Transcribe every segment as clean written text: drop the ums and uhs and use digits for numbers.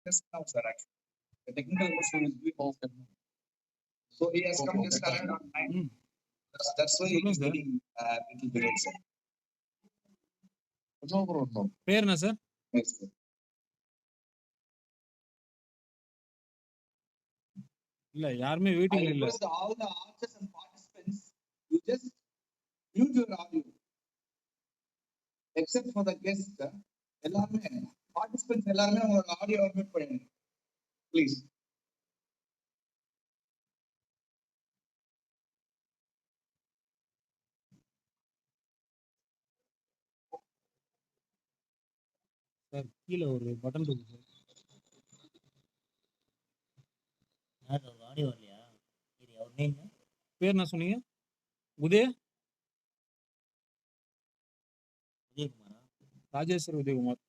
just now, sir. Actually, the technical question is due. So he has come just arrived on time. That's why he is getting little delayed, sir. No problem. பேர் என்ன sir? Yes, sir. இல்ல யாருமே waiting I இல்ல. request all the archers and participants, you just mute your audio, except for the guests. எல்லாருமே participants எல்லாருமே உங்களோட audio mute பண்ணுங்க please. Sir கீழ ஒரு பட்டன் இருக்கு சார். ஆடியோ வரலையா? இது அவர் நேம் பேர் என்ன சொன்னீங்க? உதயகுமாரா? ராஜேஸ்வரி உதயகுமார்.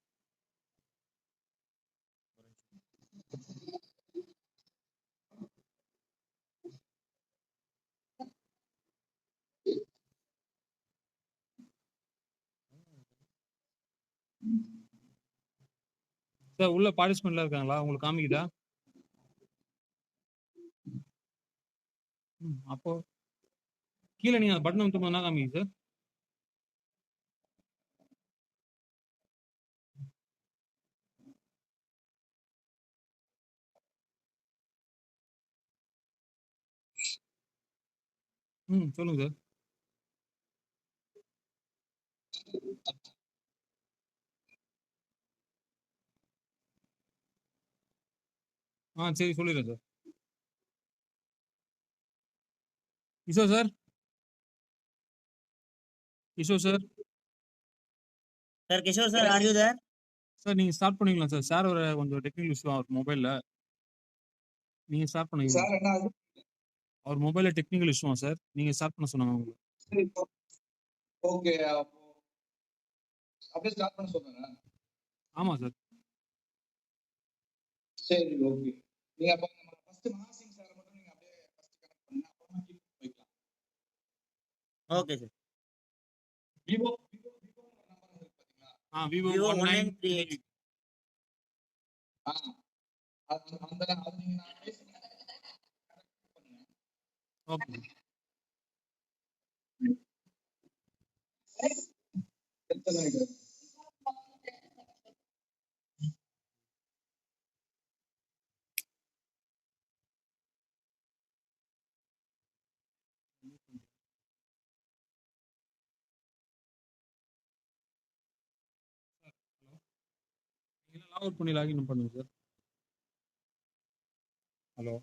சார் உள்ள பார்ட்டிசிபென்ட்ல இருக்காங்களா? உங்களுக்கு காமிக்குதா? அப்போ கீழே நீங்க பட்டன் அமுத்தும் போது என்ன காமிக்குது சார்? சொல்லுங்க சார். சரி சொல்லிடுறேன் sir. Kishor sir, Kishor sir, sir Kishor sir, are you there? Sir நீங்க ஸ்டார்ட் பண்ணிக்கலாம் சார். சார் ஒரு கொஞ்சம் டெக்னிக்கல் இஷ்யூ அவர் மொபைல்ல. நீங்க ஸ்டார்ட் பண்ணிக்கலாம் சார். என்ன ஆகுது? அவர் மொபைல்ல டெக்னிக்கல் இஷ்யூவா சார்? நீங்க ஸ்டார்ட் பண்ண சொன்னாங்க உங்களுக்கு. சரி ஓகே, அப்படியே ஸ்டார்ட் பண்ண சொல்லுங்க. ஆமா சார். சரி ஓகே. நீங்க அப்ப ஃபர்ஸ்ட் மகாசிங் சார் மட்டும் நீங்க அப்படியே ஃபர்ஸ்ட் கனெக்ட் பண்ணுங்க, அப்புறமா கீப் போய்க்கலாம். Okay sir. விவோ நம்பர் இருக்கு பாத்தீங்களா? விவோ 1938. அந்த அது நீங்க நான் பேசுங்க. ஓகே. லாக் அவுட் பண்ணி லாகின் பண்ணுங்க சார். ஹலோ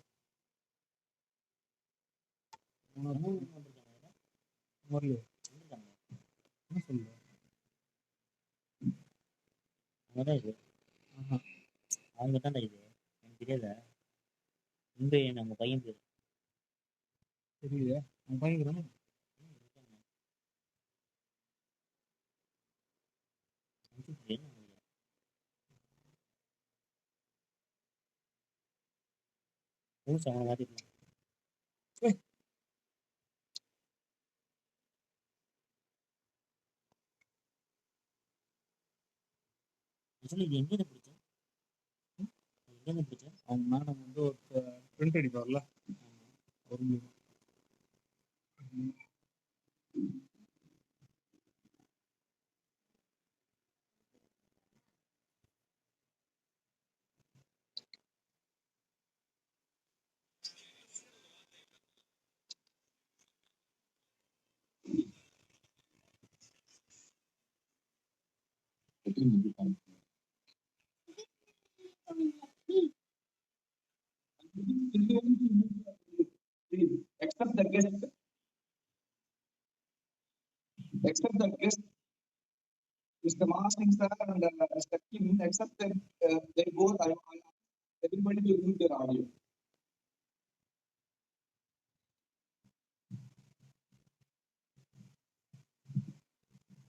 வரலையே? என்ன சொல்லுங்க? அங்கதான் இது. அவங்க தான் இது எனக்கு தெரியாத. இந்த நம்ம பையன் பேர் தெரியலையா? அவன் பையன் அவனை மாத்திக்கலாம். இது எங்க பிடிச்சேன்? எங்க பிடிச்சேன்? அவங்க மேடம் வந்து ஒரு பிரிண்ட் அடிப்பார்ல, ஒரு Except the guest. Except the guest, Mr. Mahasingh sir and Mr. Kim, except that they both, everybody will mute their audio.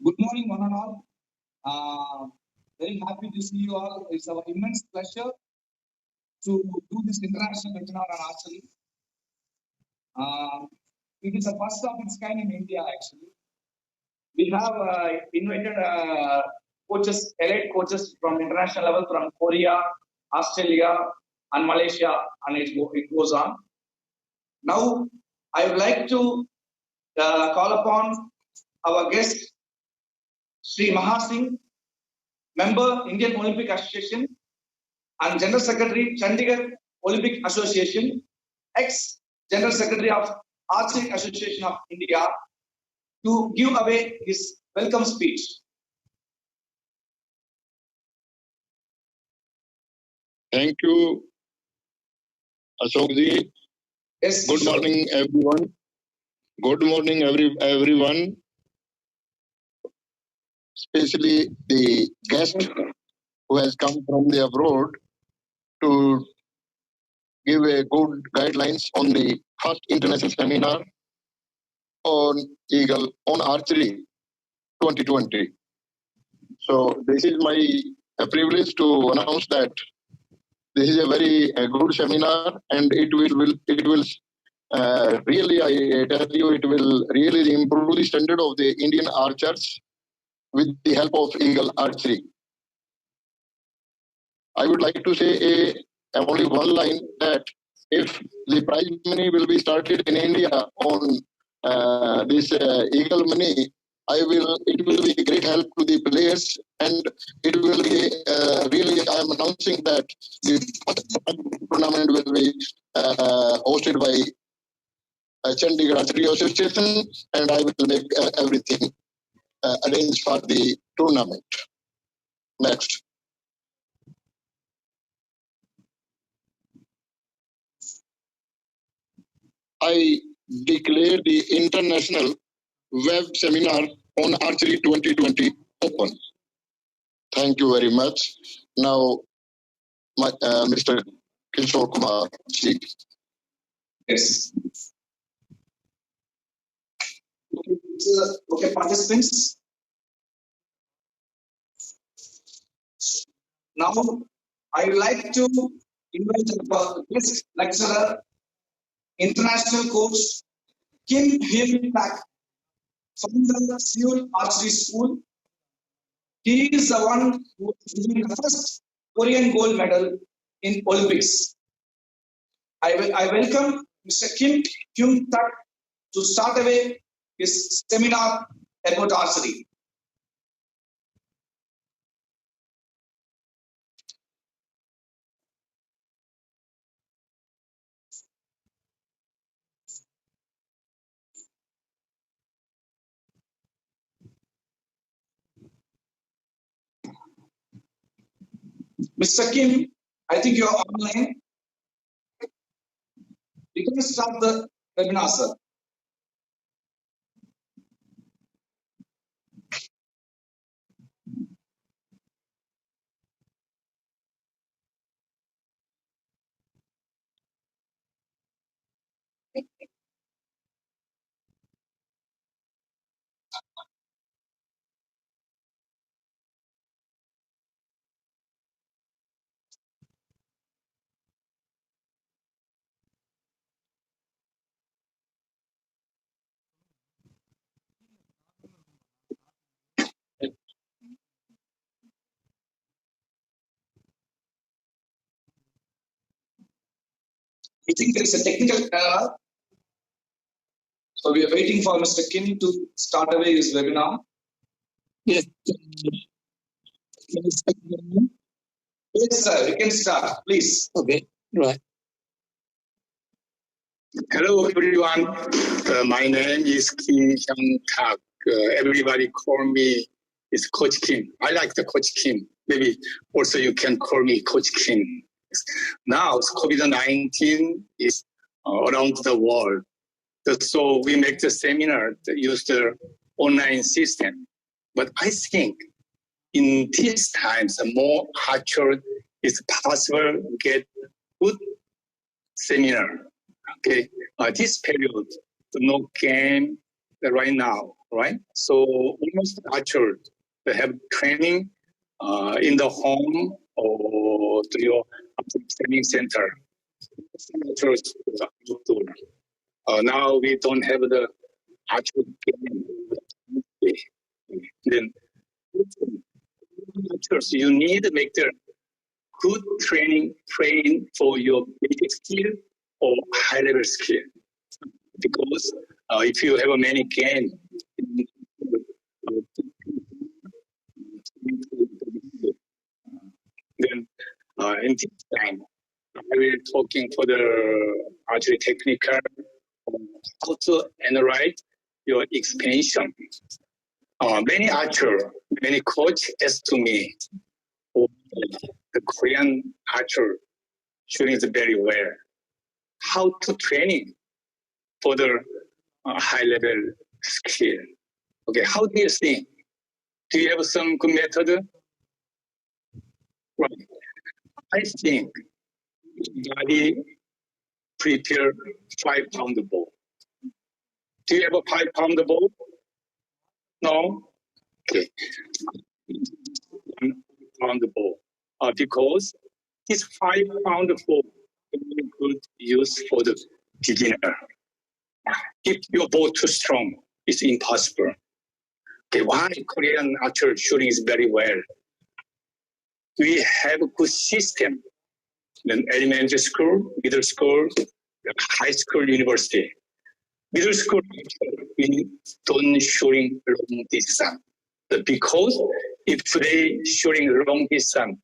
Good morning, one and all. Very happy to see you all. It's our immense pleasure to do this international webinar on archery. It is the first of its kind in India, actually. We have invited coaches, elite coaches from international level from Korea, Australia, and Malaysia, and it goes on. Now, I would like to call upon our guest, Sri Mahasingh, member Indian Olympic Association and General Secretary Chandigarh Olympic Association, ex-General Secretary of Archery Association of India, to give away his welcome speech. Thank you, Ashokji. Yes, Good morning, everyone. Good morning, everyone. Especially the guest who has come from the abroad to give a good guidelines on the first international seminar on Eagle on Archery 2020. So this is my privilege to announce that this is a very good seminar, and it will really, I tell you, it will really improve the standard of the Indian archers with the help of Eagle Archery. I would like to say only one line, that if the prize money will be started in India on this Eagle money, it will be a great help to the players, and it will be really, I am announcing that the tournament will be hosted by Chandigarh Archery Association, and I will make everything arranged for the tournament. Next. I declare the International Web Seminar on Archery 2020 open. Thank you very much. Now, Mr. Kishore Kumar. yes. Okay, participants. Now, I would like to invite our guest lecturer, international coach Kim Hyun Tak from the Seoul Archery School. He is the one who is winning the first Korean gold medal in Olympics. I welcome Mr. Kim Hyun Tak to start away his seminar about archery. Mr. Kim, I think you are online. You can start the webinar, sir. I think there is a technical error. So we are waiting for Mr. Kim to start away his webinar. Yes. Yes, sir. You can start, please. Okay. Right. Hello, everyone. My name is Kim Hyun Tak. Everybody call me is Coach Kim. I like the Coach Kim. Maybe also you can call me Coach Kim. Now, COVID-19 is around the world. So we make the seminar that use the online system. But I think in these times, more hardcore is possible to get good seminar. Okay, this period, no game right now, right? So almost archer, they have training in the home or to your training center. Now we don't have the archer game. Then archers, you need to make the good training for your basic skill or high level skill. Because if you have a many games, then in this time, I will talking for the archery technical, how to analyze your expansion. Many archer, many coach ask to me, oh, the Korean archer shooting is very well. How to training for the high level skill? Okay, how do you think? Do you have some good method? Right. I think body prepare 5-pound ball. Do you have a 5-pound ball? No? Okay. 1-pound ball. Because this 5-pound ball is very good use for the beginner. If your ball too strong, it's impossible. Okay, why Korean archer shooting is very well? We have a good system. Then elementary school, middle school, high school, university. Middle school, we don't shooting long distance. Because if they shooting long distance,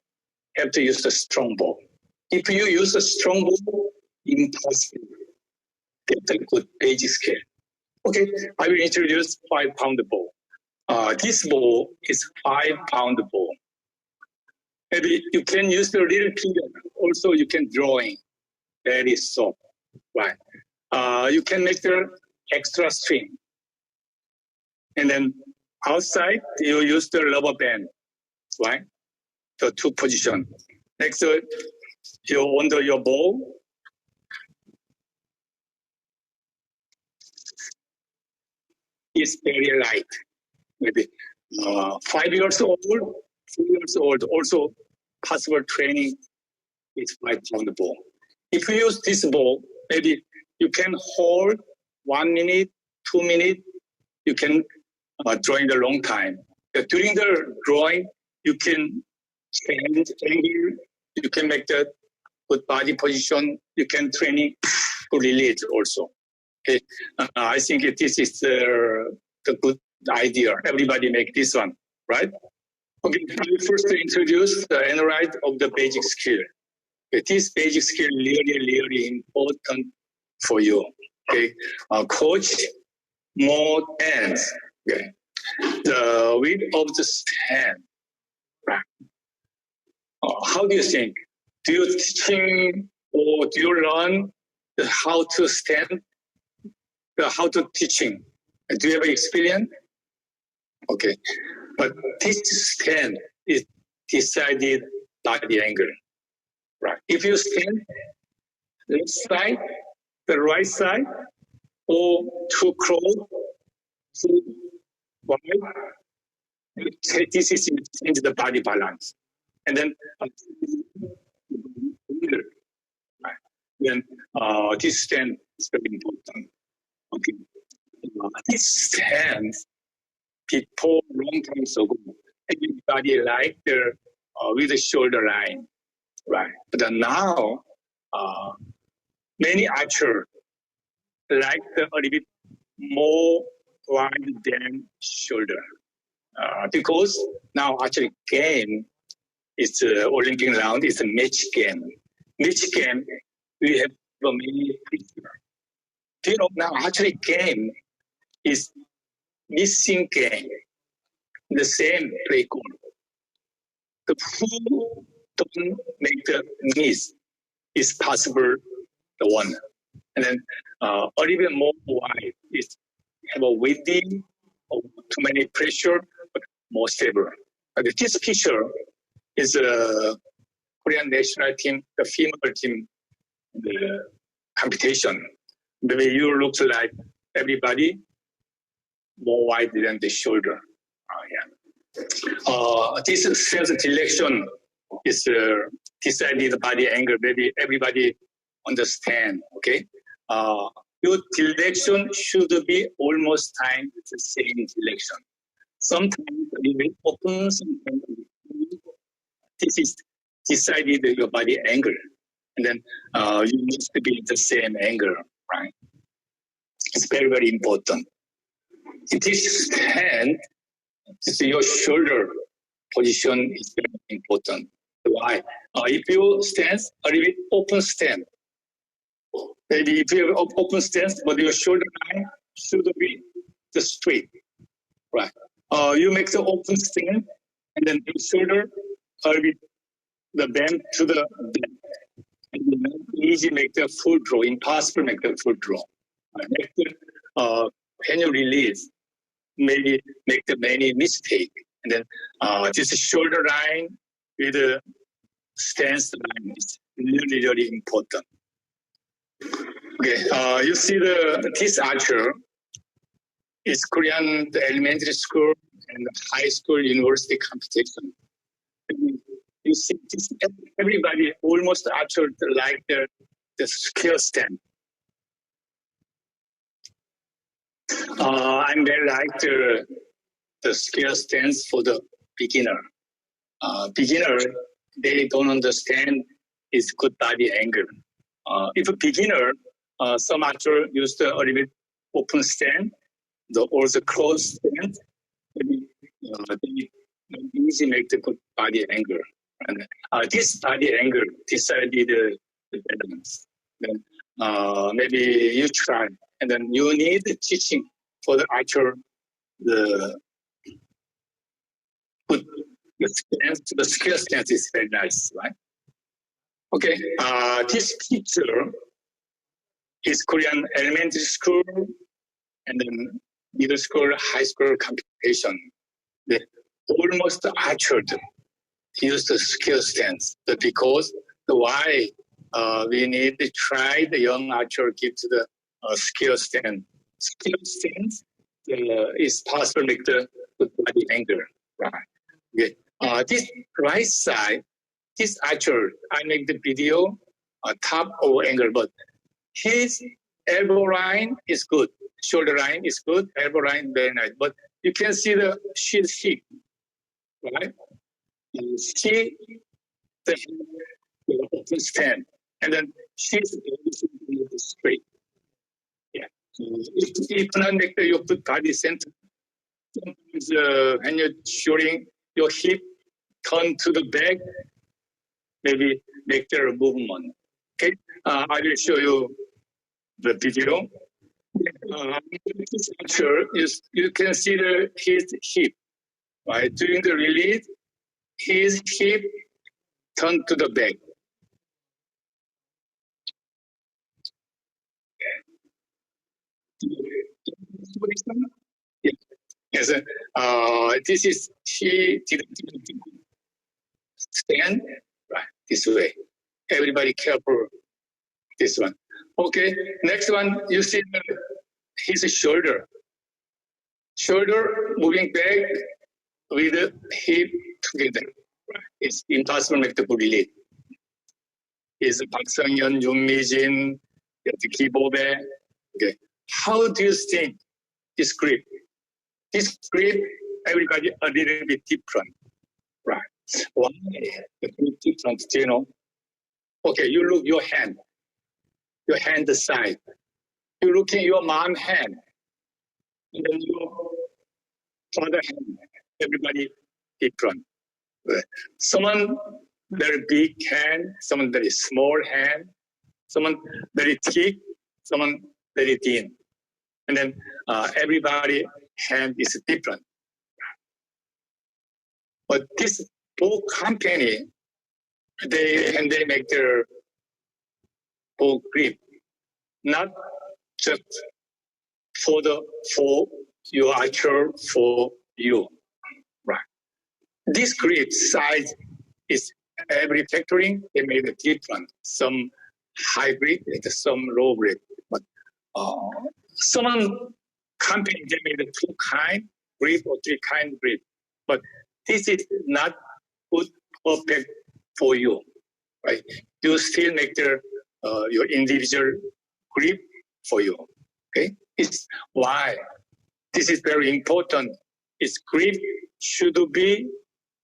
have to use a strong ball. If you use a strong ball, impossible. Get a good basic skill. Okay, I will introduce 5-pound ball. This ball is 5-pound ball. Maybe you can use the little finger. Also, you can drawing. Very soft, right? You can make the extra string. And then outside, you use the rubber band, right? The 2 position. Next, you under your ball. It's very light. Maybe 5 years old, 4 years old. Also, possible training is 5-pound ball. If you use this ball, maybe you can hold 1 minute, 2 minutes. You can drawing the long time. During the drawing, you can change angle. You can make the good body position. You can training to release also. Okay. I think this is the good idea. Everybody make this one, right? Okay, I will first introduce the analyze of the basic skill. Okay, this basic skill really important for you. Okay, coach more hands. Okay, the width of the stand. Right. How do you think? Do you teaching or do you learn how to stand? How to teaching? Do you have experience? Okay, but this stand is decided body angle, right? If you stand left side, the right side, or too close, too wide, this is change the body balance, and then right? Then this stand is very important. Okay, this stand. Before long time ago, everybody liked the with the shoulder line, right? But now, many archers like a little bit more wide than shoulder, because now archery game is Olympic round. It's a match game. Match game we have many prisoners. You know, now archery game is missing game, the same play goal. The who don't make the miss is possible the one. And then a little bit more wide is have a waiting or too many pressure, but more stable. This picture is a Korean national team, the female team, the competition. The way you look like everybody more wide than the shoulder. This sales direction is decided body angle. Maybe everybody understand. Okay. Your direction should be almost time the same direction. Sometimes it will open. Sometimes this is decided your body angle, and then you need to be the same angle, right? It's very, very important. This stand, your shoulder position is very important. Why? If you stand a little bit open stand, maybe if you have open stance, but your shoulder line should be the straight, right? You make the open stand, and then your shoulder a little bit the bend to the bend. And then easy make the full draw, impossible make the full draw. Make the, when you release, maybe make the many mistake. And then this shoulder line with the stance line is really, really important. Okay, you see this archer is Korean the elementary school and high school university competition. You see this, everybody, almost archer like the skill stand. I'm very like the skill stands for the beginner. Beginner, they don't understand is good body angle. If a beginner, some archer use the a little bit open stand, or the closed stand, maybe they easy make the good body angle. And this body angle decided the balance. Then maybe you try, and then you need teaching for the archer the good the skill stance is very nice, right? Okay, this picture is Korean elementary school and then middle school, high school competition. They almost archered use the skill stance, but because the why we need to try the young archer give to the skill stand. Skill stance is possible make the body angle, right? Okay. This right side, this archer, I make the video top over angle, but his elbow line is good, shoulder line is good, elbow line very nice. But you can see the she's hip, right? You see the open stand, and then she's straight. Yeah. If you not make the your body center, sometimes when you're shooting, your hip turn to the back, maybe make their movement. Okay, I will show you the video. This picture is you can see his hip, right? During the release, his hip turned to the back. Yes, this is she didn't stand right this way. Everybody careful. This one. Okay, next one. You see his shoulder. Shoulder moving back with the hip together. Right. It's impossible to make the relate. Is Park Sung-yeon, Jung Mi-jin, Kibobe. Okay. How do you think this grip? This grip, everybody a little bit different. Right. Why the grip different? Do you know? Okay, you look your hand side. You look at your mom hand, and then your father hand. Everybody different. Someone very big hand, someone very small hand, someone very thick, someone very thin, and then everybody hand is different. But this both company, they make their both grip, not just for your archer, for you, right? This grip size is every factory, they made it different. Some high grip, some low grip. But some company, they made a 2 kind grip or 3 kind grip. But this is not good, perfect for you, right? You still make your individual grip for you, okay? It's why this is very important. Its grip should be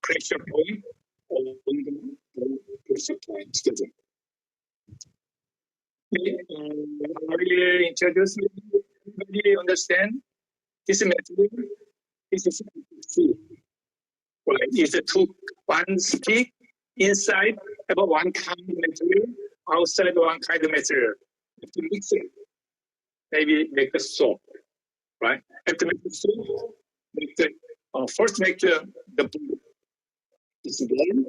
pressure point on the pressure point together. I will introduce you. Everybody understand this material? This is C. Right? It's a one stick inside about one kind of material, outside one kind of material. If you mix it, maybe make the soap, right? After make the soap, first make the ball. This ball,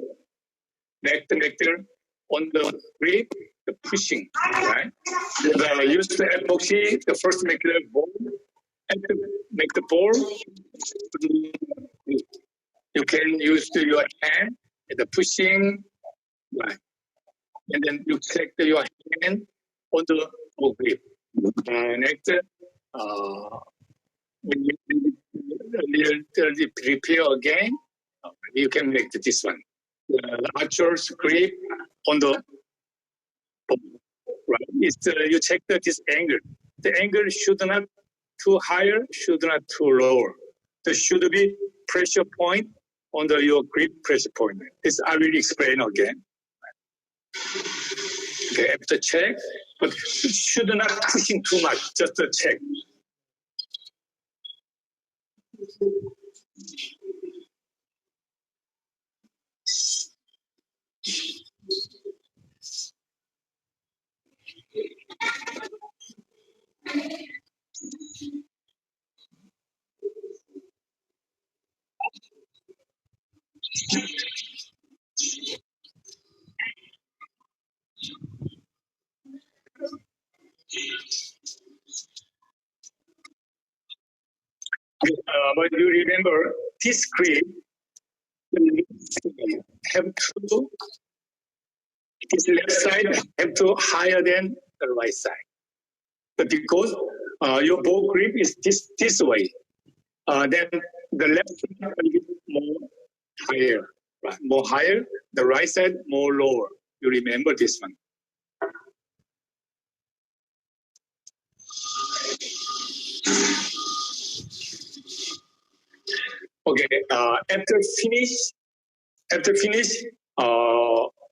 make the on the grip, the pushing, right? Use the epoxy, the first make the ball, and make the ball. You can use your hand, the pushing, right? And then you check your hand on the ball grip. Next, when you prepare again, you can make this one. The archer's grip on the ball, right? You check this angle. The angle should not too higher, should not too lower. There should be pressure point under your grip pressure point. This I will explain again. Okay, after check, but should not pushing too much, just a check. But you remember this grip have to, this left side have to higher than the right side. But because your ball grip is this way, then the left side will be more higher, right? More higher, the right side more lower. You remember this one. Okay, after finish,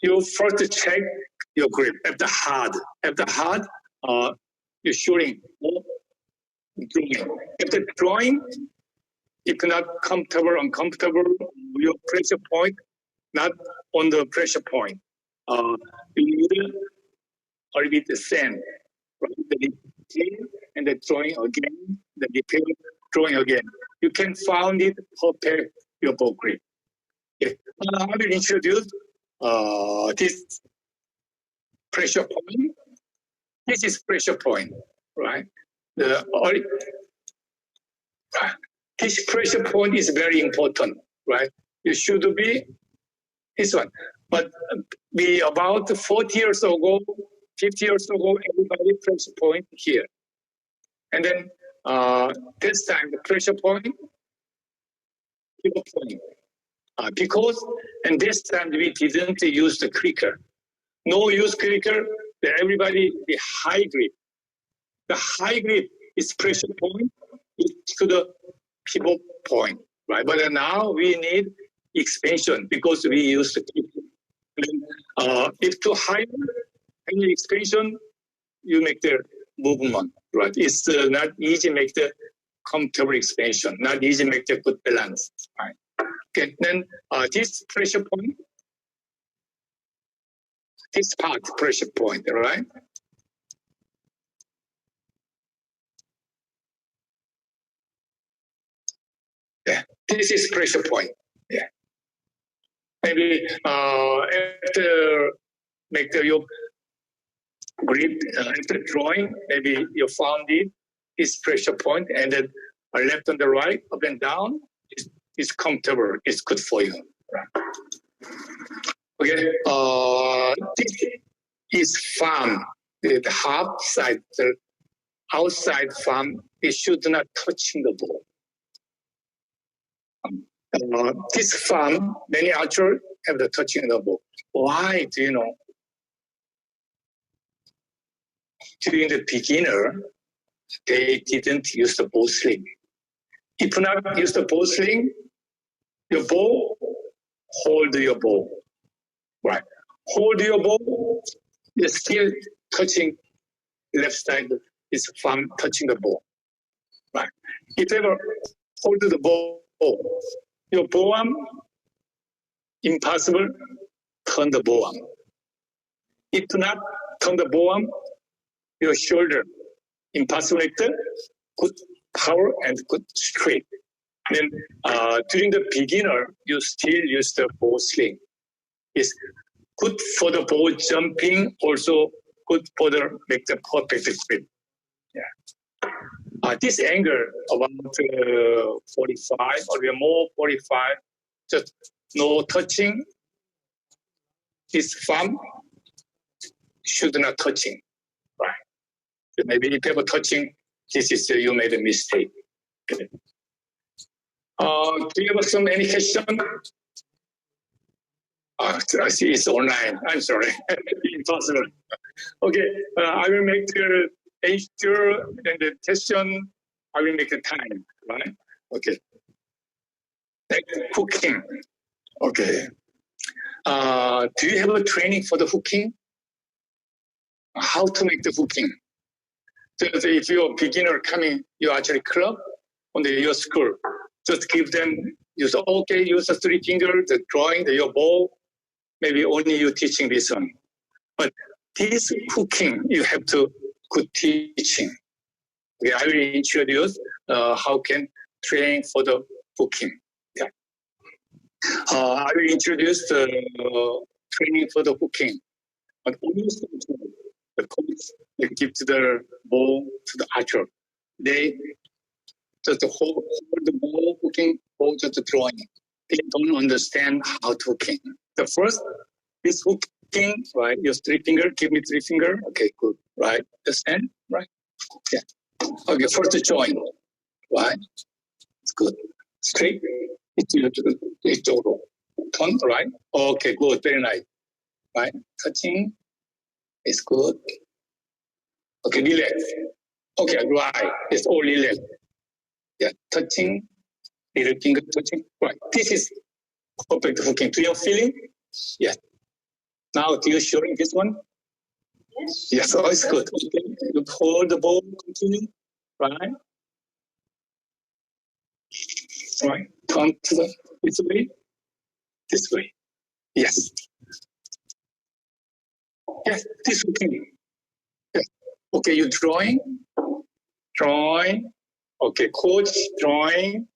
you first check your grip. After hard, you're shooting or drawing. After drawing, if not comfortable, uncomfortable, your pressure point not on the pressure point. You need a little bit the sand, right? The repeat and the drawing again, the repeat, drawing again. You can find it perfect your ball grip. Okay. I will introduce this pressure point. This is pressure point, right? This pressure point is very important, right? It should be this one. But about 40 years ago, 50 years ago, everybody pressure point here. And then this time the pressure point, because and this time we didn't use the clicker. No use clicker, everybody the high grip. The high grip is pressure point to the pivot point, right? But now we need expansion because we use the clicker. If too high, any expansion, you make the movement, right? It's not easy to make the comfortable expansion, not easy to make the good balance, right? Okay, then this pressure point, this part pressure point, right? Yeah, this is pressure point. Yeah, maybe after make your grip after drawing, maybe you found it this pressure point, and then left and the right, up and down. It's comfortable. It's good for you. Okay. This is farm. The half side, the outside farm, it should not touching the ball. This farm, many archers have the touching the ball. Why do you know? During the beginner, they didn't use the ball sling. If not use the ball sling, your ball, hold your ball, right? hold your ball, you're still touching left side is from touching the ball. Right. If you ever hold the ball, your forearm, impossible, turn the forearm. If not turn the forearm, your shoulder, impossible like the good power and good strength. Then during the beginner, you still use the ball sling. It's good for the ball jumping, also good for the make the perfect grip. Yeah. This angle about 45 or more 45, just no touching. This thumb should not touching, right? So maybe if you have a touching, this is you made a mistake. Okay. Do you have any question? I see it's online. I'm sorry. Impossible. Okay, I will make the answer and the question. I will make the time, right? Okay. Next, hooking. Okay. Do you have a training for the hooking? How to make the hooking? So if you're a beginner coming your archery club on your school, just give them, use a 3 finger, the drawing, your ball, maybe only you teaching this one. But this hooking, you have to good teaching. Okay, I will introduce how can train for the hooking. Yeah. I will introduce the training for the hooking. But almost the coach they give to the ball to the archer. They just hold the ball hooking, ball just drawing. They don't understand how to hooking. The first is hooking, right? Your 3 finger, give me 3 finger. Okay, good, right? Understand, right? Yeah. Okay, first join, right? It's good. Straight. It's total. Turn, right? Okay, good, very nice. Right? Touching is good. Okay, relax. Okay, right. It's all relax. Yeah, touching, little finger touching. Right. This is perfect hooking. Do you feeling? Yes. Now, do you showing this one? Yes. Yes, oh, it's good. Okay. You hold the ball, continue. Right. Right. Turn to the this way. This way. Yes. Yes, this hooking. Yes. Okay, you drawing. Drawing. Okay, coach drawing.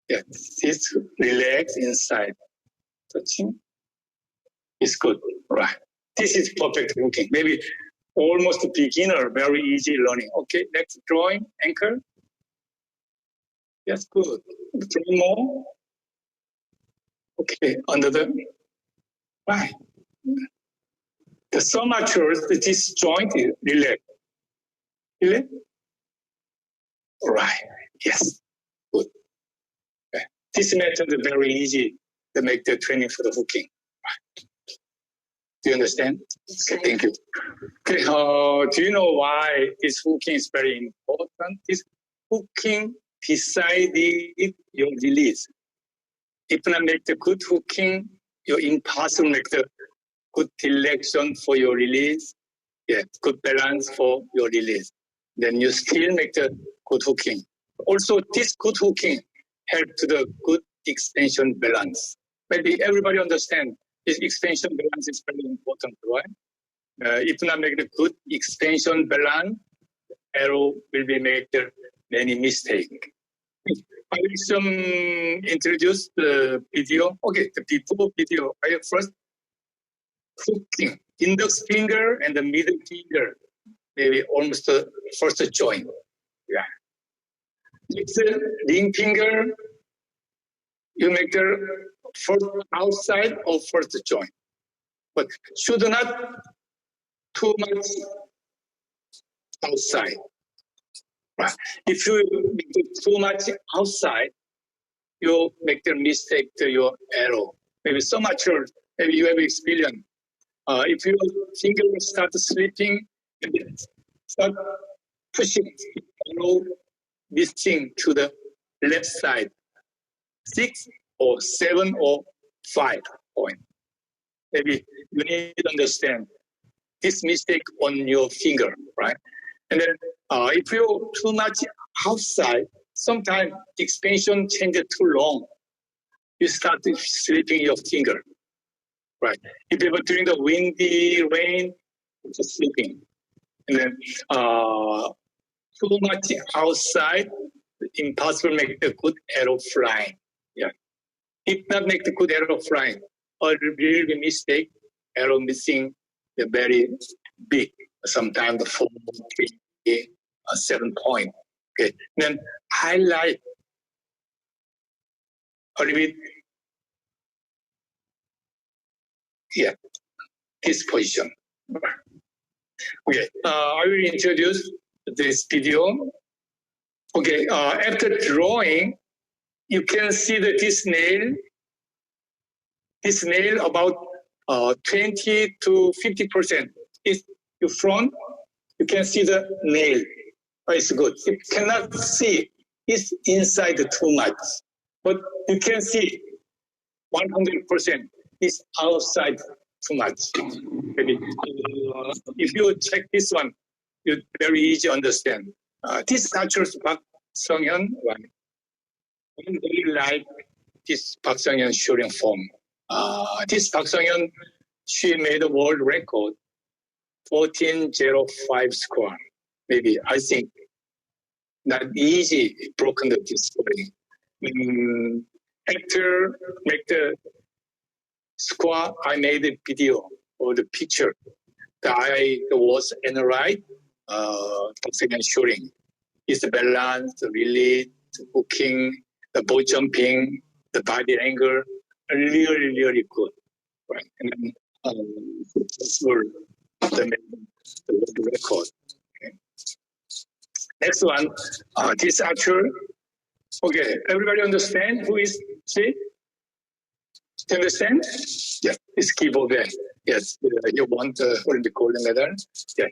Yeah, this relax inside. Touching is good. Right. This is perfect hooking. Maybe almost beginner, very easy learning. Okay, next drawing, anchor. Yes, good. 3 more. Okay, under the right. The somature, this joint is relax. Relax. Right. Yes. Good. Okay. This method is very easy to make the training for the hooking. Right. Do you understand? Okay, thank you. Okay, do you know why this hooking is very important? This hooking decided your release. If not make the good hooking, you're impossible make the good direction for your release. Yeah, good balance for your release. Then you still make the good hooking. Also, this good hooking helps to the good extension balance. Maybe everybody understand this extension balance is very important, right? If not make the good extension balance, arrow will be make the many mistakes. I will introduce the video. Okay, the before video. I first hooking index finger and the middle finger, maybe almost the first joint. Yeah. It's a ring finger. You make the first outside of first joint, but should not too much outside. Right. If you make it too much outside, you make the mistake to your arrow. Maybe so much, maybe you have experience. If your finger start slipping, start pushing, arrow missing to the left side, 6 or 7 or 5 point. maybe you need to understand this mistake on your finger, right? And then if you too much outside, sometimes the expansion changes too long. You start slipping your finger, right? If you were during the windy rain, just slipping. And then too much outside, impossible make the good arrow flying. Yeah. If not make the good arrow flying, or really mistake, arrow missing the very big, sometimes the 4, 3, 7 point. Okay. Then highlight a little bit. Yeah, this position. Okay, I will introduce this video. Okay, after drawing, you can see that this nail about 20 to 50% is your front. You can see the nail. Oh, it's good. You cannot see it's inside too much, but you can see 100% is outside too much. Maybe if you check this one, you very easy understand. This natural Park Sung-hyun one. I really like this Park Sung-hyun shooting form. This Park Sung-hyun, she made a world record, 14.05 score. Maybe I think not easy broken the scoring. After make the score, I made a video or the picture that I was analyzed. Second shooting is the balance, the release, the hooking, the ball jumping, the body angle, really, really good. Right, and then that's the record. Okay. Next one, this archer. Okay, everybody understand who is she? Do you understand? Yes, it's keyboard. Yes, you want the Olympic gold medal? Yeah.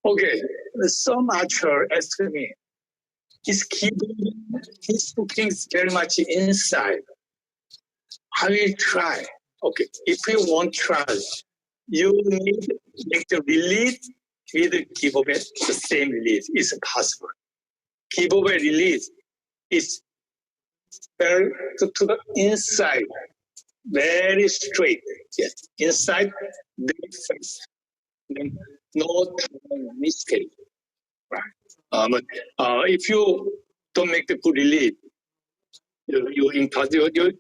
Okay, some archer asked me, his keyboard, his hooking is very much inside. I will try. Okay, if you want to try, you need to make the release with the keyboard the same release. It's possible. Keyboard release is very to the inside, very straight. Yes, inside, very fast. Then no mistake. Right. But if you don't make the good release, you impossible. You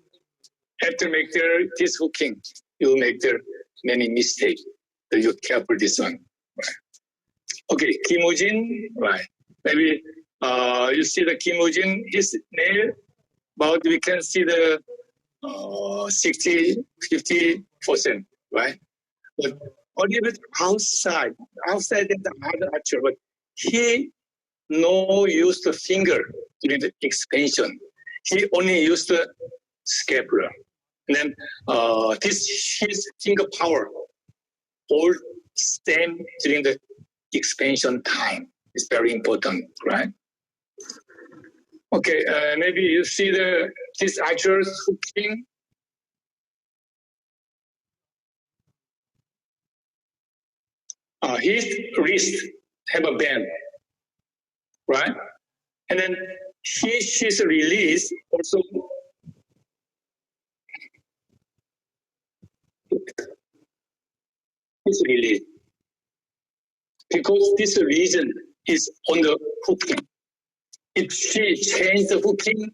have to make this hooking. You make many mistakes. So you careful this one. Right. Okay, Kim Woo-jin. Right. Maybe you see the Kim Woo-jin, his nail. But we can see the 60, 50%, right? But a little bit outside of the other archer, but he no use the finger during the expansion. He only used the scapula. And then his finger power all same during the expansion time. It's very important, right? Okay, maybe you see this archer's hooking. His wrist have a band, right? And then his release also his release. Because this region is on the hooking. If she changes the hooking,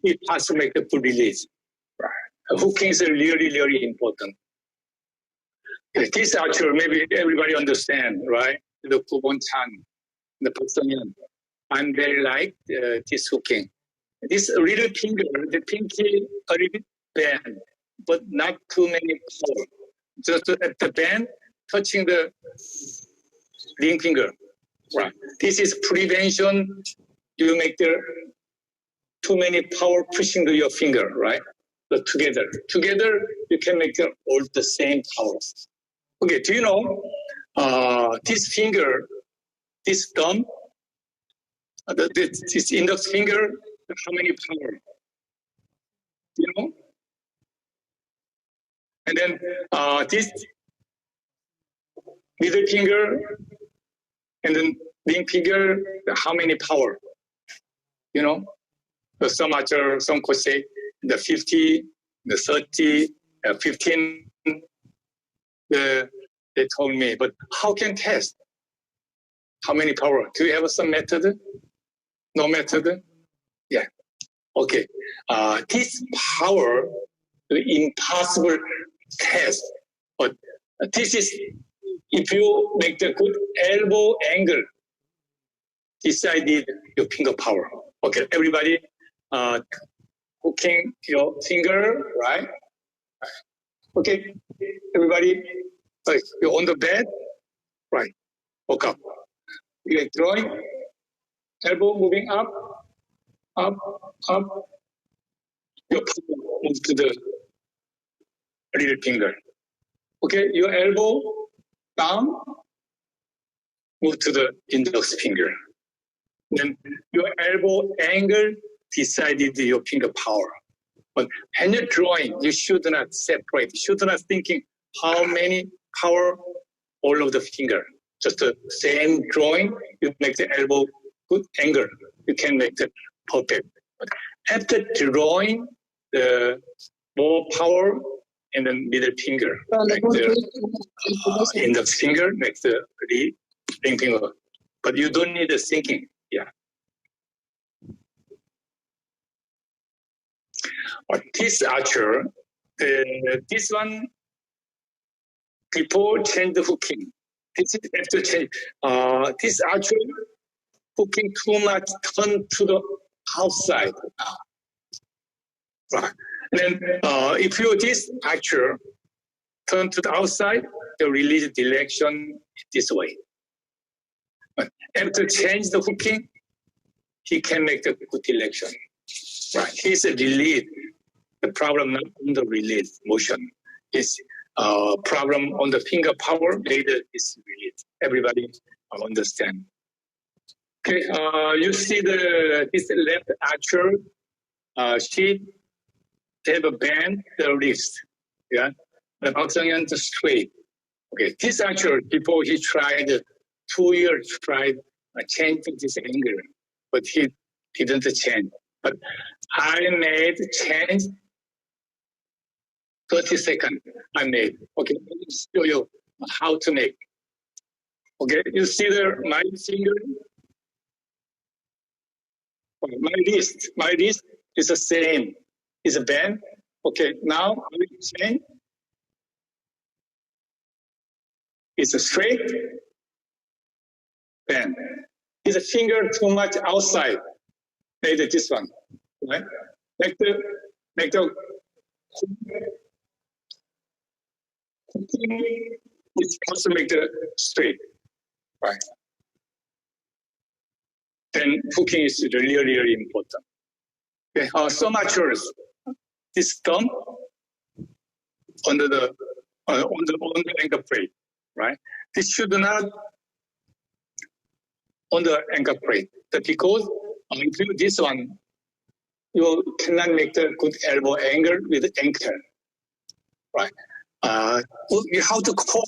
it has to make the full release. Right. Hooking is really, really important. This archer, maybe everybody understand, right? The Kubon Chan, the Park Sung-hyun. I'm very like this hooking. This little finger, the pinky, a little bit bend, but not too many power. Just at the bend, touching the ring finger. Right. This is prevention. You make too many power pushing to your finger, right? But together you can make all the same powers. Okay, do you know this finger, this thumb, this index finger, how many power? You know? And then this middle finger, and then ring finger, how many power? You know, so some could say the 50, the 30, 15. They told me, but how can test? How many power? Do you have some method? No method? Yeah. Okay. This power, impossible test. But this is, if you make the good elbow angle, decided your finger power. Okay, everybody, hooking your finger, right? Okay, everybody, like you're on the bed, right? Woke up. You're drawing, elbow moving up, up, up. Your finger moves to the little finger. Okay, your elbow down, move to the index finger. Then your elbow angle decided your finger power. But when you're drawing, you should not separate. You should not thinking how many power all of the finger. Just the same drawing, you make the elbow good angle. You can make the perfect. But after drawing, the more power in the middle finger, like the index finger, make the ring finger. But you don't need the thinking. Yeah. But this archer, this one, before change the hooking. This is after change. This archer hooking too much, turn to the outside. Right. And then if you this archer turn to the outside, the release direction this way. But after change the hooking, he can make the good direction. Right. He's a release. The problem not on the release motion is problem on the finger power. Later is release. Everybody understand. Okay. You see this left archer. She have a bend the wrist. Yeah. The Baksanyan straight. Okay. This archer before he tried 2 years tried changing this angle, but he didn't change. But I made change 30 seconds. I made. Okay, let me show you how to make. Okay, you see my finger, my wrist is the same. It's a bend. Okay, now I will change. It's a straight bend. Is a finger too much outside? Made it this one, right? Make the it's also make the straight, right? Then hooking is really, really important. Okay, so much worse. This thumb under the on the ankle plate, right? This should not on the ankle plate. Because if you do this one, you cannot make the good elbow angle with the ankle, right? How to call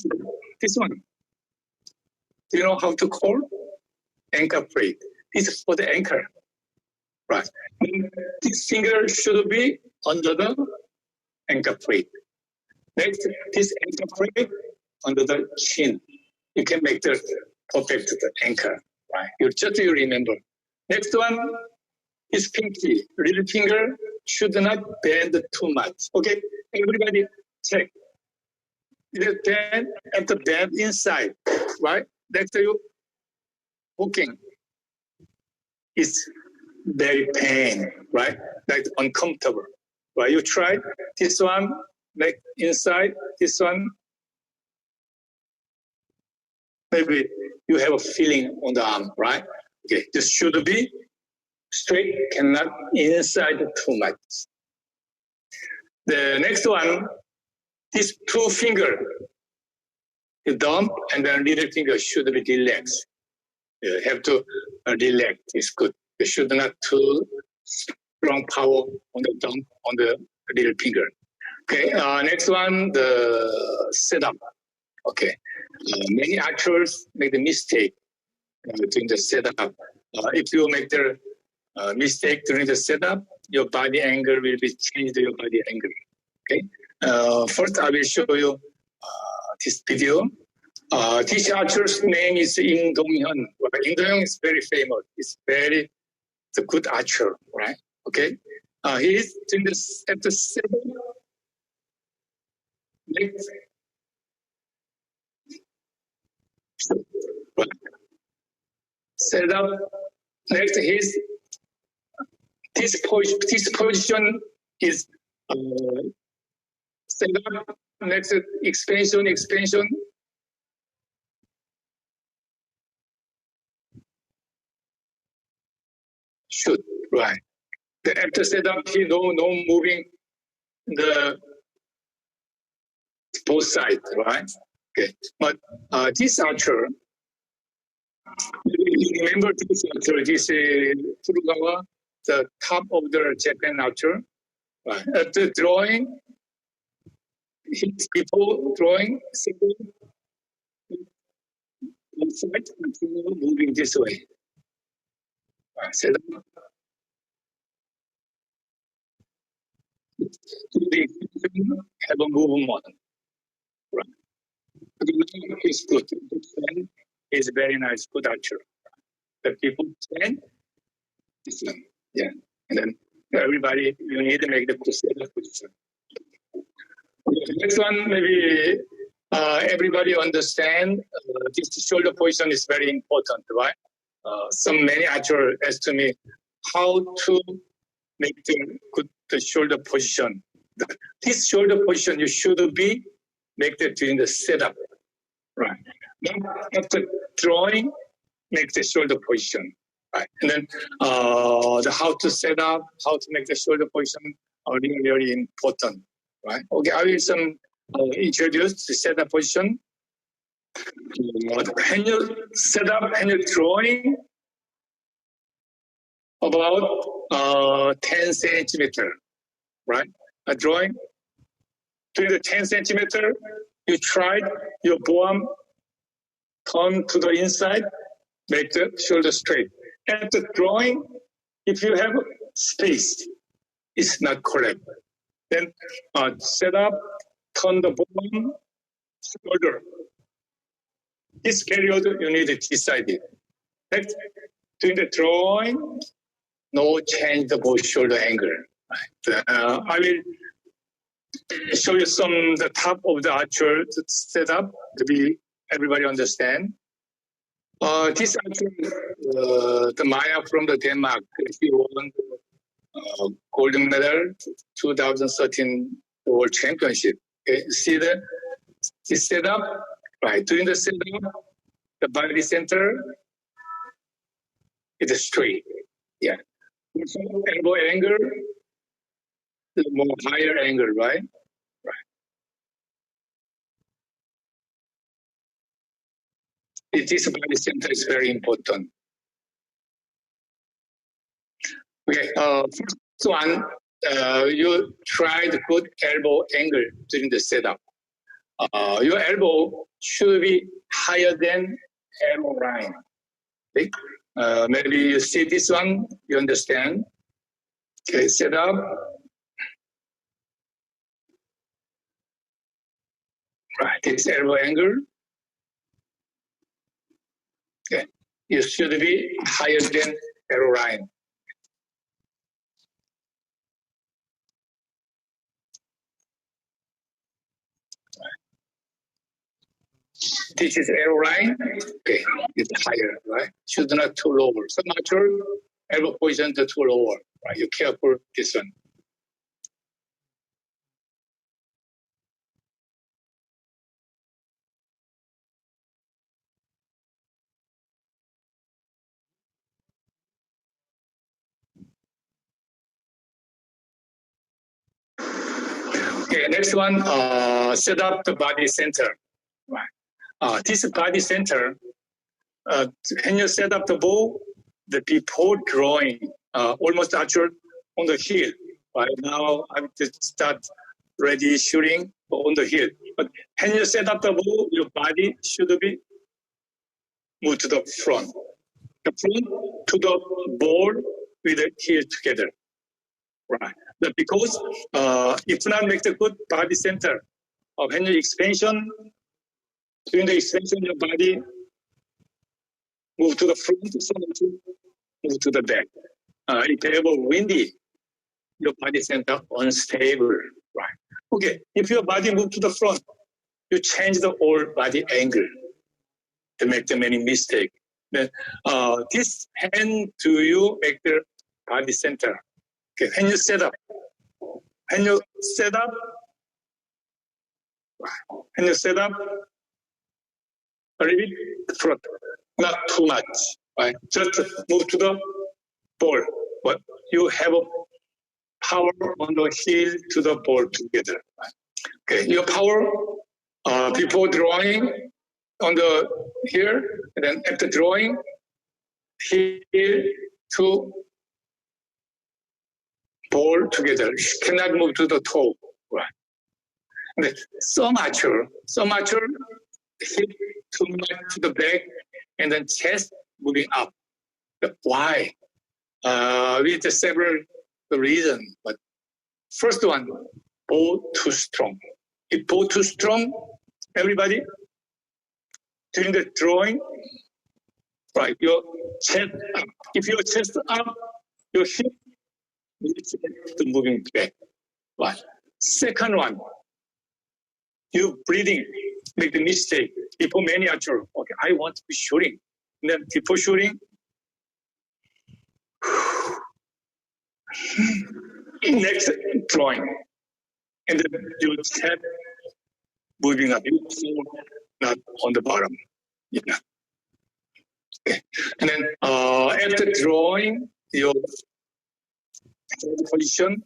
this one? Do you know how to call? Ankle plate. This is for the ankle, right? And this finger should be under the ankle plate. Next, this ankle plate under the chin. You can make the perfect the ankle, right? You remember. Next one is pinky. Little finger should not bend too much. Okay, everybody check. Then at the bend inside, right? Next to you, hooking is very pain, right? Like uncomfortable, right? You try this one, like inside, this one. Maybe you have a feeling on the arm, right? Okay, this should be straight, cannot inside too much. The next one, these two fingers, the thumb and the little finger should be relaxed. You have to relax, it's good. You should not too strong power on the thumb, on the little finger. Okay, next one, the setup. Okay, many actors make the mistake during the setup. If you make the mistake during the setup, your body angle will be changed to your body angle. Okay, first I will show you this video. This archer's name is Im Dong-hyun. Im Dong-hyun is very famous. He's very the good archer, right? Okay, he is doing this at the setup. Next. Set up next this position is set up next expansion shoot, right. After setup he no moving the both sides, right? Okay, but this archer, you remember this archer, this Furukawa, the top of the Japan archer, right? At the drawing, before drawing, one side continue moving this way. Right, so have a movement. Right. He's good. He's very nice, good archer. The people stand this one. Yeah. And then everybody, you need to make the position. Next one, maybe everybody understand this shoulder position is very important, right? Many archers ask to me how to make the shoulder position. This shoulder position you should be make that during the setup, right? Then after drawing, make the shoulder position, right? And then the how to set up, how to make the shoulder position are really, really important, right? Okay, I will introduce the setup position. When you set up and you're drawing about 10 centimeter, right? A drawing during the 10 centimeter, you try your bone come to the inside, make the shoulder straight. At the drawing, if you have space, it's not correct. Then set up, turn the bone, shoulder. This period you need to decide it. Next, during the drawing, no change the both shoulder angle. Right. I will show you the top of the archer setup to be everybody understand. This archer, the Maya from the Denmark, he won golden medal 2013 World Championship. Okay, see this setup, right? During the setup, the body center is straight. Yeah. So elbow angle, the more higher angle, right? Right. This body center is very important. Okay, first one, you try the good elbow angle during the setup. Your elbow should be higher than elbow line. Okay? Maybe you see this one, you understand. Okay, set up. Right, this elbow angle. Okay, you should be higher than arrow line. This is arrow line. Okay, it's higher, right? Should not too lower. Some archer elbow position too lower. Right, you careful this one. Okay, next one, set up the body center. Right. This body center, when you set up the bow, the before drawing, almost archer on the heel. Right now, I will start ready shooting on the heel. But when you set up the bow, your body should be moved to the front. The front to the ball with the heel together. Right. Because if not make the good body center, when you expansion, during the expansion, your body move to the front, so move to the back. If you have a windy, your body center unstable. Right. Okay. If your body move to the front, you change the whole body angle to make the many mistakes. Then this hand to you make the body center. Okay. When you set up, a little bit front, not too much, right? Just move to the ball, but you have a power on the heel to the ball together. Right? Okay, your power before drawing on the here, and then after drawing, heel to ball together. You cannot move to the toe, right? And so much, hip too much to the back, and then chest moving up. Why? With several reasons, but first one, bow too strong. If bow too strong, everybody during the drawing, right? Your chest up. If your chest up, your hip is moving back. Right. Second one, you breathing, make the mistake. Before many archers, okay, I want to be shooting. And then before shooting, next drawing. And then your head moving up, you fall not on the bottom. Yeah. Okay. And then after drawing your position,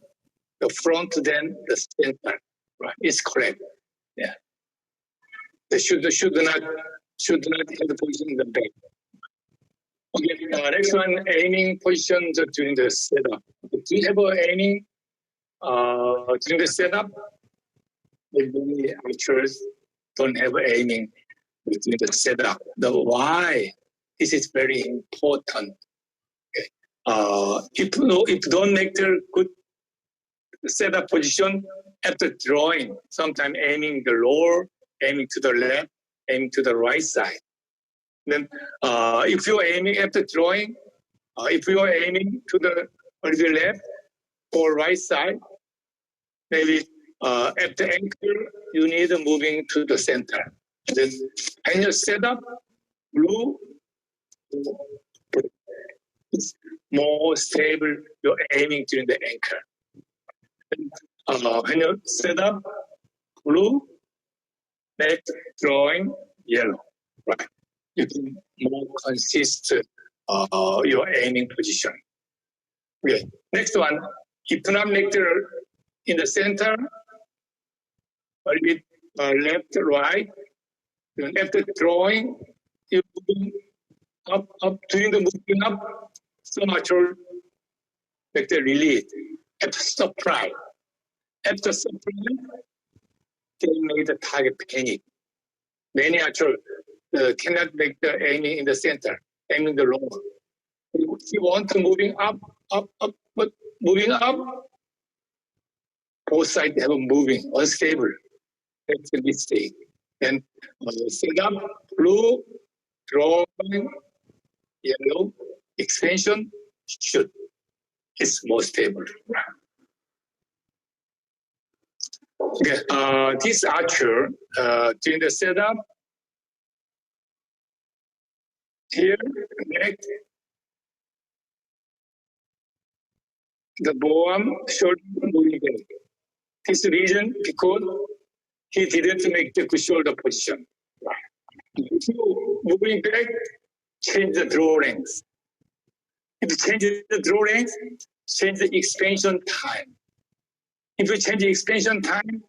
the front, then the center, right? It's correct. Yeah. They should not have the position in the back. Okay, next one, aiming position during the setup. Do you have aiming during the setup? Many archers don't have aiming during the setup. Why? This is very important. Okay. If you don't make the good setup position after drawing, sometimes aiming the lower, aiming to the left, aiming to the right side. Then if you're aiming after drawing, if you are aiming to the left or right side, maybe at the angle, you need moving to the center. Then when you set up blue, it's more stable, you're aiming during the anchor. When you set up blue, next drawing yellow, right? You can more consistent your aiming position. Okay. Next one, if not make the in the center, a little bit left, right. Then after drawing, you moving up, doing the moving up, so much like the release. After surprise, they made the target panic. Many archers cannot make the aiming in the center, aiming the lower. If you want to moving up, but moving up, both sides have a moving, unstable. That's a mistake. Then set up, blue, drawing, yellow, expansion, shoot. It's more stable. Okay, this archer, during the setup, here, next, the bow shoulder moving back. This reason because he didn't make the good shoulder position. If you moving back, change the draw length. If you change the draw length, change the expansion time. If you change the expansion time,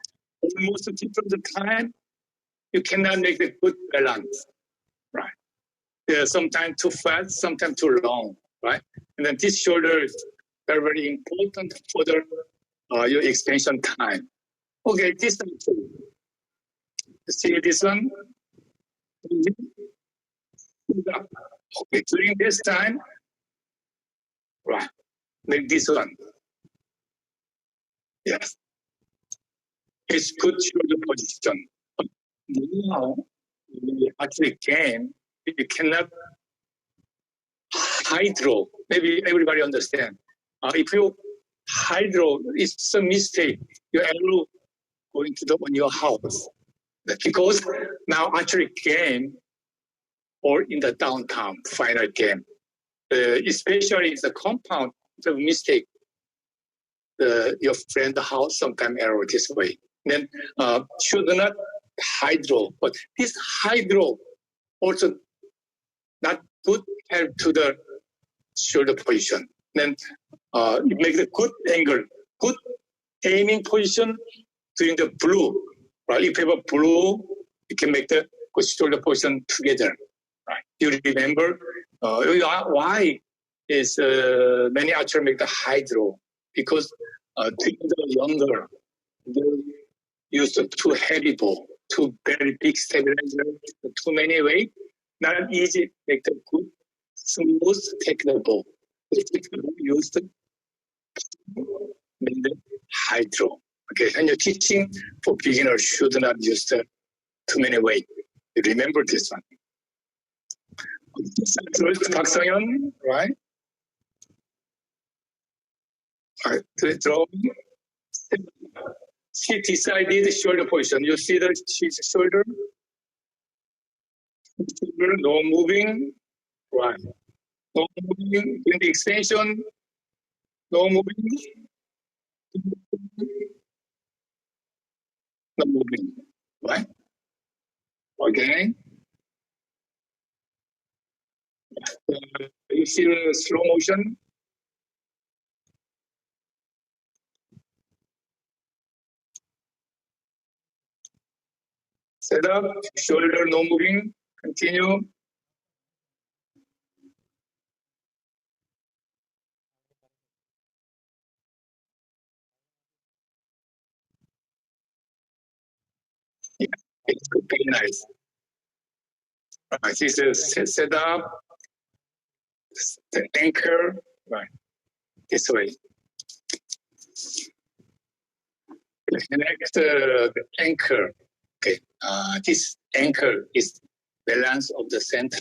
most of the time, you cannot make the good balance, right? Yeah, sometimes too fast, sometimes too long, right? And then this shoulder is very, very important for the your expansion time. Okay, this time. See this one? Okay, during this time, right, like this one. Yes. It's good shoulder position. But now, we actually can, you cannot hydro. Maybe everybody understand. If you hydro, it's a mistake. Your arrow going to on your house. Because now archery game or in the downtown final game, especially in the compound, the mistake. Your friend house sometime arrow this way. Then should not hydro, but this hydro also not good help to the shoulder position. Then it makes a good angle, good aiming position during the blue. Right? If you have a blue, you can make the good shoulder position together. Right? You remember why is many archers make the hydro? Because during the younger, they used too heavy ball, too very big stabilizer, too many weight, not easy make the good, smooth technical ball. Used make the hydro. Okay, and your teaching for beginners should not use too many weight. You remember this one. Park Sang-yeon, right? All right, draw. She decided shoulder position. You see the shoulder? No moving. Right. No moving. In the extension, no moving. No moving. Right? Okay. You see the slow motion? Set up, shoulder no moving. Continue. Yeah, it's very nice. Right, this is set up, the anchor, right, this way. Next, the anchor. Okay, this anchor is balance of the center,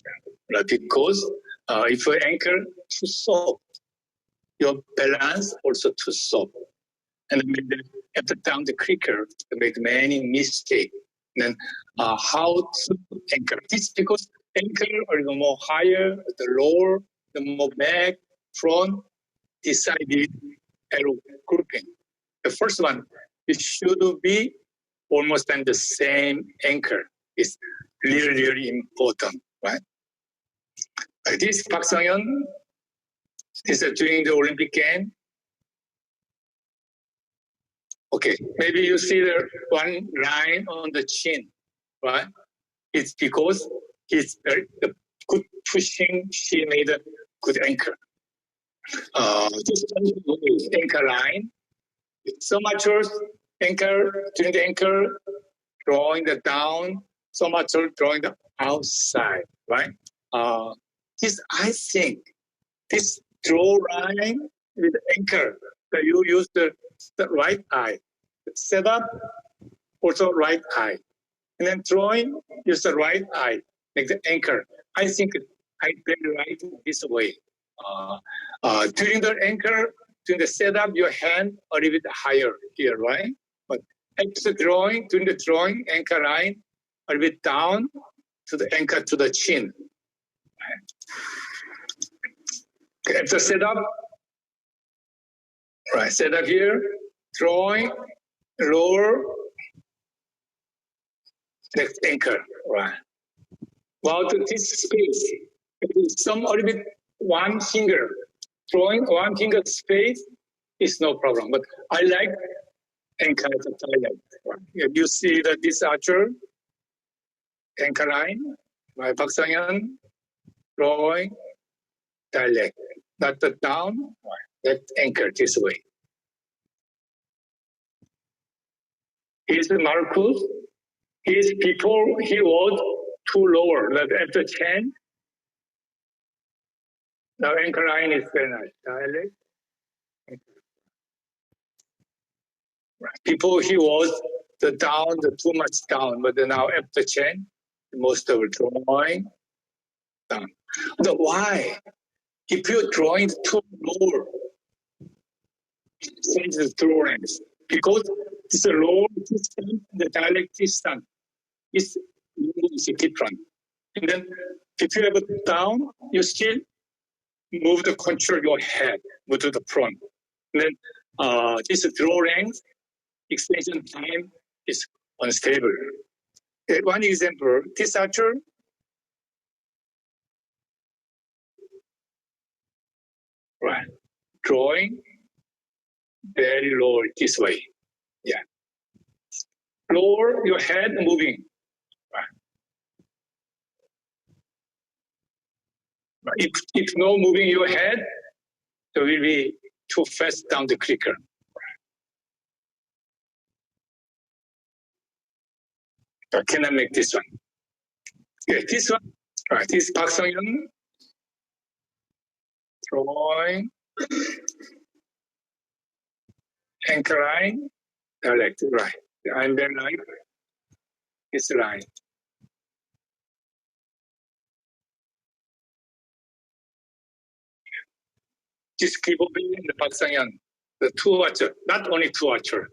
right? Because if you anchor too soft, your balance also too soft, and after down the quicker, you make many mistakes. Then how to anchor this? Because anchor are the more higher, the lower, the more back, front, decided arrow grouping. The first one, it should be almost on the same anchor. It's really, really important, right? This Park Sang-yeon is during the Olympic game. Okay, maybe you see the one line on the chin, right? It's because he's very good pushing. She made a good anchor. This anchor line. Some amateurs anchor during the anchor, drawing the down. Some amateurs drawing the outside, right? This I think this draw line with anchor that you use the right eye. Set up also right eye. And then drawing, use the right eye, like the anchor. I think I really like this way. During the anchor, during the setup, your hand a little bit higher here, right? But after drawing, during the drawing, anchor line, a little bit down to the anchor to the chin. Okay, after setup, right, setup here, drawing, lower, next anchor, right? Well, this space, some a little bit one finger, drawing one finger space is no problem. But I like anchor at the Thailand. Right? You see that this archer, anchor line, by Park Sang-yeon, drawing, direct, not the down, right? That anchor this way. Is Marcus. His before he was too lower. That after change, the anchor line is very nice. Dialect. Before he was the down, the too much down, but now after change, most of it drawing down. The why? If you're drawing too lower, change the drawings because this lower distance, the direct distance is different. And then if you have it down, you still move the control your head, move to the front. And then this draw length, extension time is unstable. One example, this archer, right, drawing very low this way. Yeah. Lower your head moving. Right. If no moving your head, it will be too fast down the clicker. I cannot make this one. Okay, this one. Right, this is Park Sung-yeon. Drawing. Anchor line. Direct, right. I'm very right. It's right. This keyboard in the Park Sung-yeon. The two archer, not only two archer.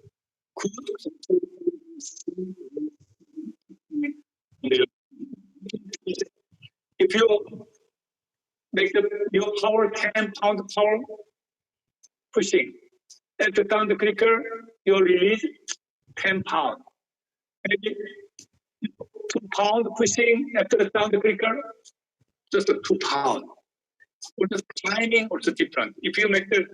If you make your power 10 pound power pushing, at the down the clicker, you release 10 pound. Maybe 2 pound pushing after the down the clicker, just 2 pound. Or the timing also different. If you make the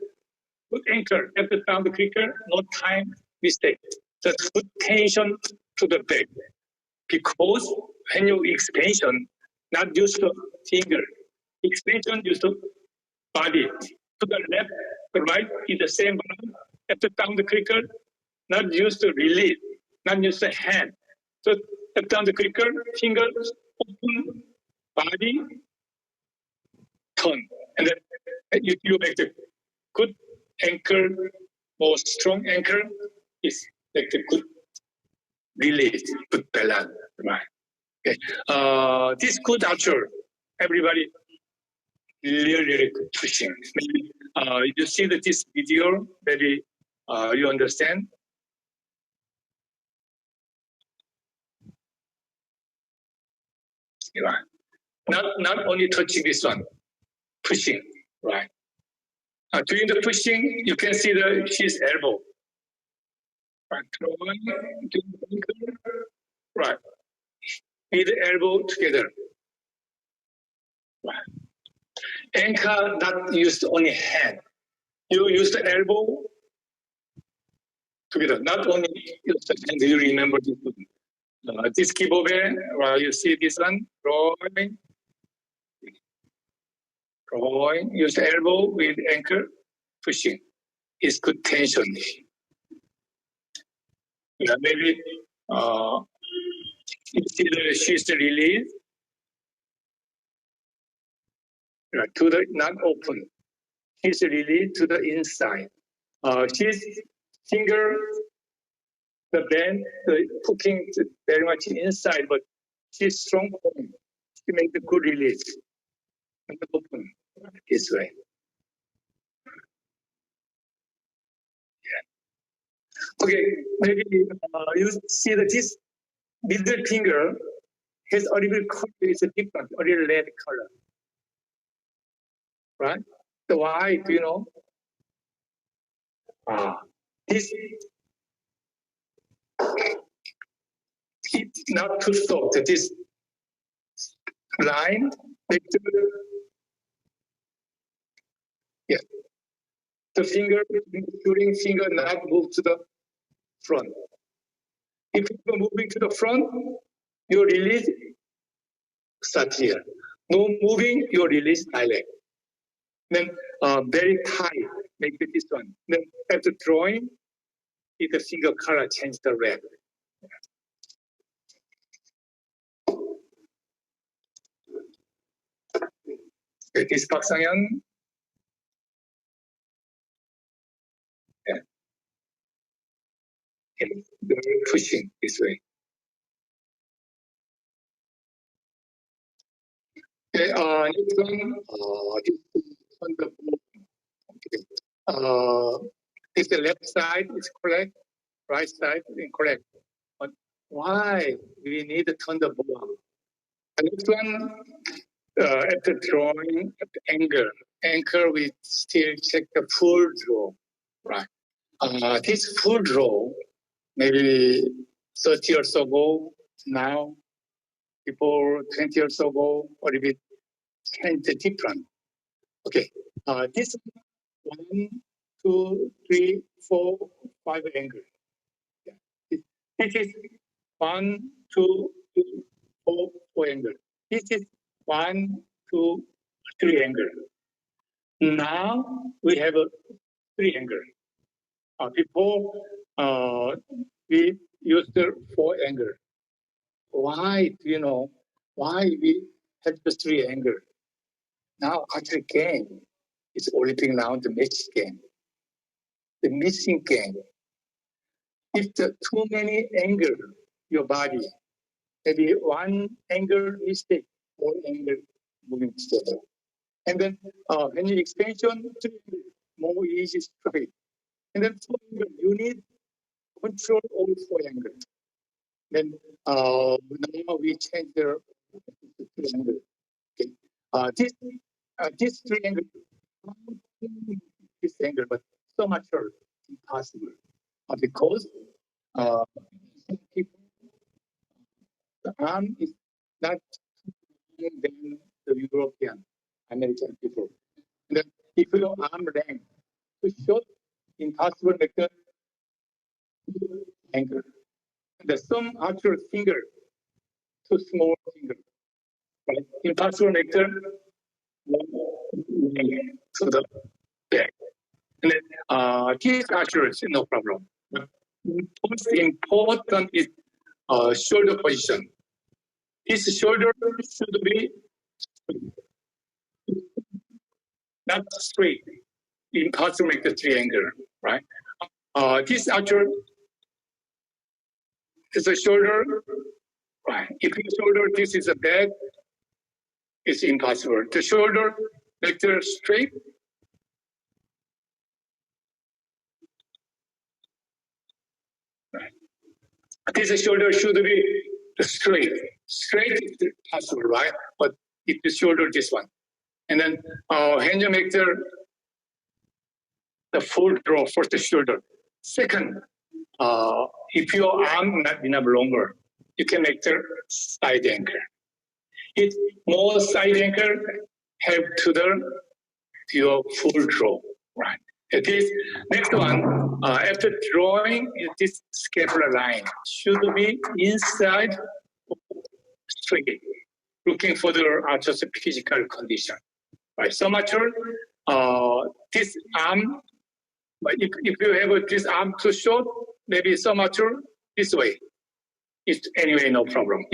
good anchor at the down the clicker, no time mistake. Just put tension to the back. Because when you expansion, not use the finger, expansion use the body. To the left, the right is the same button. At the down the clicker, not use the release, not use the hand. So at down the clicker, fingers open, body, turn. And then you make the good anchor, more strong anchor is like the good release, good balance, right? Okay. This good archer, everybody really good pushing. Maybe you see that this video, maybe you understand. Right. Not only touching this one, pushing, right? During the pushing, you can see his elbow. Right. Right. With the elbow together. Right. Anchor not used only hand. You use the elbow together. Not only use the hand. You remember this one. This keyboard, you see this one, drawing, use the elbow with anchor, pushing. It's good tension. Yeah, maybe you see the sheath release. To the not open. Sheath release to the inside. Sheath finger, the bend, the hooking very much inside, but she's strong point. She make the good release. And open this way. Yeah. Okay, maybe you see that this middle finger has a little color is different, a little red color. Right? So why do you know? This it's not too soft. This line, yeah. The finger, including finger, not move to the front. If you're moving to the front, your release start here. No moving, your release direct. Then very tight, make this one. Then after drawing, if the finger color change the red. This 박상현. Yeah. They're pushing this way. Okay, next one, this on the board. Okay. If the left side is correct, right side is incorrect. But why we need to turn the ball? The next one, at the drawing, at the anchor, we still check the full draw, right? This full draw, maybe 30 years ago, now, before 20 years ago, or a bit kind of different. Okay, this 1, 2, 3, 4, 5 angle. Yeah. This is 1, 2, 3, 4 angle. This is 1, 2, 3 angle. Now we have a 3 angle. Before we used the 4 angle. Why do you know why we have the 3 angle? Now archery game is Olympic now the match game. The missing game. If the too many angle your body, maybe one angle mistake, all angle moving together. And then when you expansion, more easy straight. And then 4 angle, you need control all 4 angles. Then now we change the 3 angle. Okay. This 3 angle, this angle, but so much are impossible because people, the arm is not than the European, American people. And then if your arm length too short, impossible make the angle. The some actual finger too small finger, right? Impossible make the to the back. And then this actually is no problem. But most important is shoulder position. His shoulder should be not straight. Impossible to make the triangle, right? This actual is a shoulder, right? If your shoulder, this is a back, it's impossible. The shoulder, make it straight. Right. This shoulder should be straight. Straight is possible, right? But if the shoulder, this one. And then when you make the full draw for the shoulder. Second, if your arm not enough longer, you can make the side anchor. It more side anchor help to your full draw, right? It is next one. After drawing, this scapular line should be inside straight, looking for the archer's physical condition. Right, so much this arm, but if you have this arm too short, maybe so much this way. It's anyway no problem.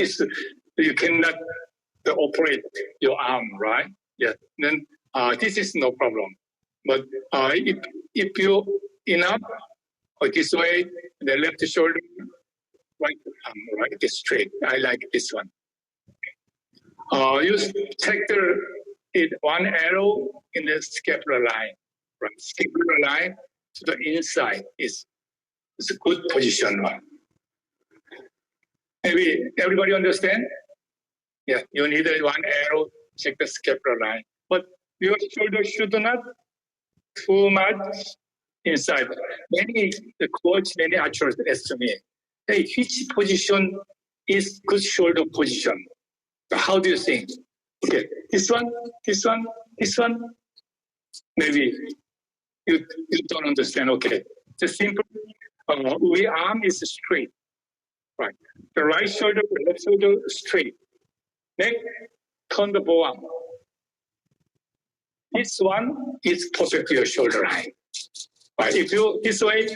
You cannot operate your arm, right? Yeah. Then this is no problem. But if you enough or this way, the left shoulder, right arm, right, this straight. I like this one. You check one arrow in the scapular line, right? Scapular line to the inside is a good position, right? Maybe everybody understand? Yeah, you need one arrow, check the scapular line. But your shoulder should not too much inside. The coach, many archers ask me, hey, which position is good shoulder position? How do you think? Okay, this one, this one, this one. Maybe you don't understand. Okay, the simple. We arm is straight, right? The right shoulder, the left shoulder straight. Next, turn the forearm. This one is perfect your shoulder line. Right? If you this way,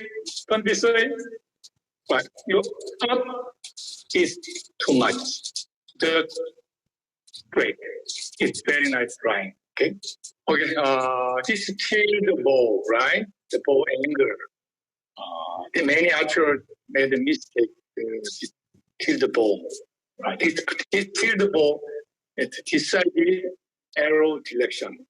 turn this way, but your up is too much. That's great. It's very nice drawing. Okay. Okay. This is the ball, right? The ball angle. The many archers made a mistake. Kill the ball. Right. It kill the ball. It decided arrow direction.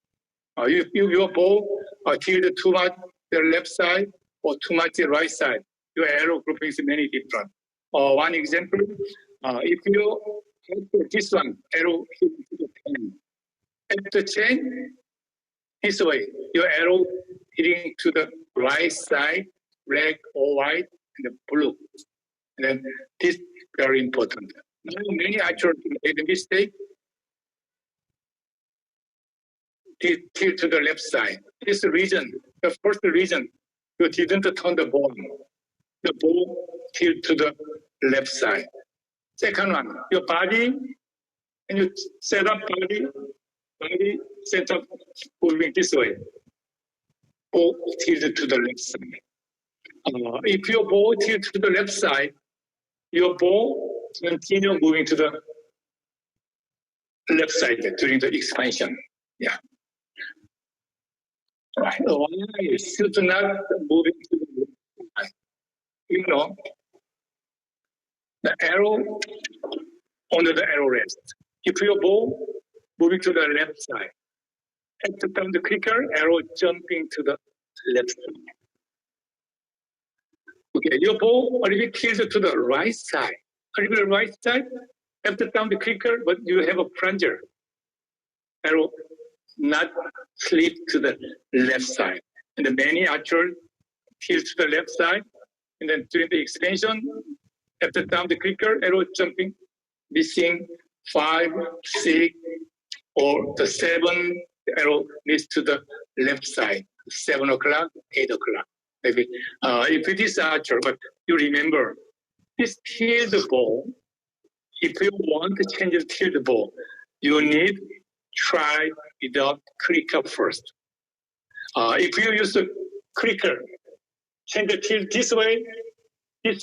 If your ball tilted too much the left side or too much the right side, your arrow grouping is many different. One example, if you have this one arrow hit to the chain, at the chain this way, your arrow hitting to the right side, red or white, and the blue. And then this is very important. Now, many archers made a mistake. Tilt to the left side. This reason, the first reason, you didn't turn the ball. The ball tilt to the left side. Second one, your body, and you set up body set up moving this way. Ball tilted to the left side. If your ball tilt to the left side, your ball continue moving to the left side during the expansion. Yeah. Right. Why should not move into the left side? You know, the arrow under the arrow rest. If your ball moving to the left side, at the time the quicker arrow jumping to the left side. Okay, your ball a little bit tilted to the right side. A little bit right side, at the time the quicker, but you have a plunger. Arrow not slip to the left side. And the many archers tilt to the left side, and then during the expansion, at the time the quicker, arrow jumping, missing 5, 6, or the 7, the arrow needs to the left side, 7 o'clock, 8 o'clock. Maybe if it is archer, but you remember, this tilt the ball, if you want to change the tilt the ball, you need try without clicker first. If you use the clicker, change the tilt this way, change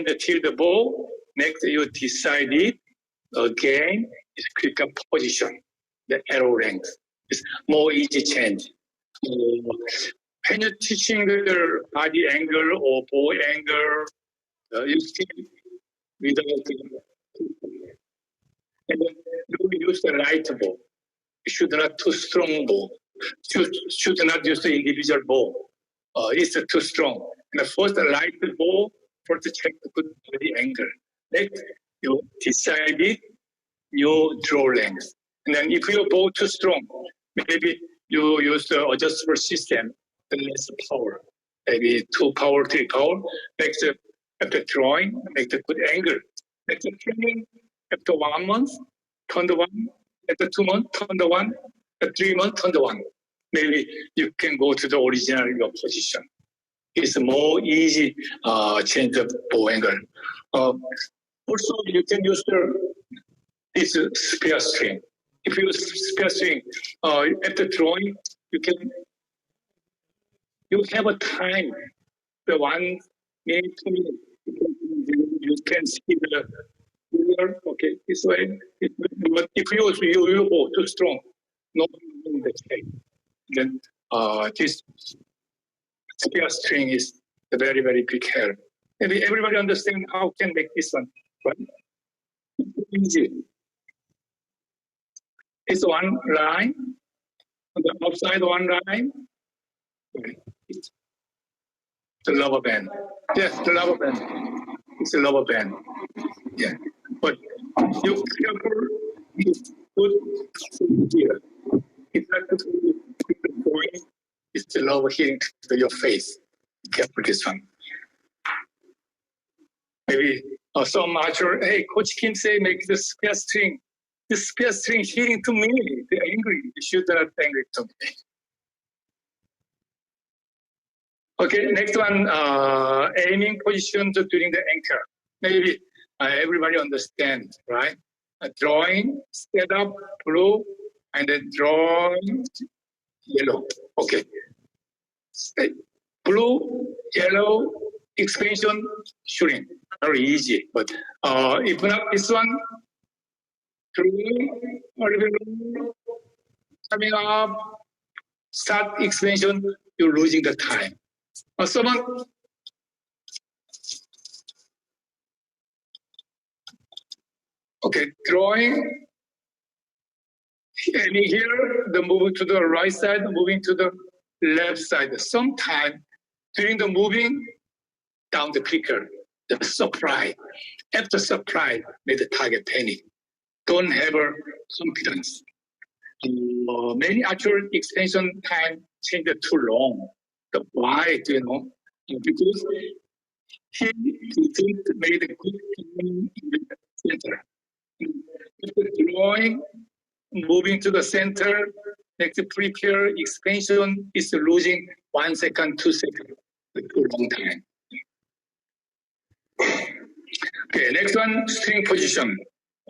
the tilt the ball, next you decide it, again, is clicker position, the arrow length. It's more easy change. When you're teaching the body angle or ball angle, you see without and then you use the light ball. You should not too strong ball. Should not use the individual ball. It's too strong. And the first light ball, first check the good body angle. Next, you decide it, you draw length. And then if your ball too strong, maybe you use the adjustable system, the less power. Maybe 2 power, 3 power, makes the after drawing, make the good angle. After training, after 1 month, turn the one. After 2 months, turn the one. After 3 months, turn the one. Maybe you can go to the original your position. It's more easy change the bow angle. Also, you can use this spear string. If you use spear string, after drawing, you have a time, the 1 minute, 2 minutes. You can see the ruler, okay, this way. But if you go too strong, not in the shape, then this spear string is a very, very big help. Maybe everybody understand how can make this one, right? It's easy. It's one line, on the outside one line. Okay. It's the rubber band. Yes, the rubber band. It's a rubber band. Yeah. But you careful, it's good here. It's not good with the point. It's the rubber hitting to your face. Careful this one. Maybe some archer, hey, Coach Kim say make the spear string. The spear string hitting to me. They're angry. You should not angry to me. Okay, next one, aiming position during the anchor. Maybe everybody understands, right? Drawing, set up, blue, and then drawing, yellow. Okay. Blue, yellow, expansion, shrink. Very easy. But if not this one, green, a little bit coming up, start expansion, you're losing the time. Someone, okay, drawing. And here, the moving to the right side, moving to the left side. Sometime during the moving, down the clicker, the surprise. After surprise, make the target panic. Don't have a confidence. Many actual expansion time change too long. The why, do you know? Because he didn't make a good in the center. After drawing, moving to the center, next prepare expansion is losing 1 second, 2 seconds, too long time. Okay, next one, string position.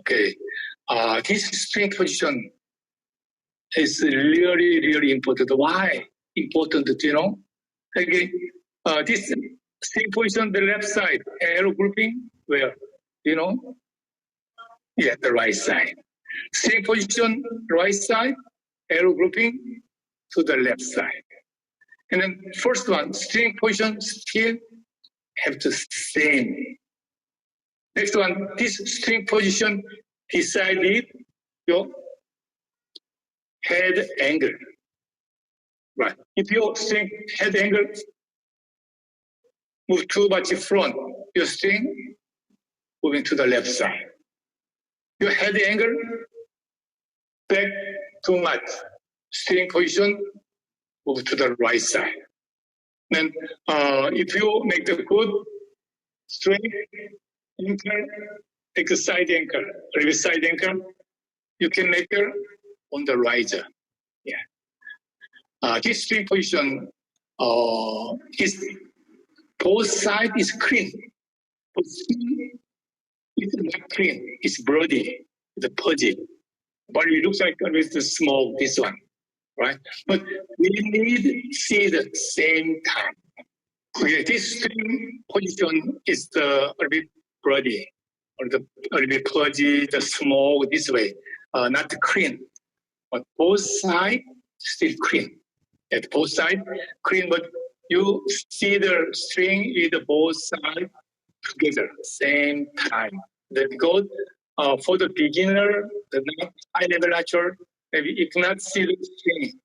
Okay, this string position is really, really important. Why important? Do you know? Okay, this string position, the left side, arrow grouping, where? You know? Yeah, the right side. String position, right side, arrow grouping to the left side. And then first one, string position still have the same. Next one, this string position decided your head angle. Right. If your string head angle move too much front, your string moving to the left side. Your head angle back too much, string position move to the right side. Then if you make the good straight anchor, take a side anchor, reverse side anchor, you can make it on the riser. Yeah. This string position is both sides is clean. But it's not clean. It's bloody. It's pudgy. But it looks like it's small, this one, right? But we need to see the same time. Okay, this string position is a bit bloody, or a little bit pudgy, the small this way, not clean. But both sides still clean. At both sides clean, but you see the string with both sides together, same time. That goes for the beginner, the high-level archer, maybe if not see the string,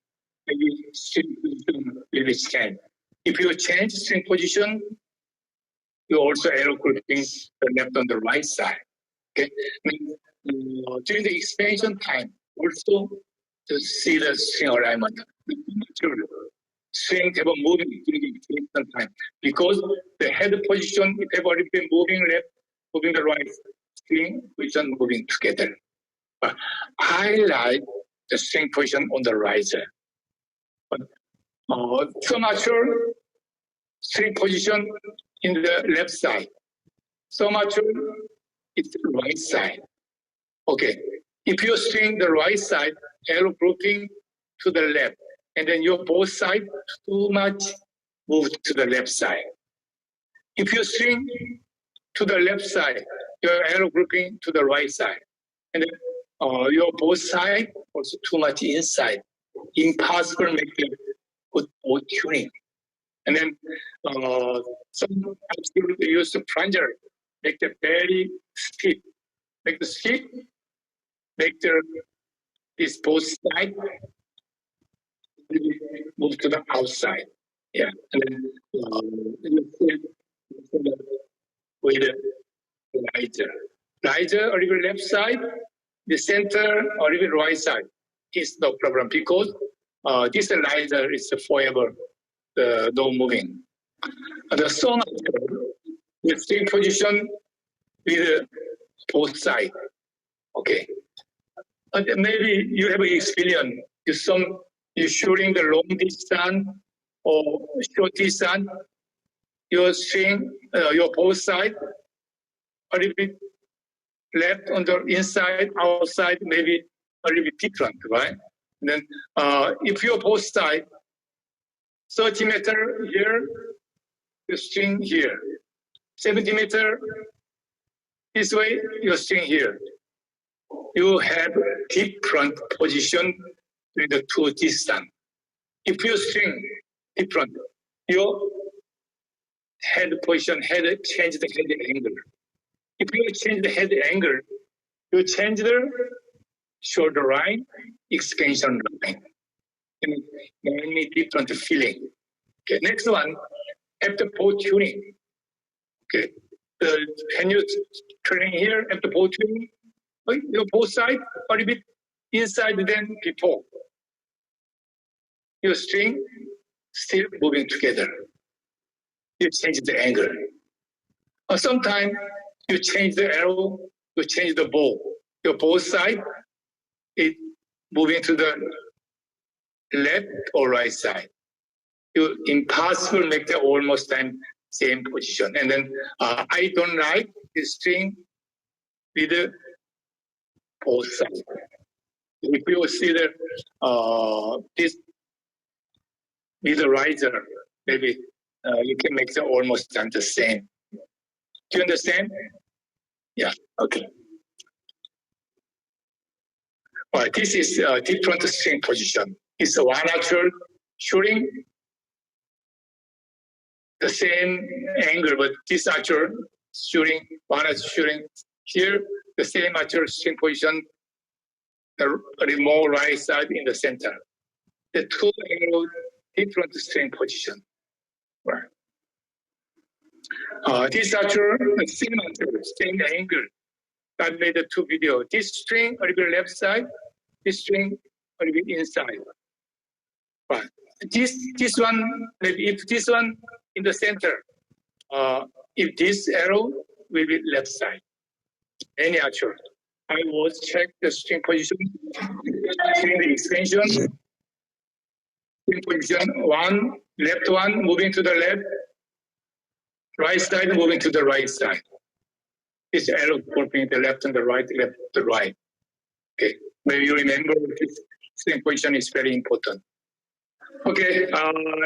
maybe string position will be changed. If you change string position, you also arrow grouping the left on the right side. Okay. During the expansion time, also to see the string alignment. String have a moving during the expansion time because the head position it have already been moving left, moving the right, string position moving together. But I like the string position on the riser. But some archer string position in the left side. Some archer it's the right side. Okay. If you string the right side, arrow grouping to the left, and then your both sides too much move to the left side. If you string to the left side, your arrow grouping to the right side, and then your both sides also too much inside. Impossible make the good both tuning. And then some absolutely use the plunger, make the very steep, make the steep, make the this both side move to the outside. Yeah, and then with the riser or even left side, the center or even right side is no problem because this riser is forever no moving. The song, the same position with both sides. Okay. Maybe you have experience. You're shooting the long distance or short distance. Your string, your both side, a little bit left on the inside, outside, maybe a little bit different, right? Then if you're both sides, 30 meter here, you string here. 70 meter this way, you string here. You have different position with the two distance. If you string different, your head position, change the head angle. If you change the head angle, you change the shoulder line, expansion line. And many different feeling. Okay, next one, after bow tuning. Okay, can you turn here after bow tuning? Your both side a little bit inside than before. Your string still moving together. You change the angle. Or sometimes you change the arrow, you change the bow. Your both side is moving to the left or right side. You impossible make the almost same position. And then I don't like the string with the both sides. If you see the this with the riser, maybe you can make the almost the same. Do you understand? Yeah. Okay. This is a different string position. It's a one archer shooting the same angle, but this archer shooting, one archer shooting here, the same archer string position, the more right side in the center. The two arrows, different string position. Right. This archer, same archer, same angle. I made the two videos. This string a little bit left side, this string a little bit inside. Right. This one, maybe if this one in the center, if this arrow will be left side. Any archer. I was check the string position, string the expansion, string position one, left one moving to the left, right side moving to the right side. This arrow pointing the left and the right, left to right. Okay, maybe you remember this string position is very important. Okay,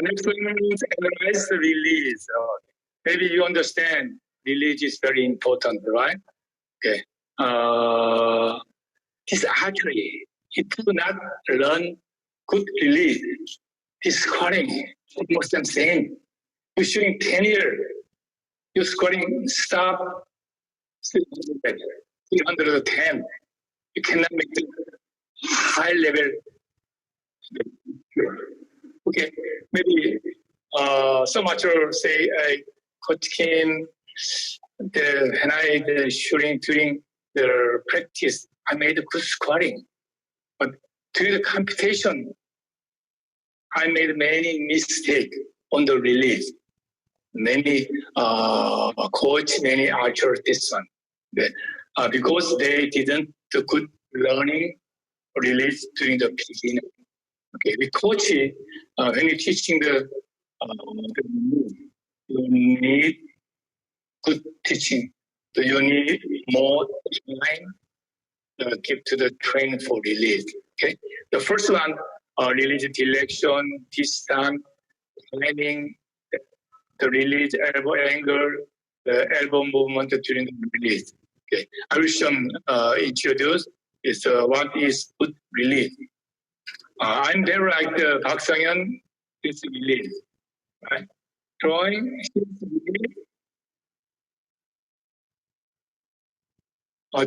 next one is analyze the release. Maybe you understand release is very important, right? Okay. This archery, if you do not learn good release, this scoring almost the same. You're shooting 10 years, you're scoring stop 310. You cannot make the high level. Okay, maybe some archers say, Coach Kim, when I shooting during the practice, I made a good scoring. But during the competition, I made many mistakes on the release. Many coach, many archers, this one. Because they didn't do good learning release during the beginning. Okay, the coach, when you're teaching the move, you need good teaching. So you need more time to give to the training for release. Okay, the first one, release direction, distance, timing, the release elbow angle, the elbow movement during the release. Okay, I will some introduce is what is good release. I'm very like the Park Sang-yeon, this release, right? Drawing his release.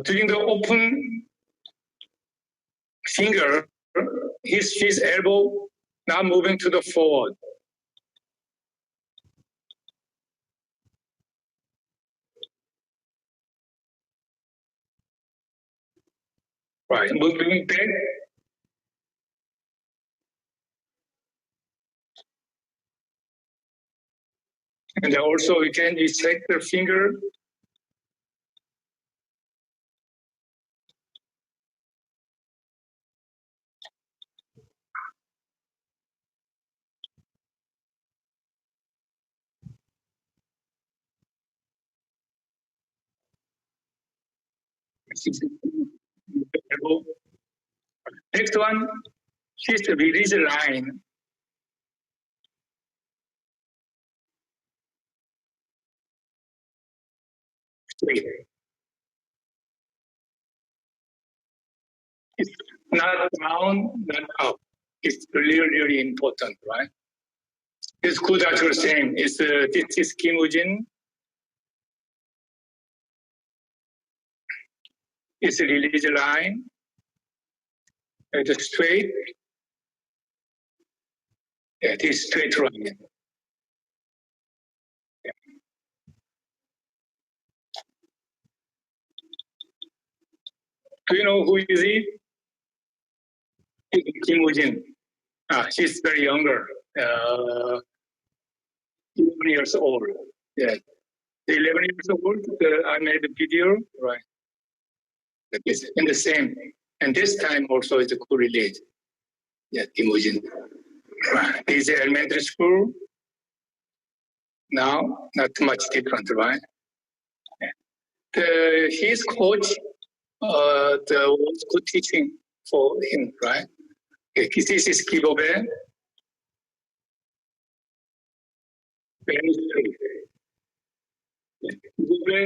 During the open finger, his elbow now moving to the forward. Right, moving back. And also we can check the finger. Next one, his release line straight. It's not down, not up. It's really, really important, right? This good actually saying is this is Kim Woo-jin. It's a release line. It's straight. Yeah, it is straight line. Yeah. Do you know who is he? Kim Woo-jin. She's very younger. 11 years old. Yeah. 11 years old, I made a video, right? It's in the same. And this time also it's a correlate. Yeah, Kim Woo-jin. Right. This is elementary school. Now, not much different, right? His coach was good teaching for him, right? Okay, this is Kibobe. Very straight. Kibobe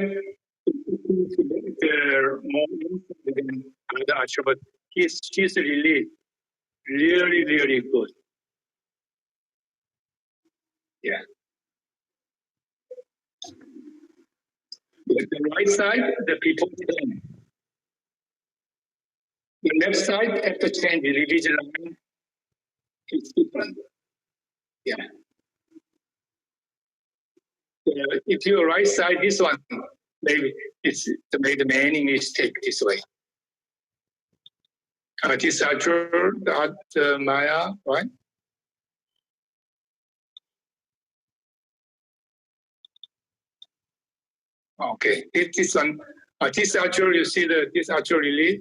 more than other archer, but she's really, really, really good. Yeah. The right side, the people change. The left side, after change, the release line is different. Yeah. If your right side, this one, maybe it's made many mistake this way. This archer, Maya, right? Okay, this one, this archer, you see this archer release.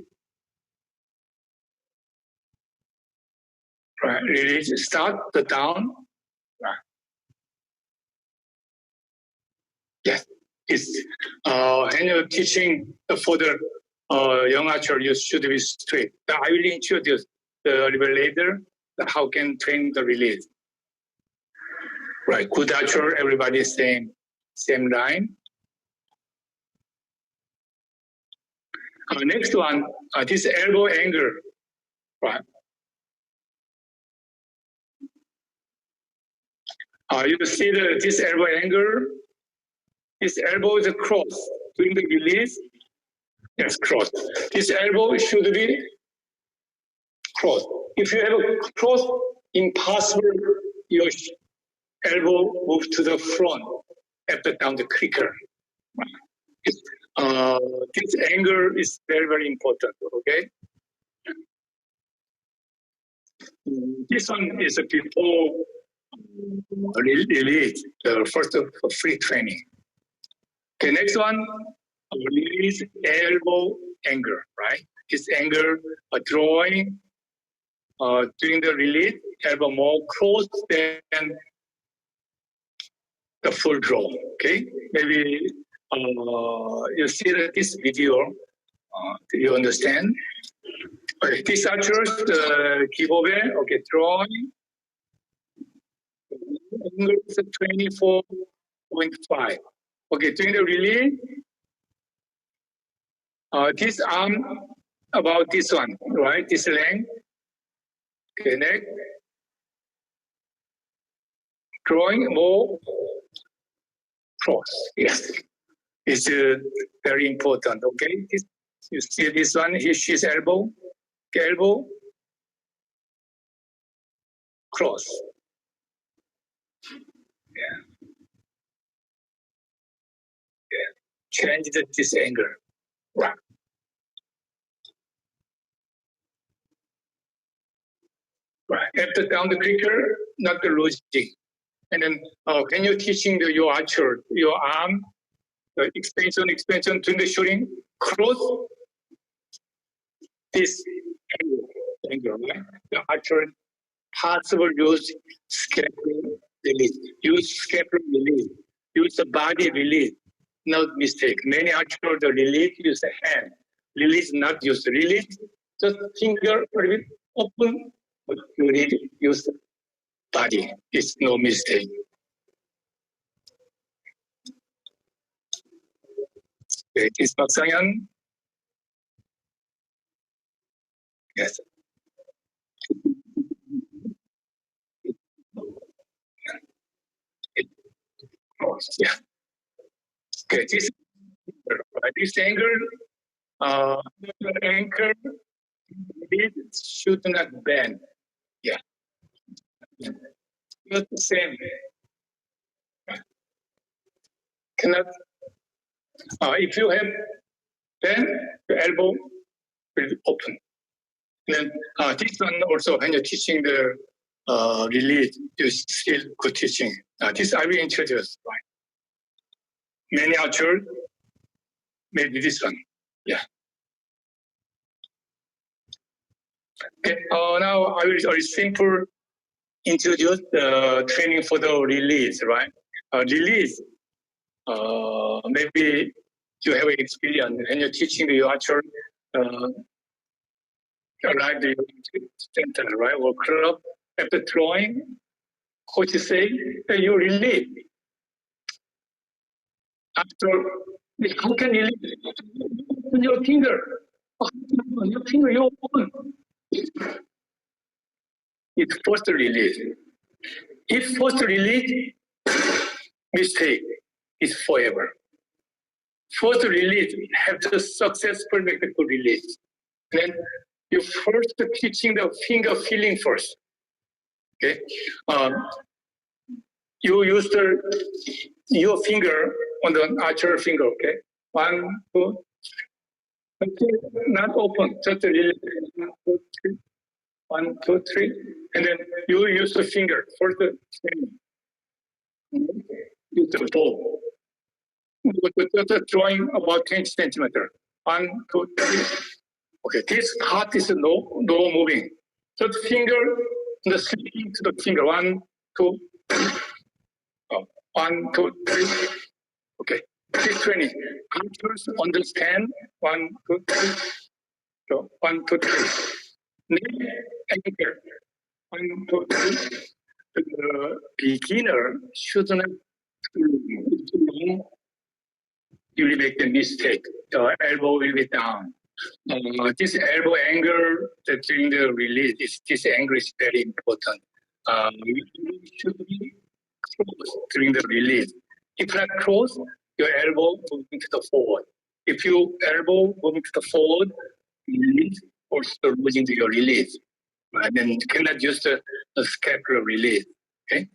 Right, release, start the down. Right. Yes, it's when you're teaching for the young archer, you should be straight. I will introduce a little bit later how can train the release. Right, good archer, everybody is saying same line. Next one, this elbow angle, right? You see this elbow angle. This elbow is a cross. During the release, yes, cross. This elbow should be cross. If you have a cross, impossible your elbow move to the front after down the quicker. This angle is very, very important, okay? This one is before release, the first of free training. Okay, next one, release elbow angle, right? This angle, drawing during the release, elbow more close than the full draw, okay? Maybe you see this video, do you understand? Okay, this archers, the giveaway, okay, drawing, angle is 24.5. Okay, during the release, this arm about this one, right? This length. Okay, next. Drawing more cross. Yes, it's very important. Okay, you see this one. Here she's elbow, elbow, cross. Yeah. Change this angle. Right. Right. After down the quicker, not the losing. And then when you're teaching your archer, your arm, the expansion during the shooting, cross this angle, right? The archer possible use scapular release, use scapular release, use the body release. No mistake. Many archers the release use the hand. Release not use release. Just finger a little bit open, you need to use the body. It's no mistake. Okay, this 박상현. Yes. Yeah. Okay, this angle, anchor, it should not bend. Yeah. Not the same. Cannot. If you have bend, the elbow will be open. Then this one also when you're teaching the release, you still good teaching. This I will introduce. Right? Many archers, maybe this one. Yeah. Okay. Now I will very simple introduce the training for the release. Right. Release. Maybe you have experience when you're teaching the archer. Arrive the center, right, or club, after throwing, coach say that you release. After, how can you release? Open your finger. Your finger, you open. It's first release. If first release, mistake is forever. First release, have the successful mechanical release. Then you first teaching the finger feeling first. Okay, you use your finger on the archer finger. Okay, 1, 2, not open, just release. 1, 2, 3, 1, 2, 3, and then you use the finger for the use the ball. Just drawing about 20 centimeter. 1, 2, 3. Okay, this part is no moving. Just finger, the slipping to the finger. 1, 2, 1, 2, 3. Okay, this training. Archers understand 1, 2, 3. So 1, 2, 3. Neck anchor. 1, 2, 3. The beginner should not you will make a mistake. The elbow will be down. This elbow angle during the release, this angle is very important. You should be close during the release. If not close, your elbow moving to the forward. If your elbow moving to the forward, release also losing to your release. And then you cannot use the scapular release. Okay.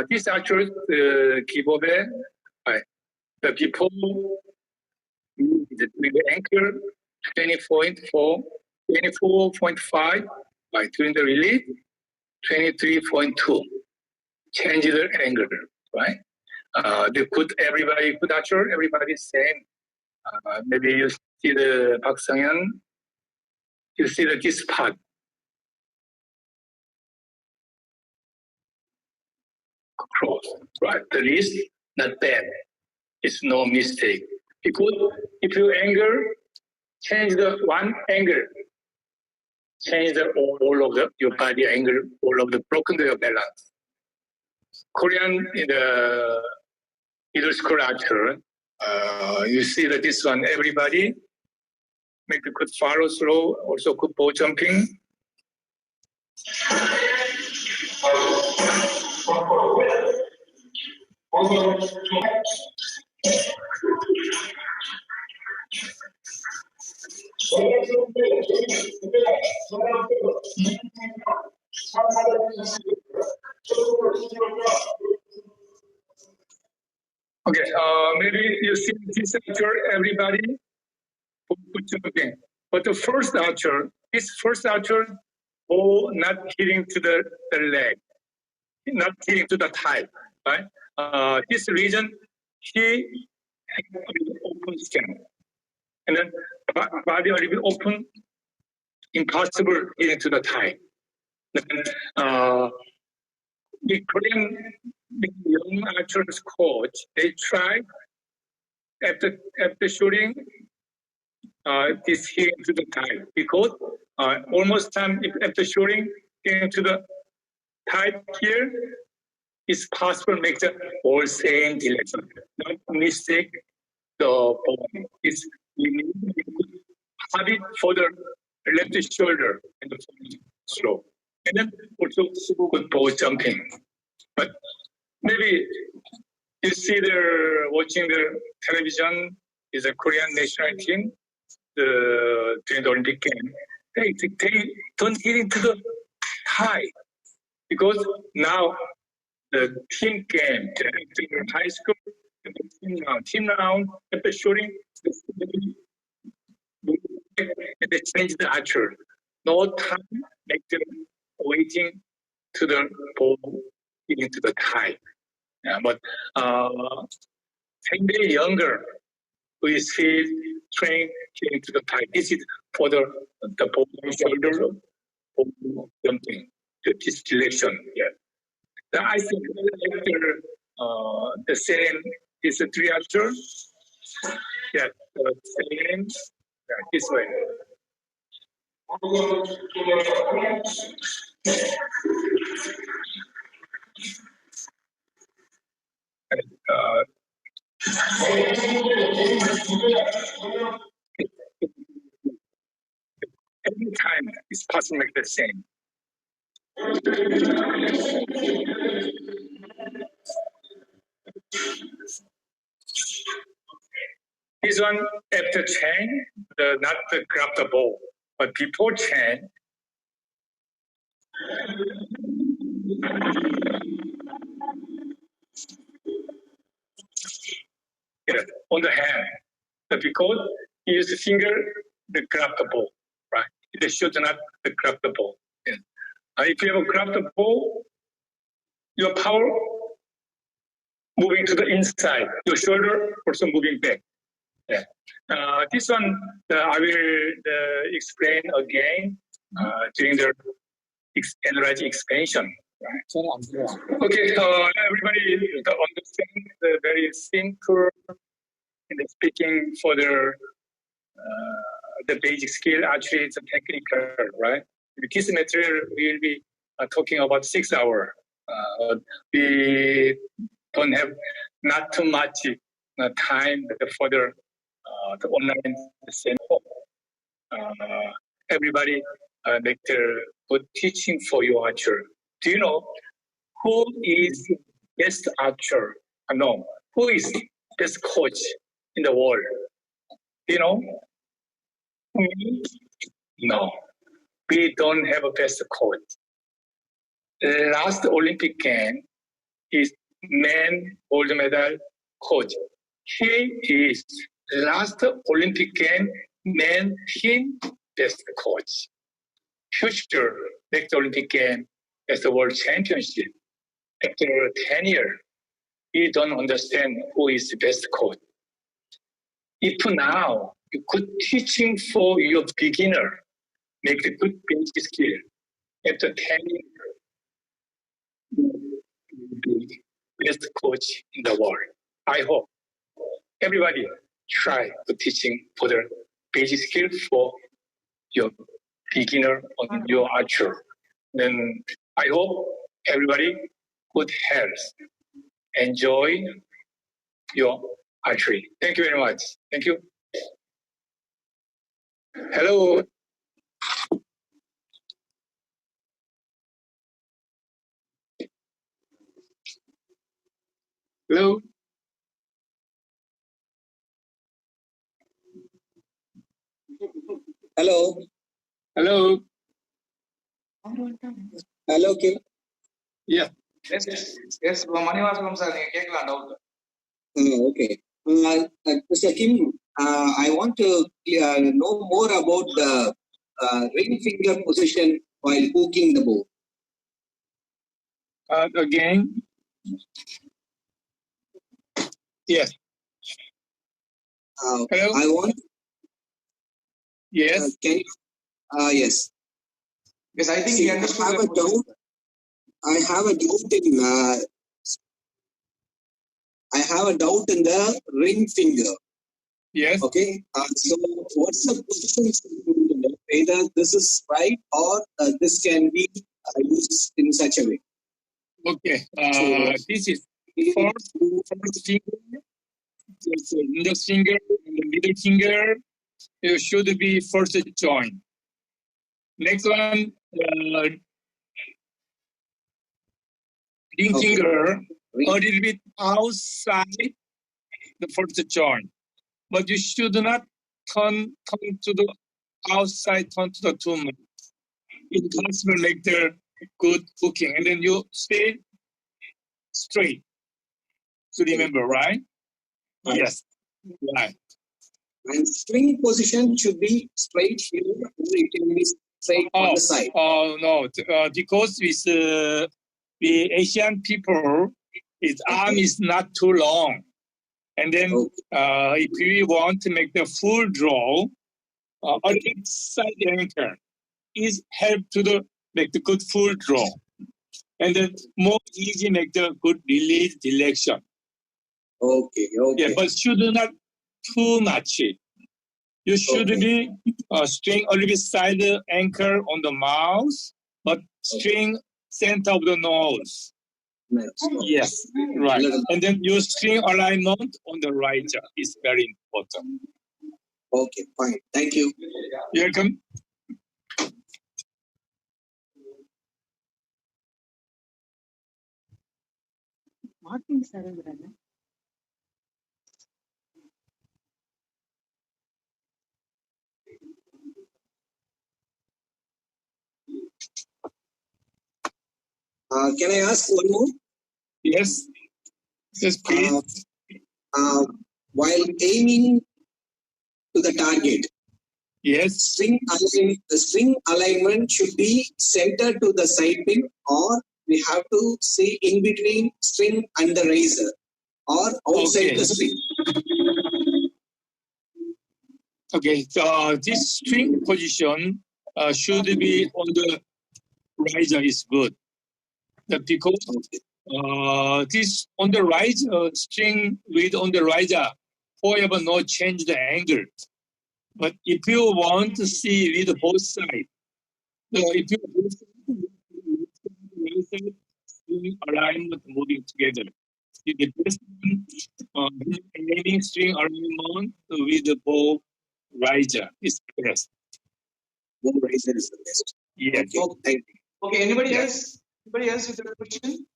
This actually 기법에 the before the anchor 20.4, 24.5 by doing the release 23.2. Change the angle, right? The good everybody good archer, everybody same. Maybe you see the 박상현, you see this part. Cross, right? The wrist not bad. It's no mistake. Because if you angle, change the one angle, change the all of your body angle, all of the broken your balance. Korean in the middle school archer, you see that this one, everybody make a good follow through, also good ball jumping. Okay, maybe you see this archer, everybody put jumping. But the first archer, ball not hitting to the leg, not hitting to the thigh, right? This region, he open stand. And then body a little bit open, impossible hitting to the thigh. Then, the Korean young archers coach, they tried after shooting this hitting to the thigh because almost time after shooting into the type here, it's possible to make the all same direction. Not mistake the bone. It's you need to have it for the left shoulder and the slow. And then also good ball jumping. But maybe you see they're watching the television is a Korean national team during the Olympic game. They don't get into the tie because now the team game, the high school, the team round, after shooting, and they change the archer. No time, make them waiting to the ball into the tie. Yeah, but 10 days younger, we see train into the tie. This is for the ball shoulder, ball jumping, this direction. Yeah. I think the same is a three archer. Yeah, the same this way. Every time it's possible to make the same. This one after chain, not the grab the ball, but before chain. Yeah, on the hand, but because you use the finger to grab the ball, right? It should not grab the ball. Yeah. If you ever grab the ball, your power moving to the inside, your shoulder also moving back. Yeah. This one I will explain again during the energy expansion. Right? Okay, everybody understand the very simple in the speaking for the basic skill. Actually, it's a technical, right? This material we will be talking about 6 hours. We don't have not too much time for the online seminar. Everybody make their good teaching for your archer. Do you know who is best archer? No, who is best coach in the world? Do you know? Me? No, we don't have a best coach. Last Olympic game is man gold medal coach. He is last Olympic game man team best coach. Future next Olympic game as the world championship. After 10 years, you don't understand who is the best coach. If now you could teaching for your beginner, make a good basic skill. After 10 years, you will be best coach in the world. I hope everybody try to teaching for the basic skill for your beginner on your archer. Then I hope everybody good health. Enjoy your archery. Thank you very much. Thank you. Hello. Hello. Hello. Hello. Hello, Kim. Yeah. Yes, Manivasalam sir, doubt. Okay. Mr. Kim, I want to know more about the ring finger position while hooking the bow. Again. Yes. Hello. I want. Yes. Can you? Yes. Yes, I think he understood. I have a doubt in the ring finger. Yes. Okay. So, what's the position? Either this is right or this can be used in such a way. Okay. This is first finger, the index finger, and the middle finger. It should be first joint. Next one, ring finger, a little bit outside the first joint, but you should not turn to the outside, turn to the too much. It will make the good cooking, and then you stay straight. So remember, right? Yes, right. And string position should be straight here, or it can be straight on the side. Oh no, because with the Asian people, his arm is not too long. And then if we want to make the full draw, a side anchor is help to make the good full draw. And then more easy make the good release direction. Okay. Yeah, but should not too much. You should be string a little bit side anchor on the mouth, but string center of the nose. Yes, right. And then your string alignment on the right jaw is very important. Okay, fine. Thank you. You're welcome. Can I ask one more? Yes. Yes, please. While aiming to the target, yes, string alignment should be centered to the side pin, or we have to see in between string and the razor, or outside the string. Okay, so this string position should be on the riser is good. Because this on the riser string with on the riser, however, no change the angle. But if you want to see with both sides, if you string alignment moving together, the best aiming string alignment with the bow riser is best. Bow riser is the best. Yes. Okay. Anybody else? Anybody else with a question?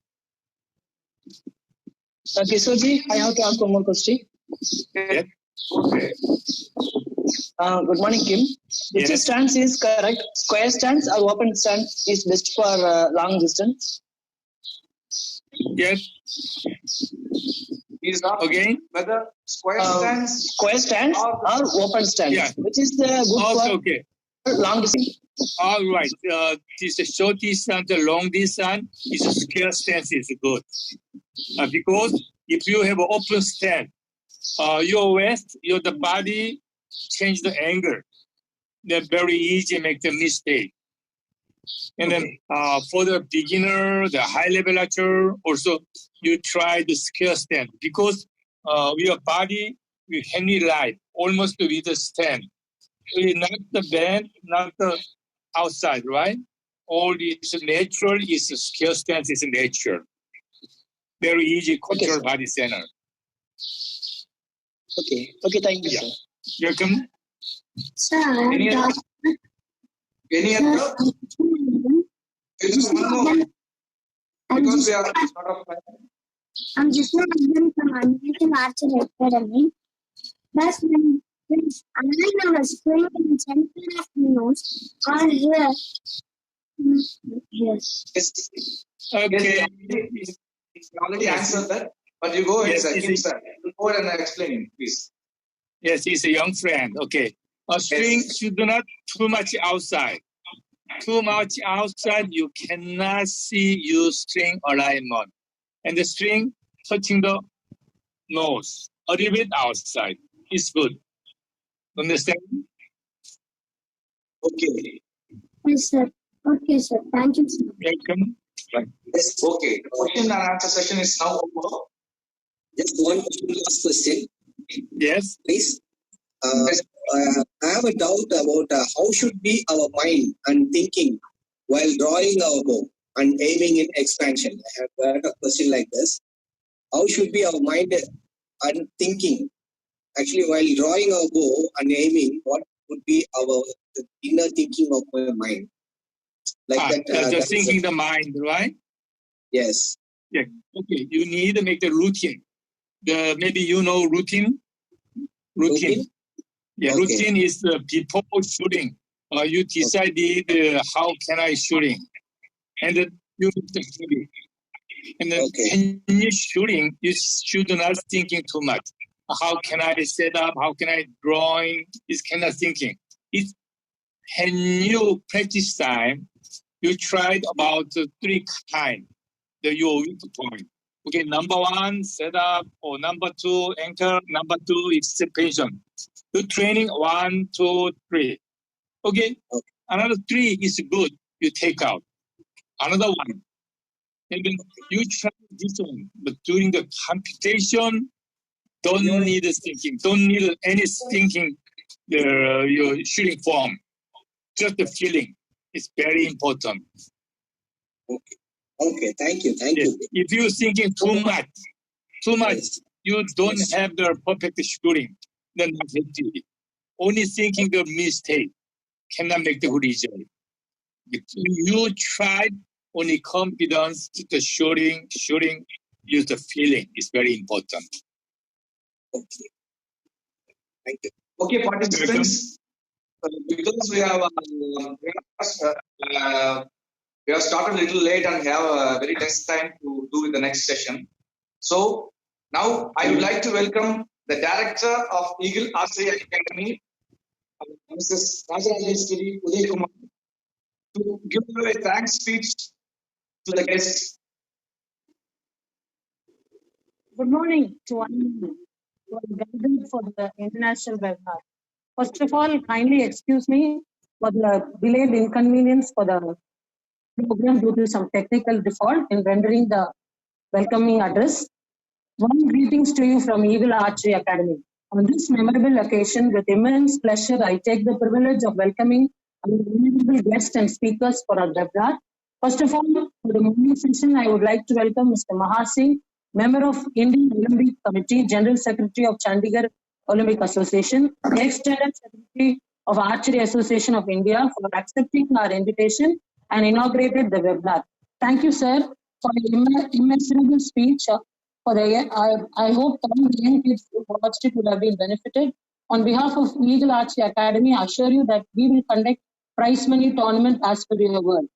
Kishoji, I have to ask one more question. Yes. Okay. Good morning, Kim. Which stance is correct? Square stance or open stance is best for long distance? Yes. Is again whether square stance or open stance? Yeah. Which is the good for long distance? All right. This short distance, the long distance is a square stance is good. Because if you have an open stance, your waist, the body change the angle. They're very easy to make the mistake. And then for the beginner, the high level archer, also you try the square stance because your body will hang light almost with the stand. Not the bend, not the outside, right? All is natural, is square stance is natural. Very easy control body center. Okay, thank you, sir. You're welcome. Sir, any other? Just one more. Because we are out of time. I'm just not from American Archery Academy. That's when I know a spring in center of the nose are here. Yes. Okay. Yes, you already answered that, but you go ahead, sir. Go ahead and explain, please. Yes, he's a young friend. Okay. A string should not too much outside. Too much outside, you cannot see your string alignment. And the string touching the nose, a little bit outside is good. Understand? Okay. Yes, sir. Okay, sir. Thank you, sir. Welcome. Yes, okay. The question and answer session is now over. Just one last question. Yes. Please. I have a doubt about how should be our mind and thinking while drawing our bow and aiming in expansion. I have got a question like this. How should be our mind and thinking? Actually, while drawing our bow and aiming, what would be our inner thinking of my mind? Like that. Just thinking the mind, right? Yes. Yeah. Okay. You need to make the routine. Maybe you know routine. Routine. Yeah. Okay. Routine is before shooting. You decided how can I shooting, and then you shooting. And then when you're shooting, you should not thinking too much. How can I set up? How can I drawing? This kind of thinking. It's when you practice time, you tried about 3 kinds. Your weak point. Okay, number 1, setup, or number 2, anchor, number 2, expansion. You training 1, 2, 3. Okay, another 3 is good. You take out another 1. And then you try this one, but during the computation, don't need thinking, don't need any thinking. Your shooting form, just the feeling is very important. Okay, thank you. If you're thinking too much, you don't have the perfect shooting. Then only thinking the mistake cannot make the good result. You tried only confidence, the shooting, use the feeling is very important. Okay. Thank you. Okay, participants, because we have started a little late and have a very less time to do with the next session. So now I would like to welcome the director of Eagle Archery Academy, Mrs. Rajarajeswari Uday Kumar, to give a thanks speech to the guests. Good morning to one who are gathered for the international webinar. First of all, kindly excuse me for the delayed inconvenience for the program due to some technical default in rendering the welcoming address. Warm greetings to you from Eagle Archery Academy. On this memorable occasion, with immense pleasure, I take the privilege of welcoming our honorable guests and speakers for our webinar. First of all, for the morning session, I would like to welcome Mr. Mahasingh, member of Indian Olympic Committee, General Secretary of Chandigarh Olympic Association, ex-General Secretary of Archery Association of India, for accepting our invitation and inaugurated the webinar. Thank you, sir, for your immeasurable speech. I hope all the young kids who watched it will have been benefited. On behalf of Eagle Archery Academy, I assure you that we will conduct prize money tournament as per your word.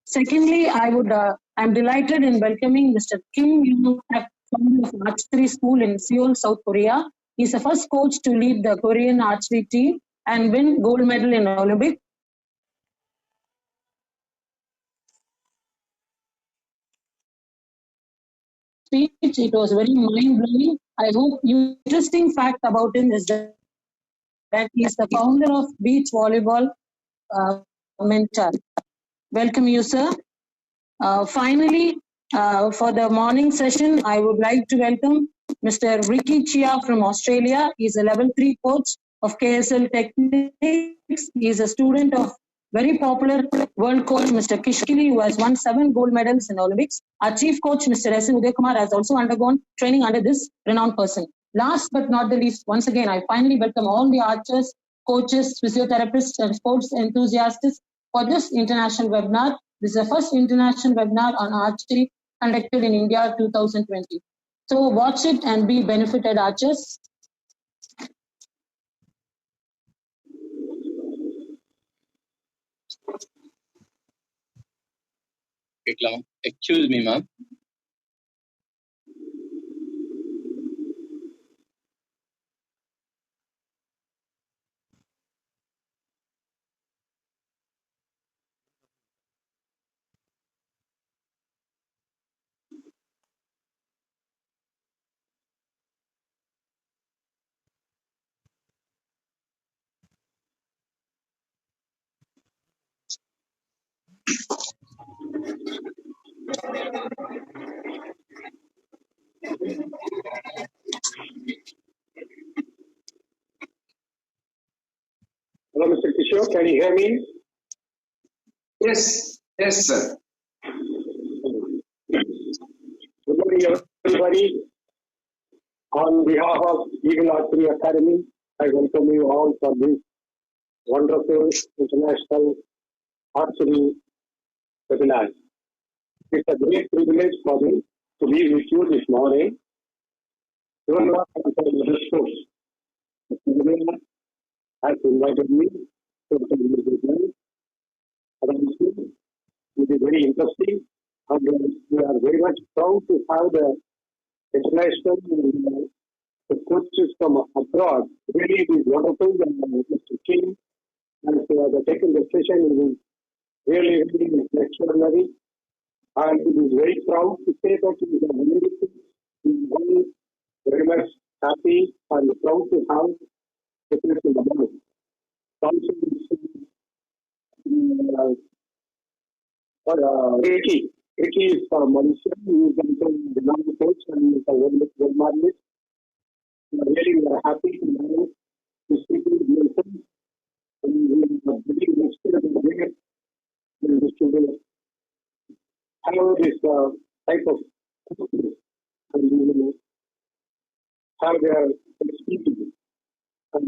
Secondly, I'm delighted in welcoming Mr. Kim Yoon-tak, founder of Archery School in Seoul, South Korea. He's the first coach to lead the Korean archery team and win gold medal in Olympics. It was very mind-blowing. I hope interesting fact about him is that he is the founder of Beach Volleyball Mentor. Welcome you, sir. Finally, for the morning session, I would like to welcome Mr. Ricky Chia from Australia. He's a level 3 coach of KSL Techniques. He's a student of very popular world coach, Mr. Kishkili, who has won 7 gold medals in Olympics. Our chief coach, Mr. S. Uday Kumar, has also undergone training under this renowned person. Last but not the least, once again, I finally welcome all the archers, coaches, physiotherapists, and sports enthusiasts for this international webinar. This is the first international webinar on archery conducted in India 2020. So watch it and be benefited, archers. Excuse me, ma'am. Hello, Mr. Kishore, can you hear me? Yes, yes, sir. Good morning, everybody. On behalf of Eagle Archery Academy, I welcome you all for this wonderful international archery webinar. It's a great privilege for me to be with you this morning. Even though I'm from the sports, the webinar has invited me to attend this webinar. It is very interesting, and we are very much proud to have the international the coaches from abroad. Really, it is wonderful that Mr. King has taken the session. It is really, really extraordinary. And it is very proud to say that it is a wonderful. We are very much happy and proud to have the place in the world. Ricky. Ricky is from Malaysia. He is also the number coach and he is a world medalist. Really, we are happy to know this people with Wilson. And we are very interested in this children have this type of and we will have their experience. And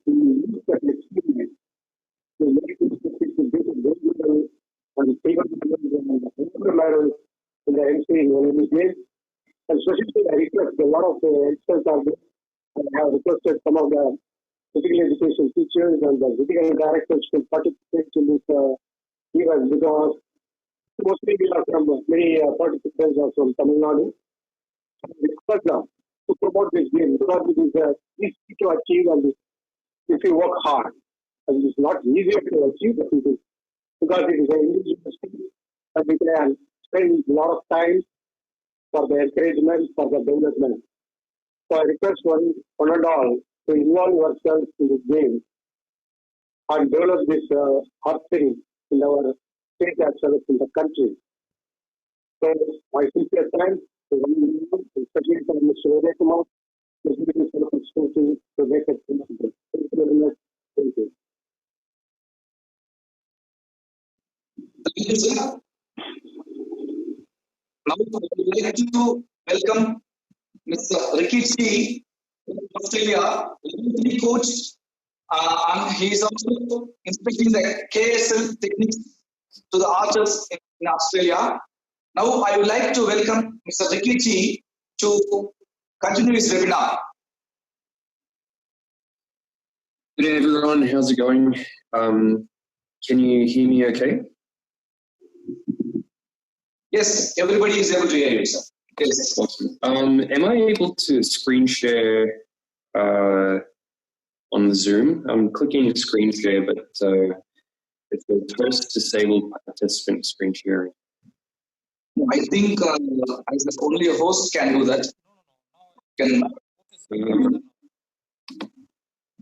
we use that experience to make this gold medal and silver medal in the MC Olympic Games. And especially, I request a lot of experts are there. I have requested some of the physical education teachers and the physical directors to participate in this event because mostly we are from many participants are from Tamil Nadu. We request them to promote this game because it is easy to achieve and if you work hard. And it is not easier to achieve the people because it is an individual skill and we can spend a lot of time for the encouragement, for the development. So I request one and all to involve yourselves in this game and develop this archery in our state as well as in the country. So my sincere thanks to one, especially for Mr. Vijay Kumar, to make it possible. Thank you very much. Thank you. Thank you, sir. Now, I would like to welcome Mr. Ricky G from Australia, level 3 coach, and he is also inspecting the KSL techniques to the archers in Australia. Now, I would like to welcome Mr. Ricky G to continue his webinar. Good day, everyone. How's it going? Can you hear me okay? Yes, everybody is able to hear you, sir. Yes. Awesome. Am I able to screen share on the Zoom? I'm clicking screen share, but it's the first disabled participant screen sharing. I think as only a host can do that.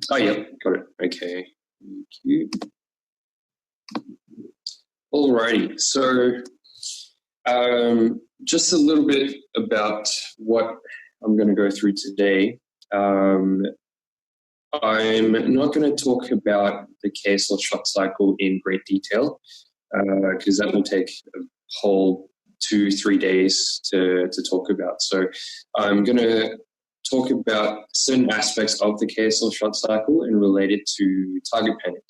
Oh, yeah, got it. Okay. Thank you. Alrighty. So just a little bit about what I'm going to go through today. I'm not going to talk about the KSL shot cycle in great detail because that will take a whole 2-3 days to talk about. So I'm going to talk about certain aspects of the KSL shot cycle and relate it to target panic.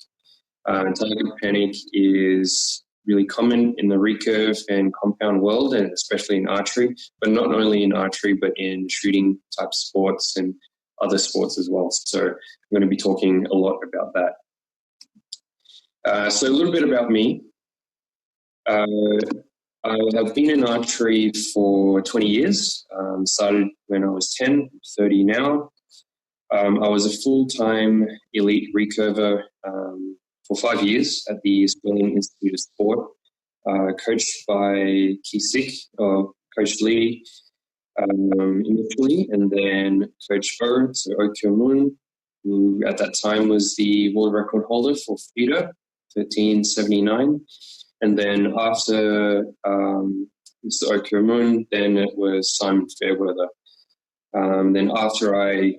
Target panic is really common in the recurve and compound world, and especially in archery, but not only in archery, but in shooting type sports and other sports as well. So I'm going to be talking a lot about that. So a little bit about me. I have been in archery for 20 years. Started when I was 10, 30 now. I was a full-time elite recurver for 5 years at the Australian Institute of Sport, coached by Kisik, or Coach Lee initially, and then Coach O, so O Kyo-moon, who at that time was the world record holder for FIDA, 1379. And then after Mr. O Kyo-moon, then it was Simon Fairweather. Then after I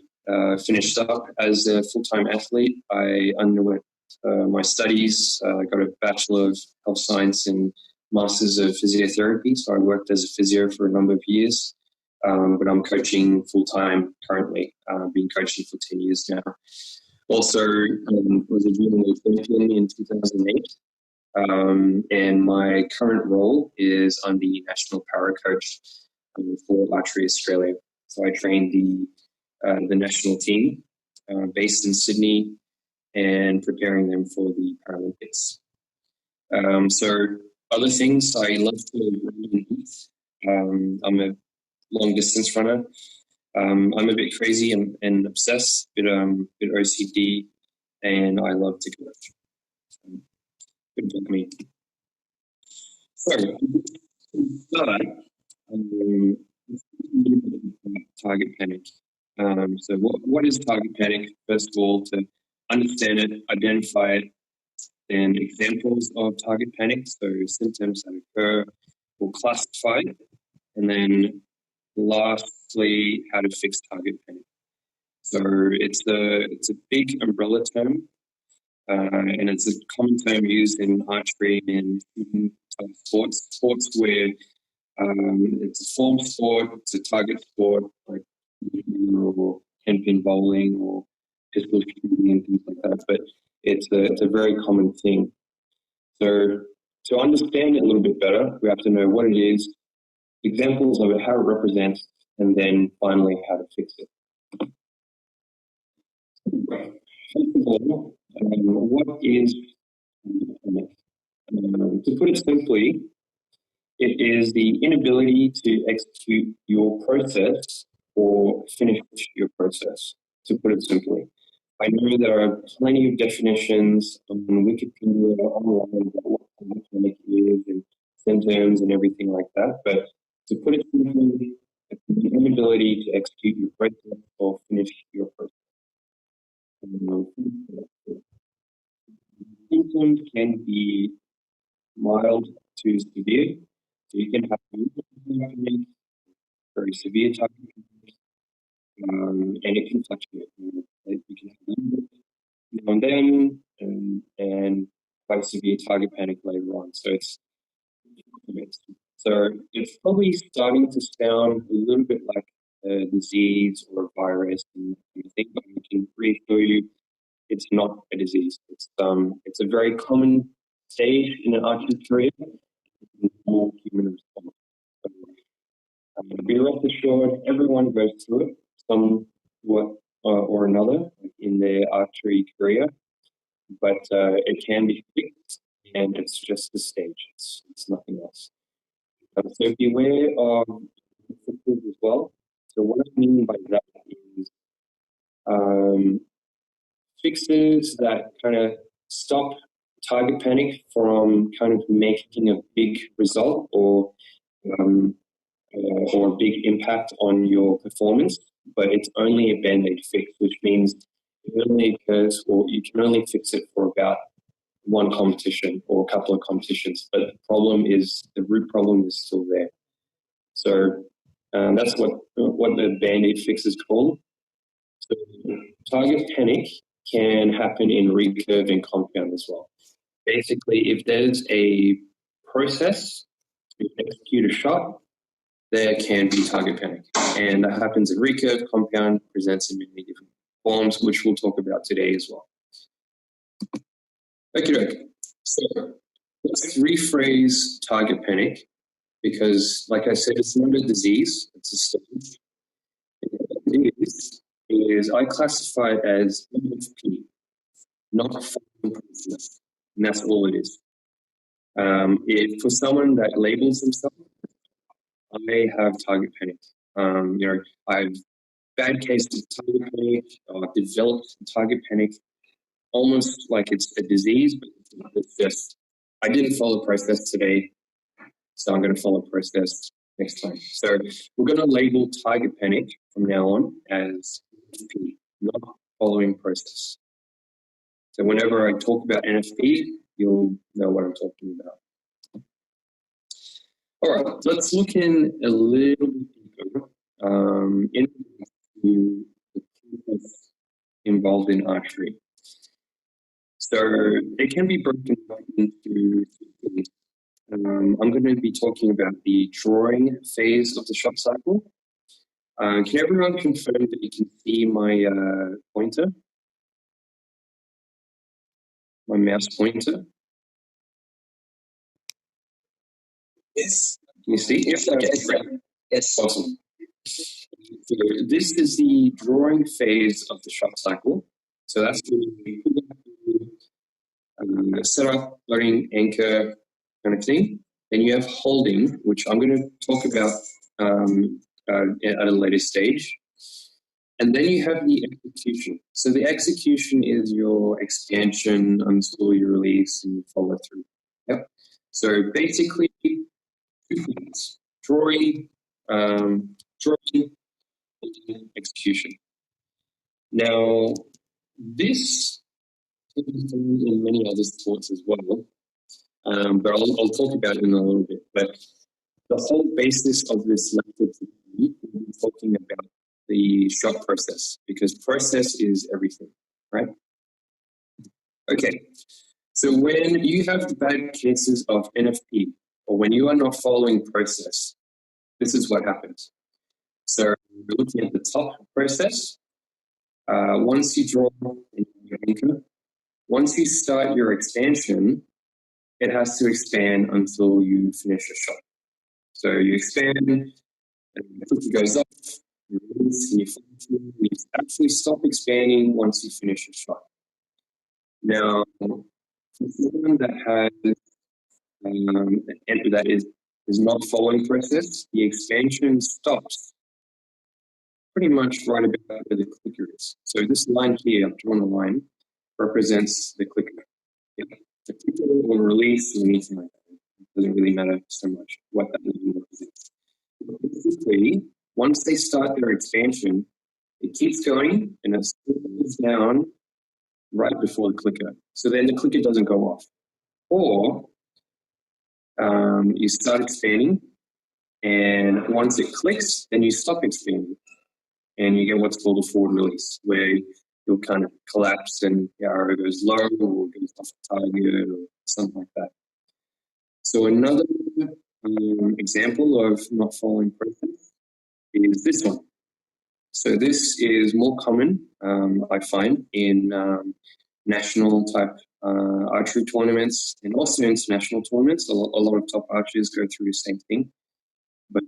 finished up as a full-time athlete, I underwent my studies. I got a Bachelor of Health Science and Masters of Physiotherapy. So I worked as a physio for a number of years, but I'm coaching full-time currently. I've been coaching for 10 years now. Also, was a junior champion in 2008. And my current role is I'm the national para coach for Archery Australia. So I train the national team based in Sydney and preparing them for the Paralympics. So other things, I love to run and eat. I'm a long distance runner. I'm a bit crazy and obsessed, bit OCD, and I love to coach. Good luck me. So, target panic. So what is target panic? First of all, to understand it, identify it, then examples of target panic, so symptoms that occur, or classify it, and then lastly, how to fix target panic. So it's a big umbrella term, and it's a common term used in archery and sports where it's a form sport, it's a target sport, like or handpin bowling or pistol shooting and things like that. But it's a very common thing. So to understand it a little bit better, we have to know what it is, examples of it, how it represents, and then finally how to fix it. First of all, what is to put it simply, it is the inability to execute your process or finish your process, to put it simply. I know there are plenty of definitions on Wikipedia online about what target panic is and symptoms and everything like that, but to put it simply, it's the inability to execute your process or finish your process. Symptoms can be mild to severe, so you can have very severe target panic, and it can fluctuate. You can have now and then, and quite severe target panic later on. So it's probably starting to sound a little bit like a disease or a virus, and I think we can reassure you it's not a disease. It's a very common stage in an archer's career, more human response. Be rest assured, everyone goes through it, somewhat or another in their archery career, but it can be fixed, and it's just a stage. It's nothing else. So beware of fixes as well. So what I mean by that is fixes that kind of stop target panic from kind of making a big result or a big impact on your performance, but it's only a band-aid fix, which means it only occurs, or you can only fix it for about one competition or a couple of competitions, but the root problem is still there. So that's what the band-aid fix is called. So target panic can happen in recurve and compound as well. Basically, if there's a process to execute a shot, there can be target panic. And that happens in recurve, compound, presents in many different forms, which we'll talk about today as well. Okay, so let's rephrase target panic, because like I said, it's not a disease, it's a stage. What it is I classify it as NFP, not following process, and that's all it is. If for someone that labels themselves, I have target panic. I've bad case of target panic, developed target panic, almost like it's a disease, but it's just, I didn't follow process today, so I'm going to follow process next time. So we're going to label target panic from now on as NFP, not following process. So whenever I talk about NFP, you'll know what I'm talking about. All right, let's look in a little bit deeper into the process involved in archery. So it can be broken up into things. I'm going to be talking about the drawing phase of the shot cycle. Can everyone confirm that you can see my pointer? My mouse pointer? Yes. Can you see? Yes, Okay, yes, great. yes. Awesome. So this is the drawing phase of the shot cycle. So that's the setup, loading, anchor, kind of thing. Then you have holding, which I'm going to talk about at a later stage. And then you have the execution. So the execution is your expansion until you release and you follow through. Yep. So basically, 2 things: drawing, execution. Now, this is in many other sports as well, but I'll talk about it in a little bit. But the whole basis of this lecture today, we're talking about the shot process, because process is everything, right? Okay, so when you have bad cases of NFP, or when you are not following process, this is what happens. So we're looking at the top process. Once you draw your anchor, once you start your expansion, it has to expand until you finish a shot. So you expand, and the cookie goes up, you release, and you follow through, and you actually stop expanding once you finish a shot. Now, for someone that has that is not following process, the expansion stops pretty much right about where the clicker is. So this line here, I've drawn a line, represents the clicker. Yeah. The clicker will release or anything like that. It doesn't really matter so much what that line represents. Basically, once they start their expansion, it keeps going and it slows down right before the clicker. So then the clicker doesn't go off. Or you start expanding, and once it clicks, then you stop expanding. And you get what's called a forward release, where you'll kind of collapse and the arrow goes low or goes off the target or something like that. So another example of not following process is this one. So this is more common, I find, in national type archery tournaments and also international tournaments. A lot of top archers go through the same thing. But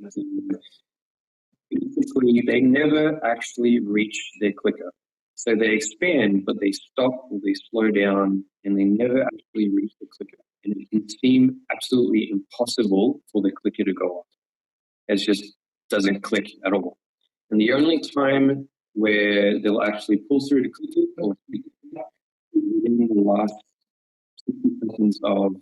basically, they never actually reach their clicker. So they expand, but they stop or they slow down, and they never actually reach the clicker. And it can seem absolutely impossible for the clicker to go off. It just doesn't click at all. And the only time where they'll actually pull through the clicker or within the last 60 seconds of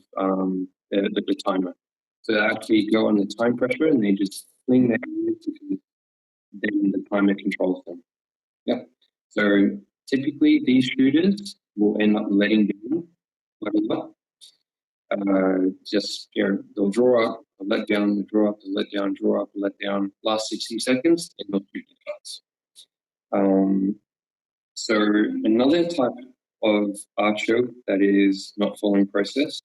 the timer. So they actually go on the time pressure and they just fling their hands because then the timer controls them. Yep. So typically these shooters will end up letting down quite a lot. Just, they'll draw up, they'll let down, they'll draw up, they'll let down, draw up, they'll let down, last 60 seconds, and they'll shoot the shots. So another type of archer that is not following process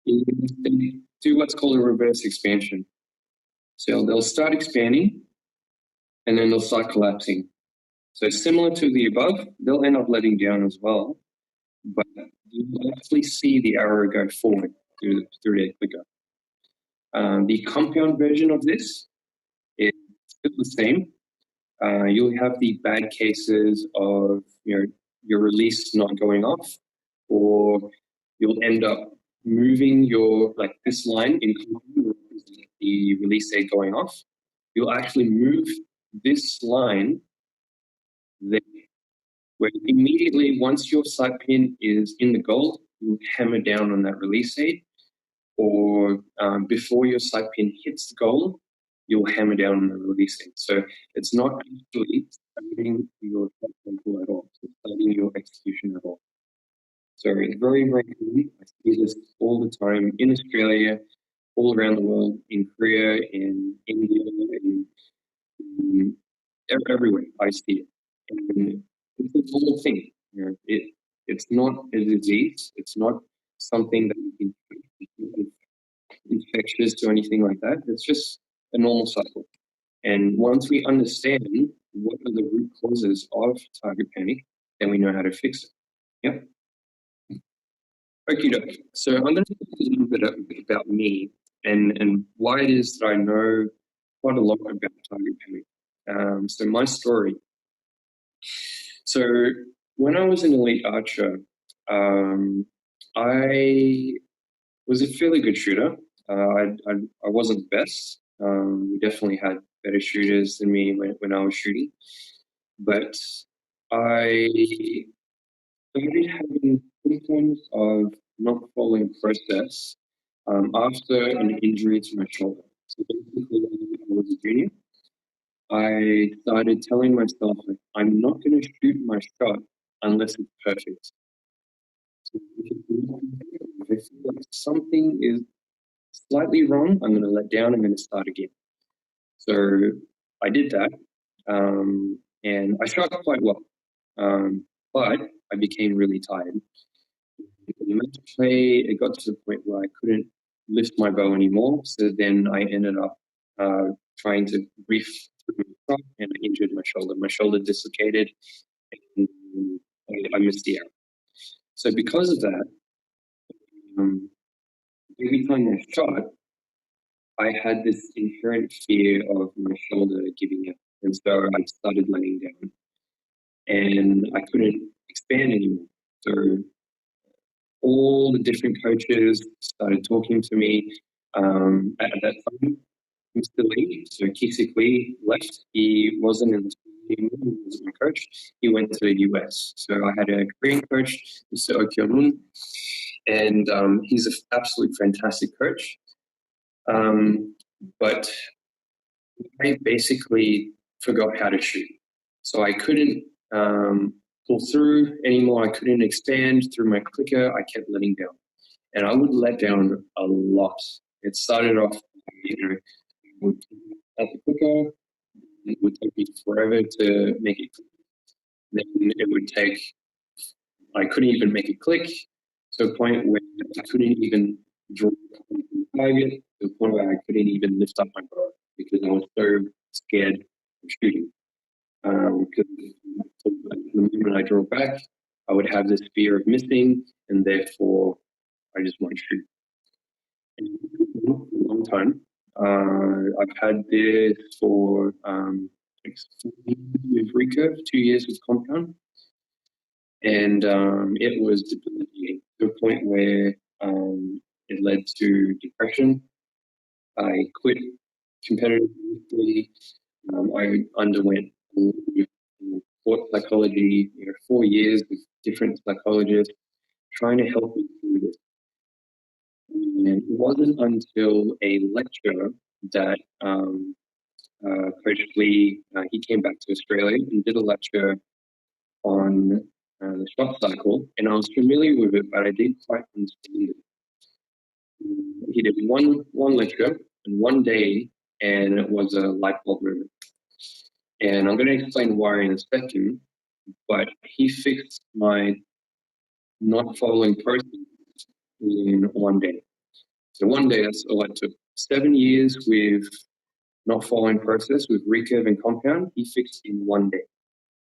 is they do what's called a reverse expansion. So they'll start expanding and then they'll start collapsing. So similar to the above, they'll end up letting down as well, but you actually see the arrow go forward through their clicker. The compound version of this is still the same. You'll have the bad cases of your release not going off, or you'll end up moving this line in the release aid going off. You'll actually move this line there, where immediately once your sight pin is in the goal, you hammer down on that release aid, or before your sight pin hits the goal, you'll hammer down on the release aid. So it's not actually starting your control at all, it's starting your execution at all. So it's very, very common. I see this all the time in Australia, all around the world, in Korea, in India, everywhere I see it. And it's a normal thing. It's not a disease. It's not something that you can infectious or anything like that. It's just a normal cycle. And once we understand what are the root causes of target panic, then we know how to fix it. Yep. Okay, so I'm going to talk a little bit about me and why it is that I know quite a lot about target panic. So my story. So when I was an elite archer, I was a fairly good shooter. I wasn't the best. We definitely had better shooters than me when I was shooting. But I started having symptoms of not following process after an injury to my shoulder. So basically, when I was a junior, I started telling myself, like, I'm not going to shoot my shot unless it's perfect. So if I feel like something is slightly wrong, I'm going to let down, I'm going to start again. So I did that, and I shot quite well, but I became really tired. In the match play, it got to the point where I couldn't lift my bow anymore, so then I ended up trying to brief through my shot, and I injured my shoulder. My shoulder dislocated, and I missed the arrow. So because of that, every time I shot, I had this inherent fear of my shoulder giving out. And so I started laying down and I couldn't expand anymore. So all the different coaches started talking to me. At that time, Mr. Lee, so Kisik Lee left. He wasn't in the team anymore, he was my coach. He went to the US. So I had a Korean coach, Mr. Okyeonun, and he's an absolutely fantastic coach. But I basically forgot how to shoot. So I couldn't pull through anymore. I couldn't expand through my clicker. I kept letting down. And I would let down a lot. It started off, at the clicker. It would take me forever to make it click. Then it would take, I couldn't even make it click to a point where I couldn't even draw the target, to a point where I couldn't even lift up my bow because I was so scared of shooting. Because the moment I draw back, I would have this fear of missing, and therefore I just won't shoot. And for a long time. I've had this for 4 years with recurve, 2 years with compound, and it was debilitating to a point where it led to depression. I quit competitively. I underwent sport psychology, 4 years with different psychologists trying to help me through this. And it wasn't until a lecture that Coach Lee, he came back to Australia and did a lecture on the shot cycle, and I was familiar with it, but I didn't quite understand it. He did one lecture in one day, and it was a light bulb moment. And I'm going to explain why in a second, but he fixed my not following process in one day. So one day, that's all it took. 7 years with not following process with recurve and compound, he fixed in one day.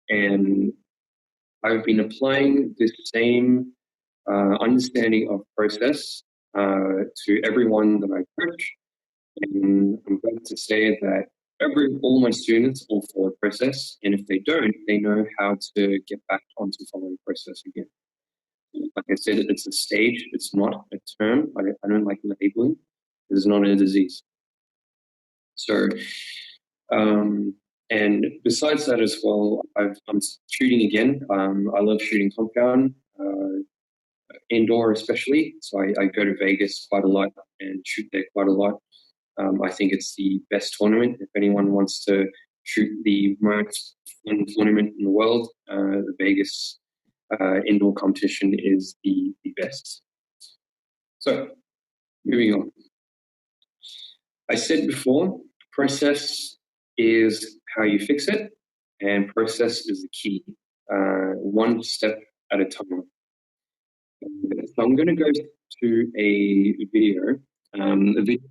And I've been applying this same understanding of process to everyone that I coach. And I'm glad to say that all my students all follow process. And if they don't, they know how to get back onto following process again. Like I said, it's a stage. It's not a term. I don't like labeling. It's not a disease. So, and besides that as well, I'm shooting again. I love shooting compound, indoor especially. So I go to Vegas quite a lot and shoot there quite a lot. I think it's the best tournament. If anyone wants to shoot the most fun tournament in the world, the Vegas indoor competition is the best. So, moving on. I said before, process is how you fix it, and process is the key, one step at a time. So I'm going to go to a video. A video.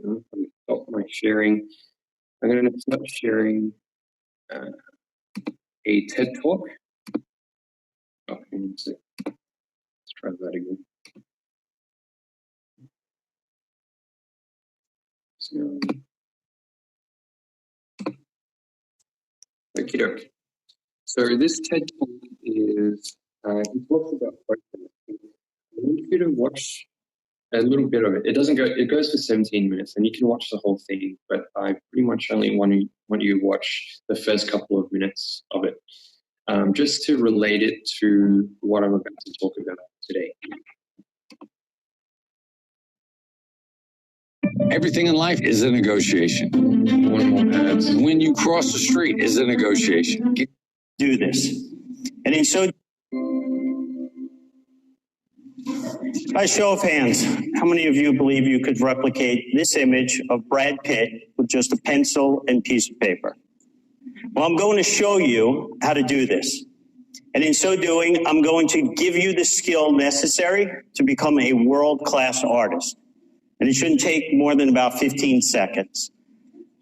I'm going to stop my sharing. I'm going to start sharing a TED Talk. Oh, let's try that again. So, okie doke. So this TED Talk is, he talks about process. I want you to watch a little bit of it. It goes for 17 minutes and you can watch the whole thing, but I pretty much only want you to watch the first couple of minutes of it, just to relate it to what I'm about to talk about today. Everything in life is a negotiation. When you cross the street is a negotiation. Do this. And in so, by show of hands, how many of you believe you could replicate this image of Brad Pitt with just a pencil and piece of paper? Well, I'm going to show you how to do this. And in so doing, I'm going to give you the skill necessary to become a world-class artist. And it shouldn't take more than about 15 seconds.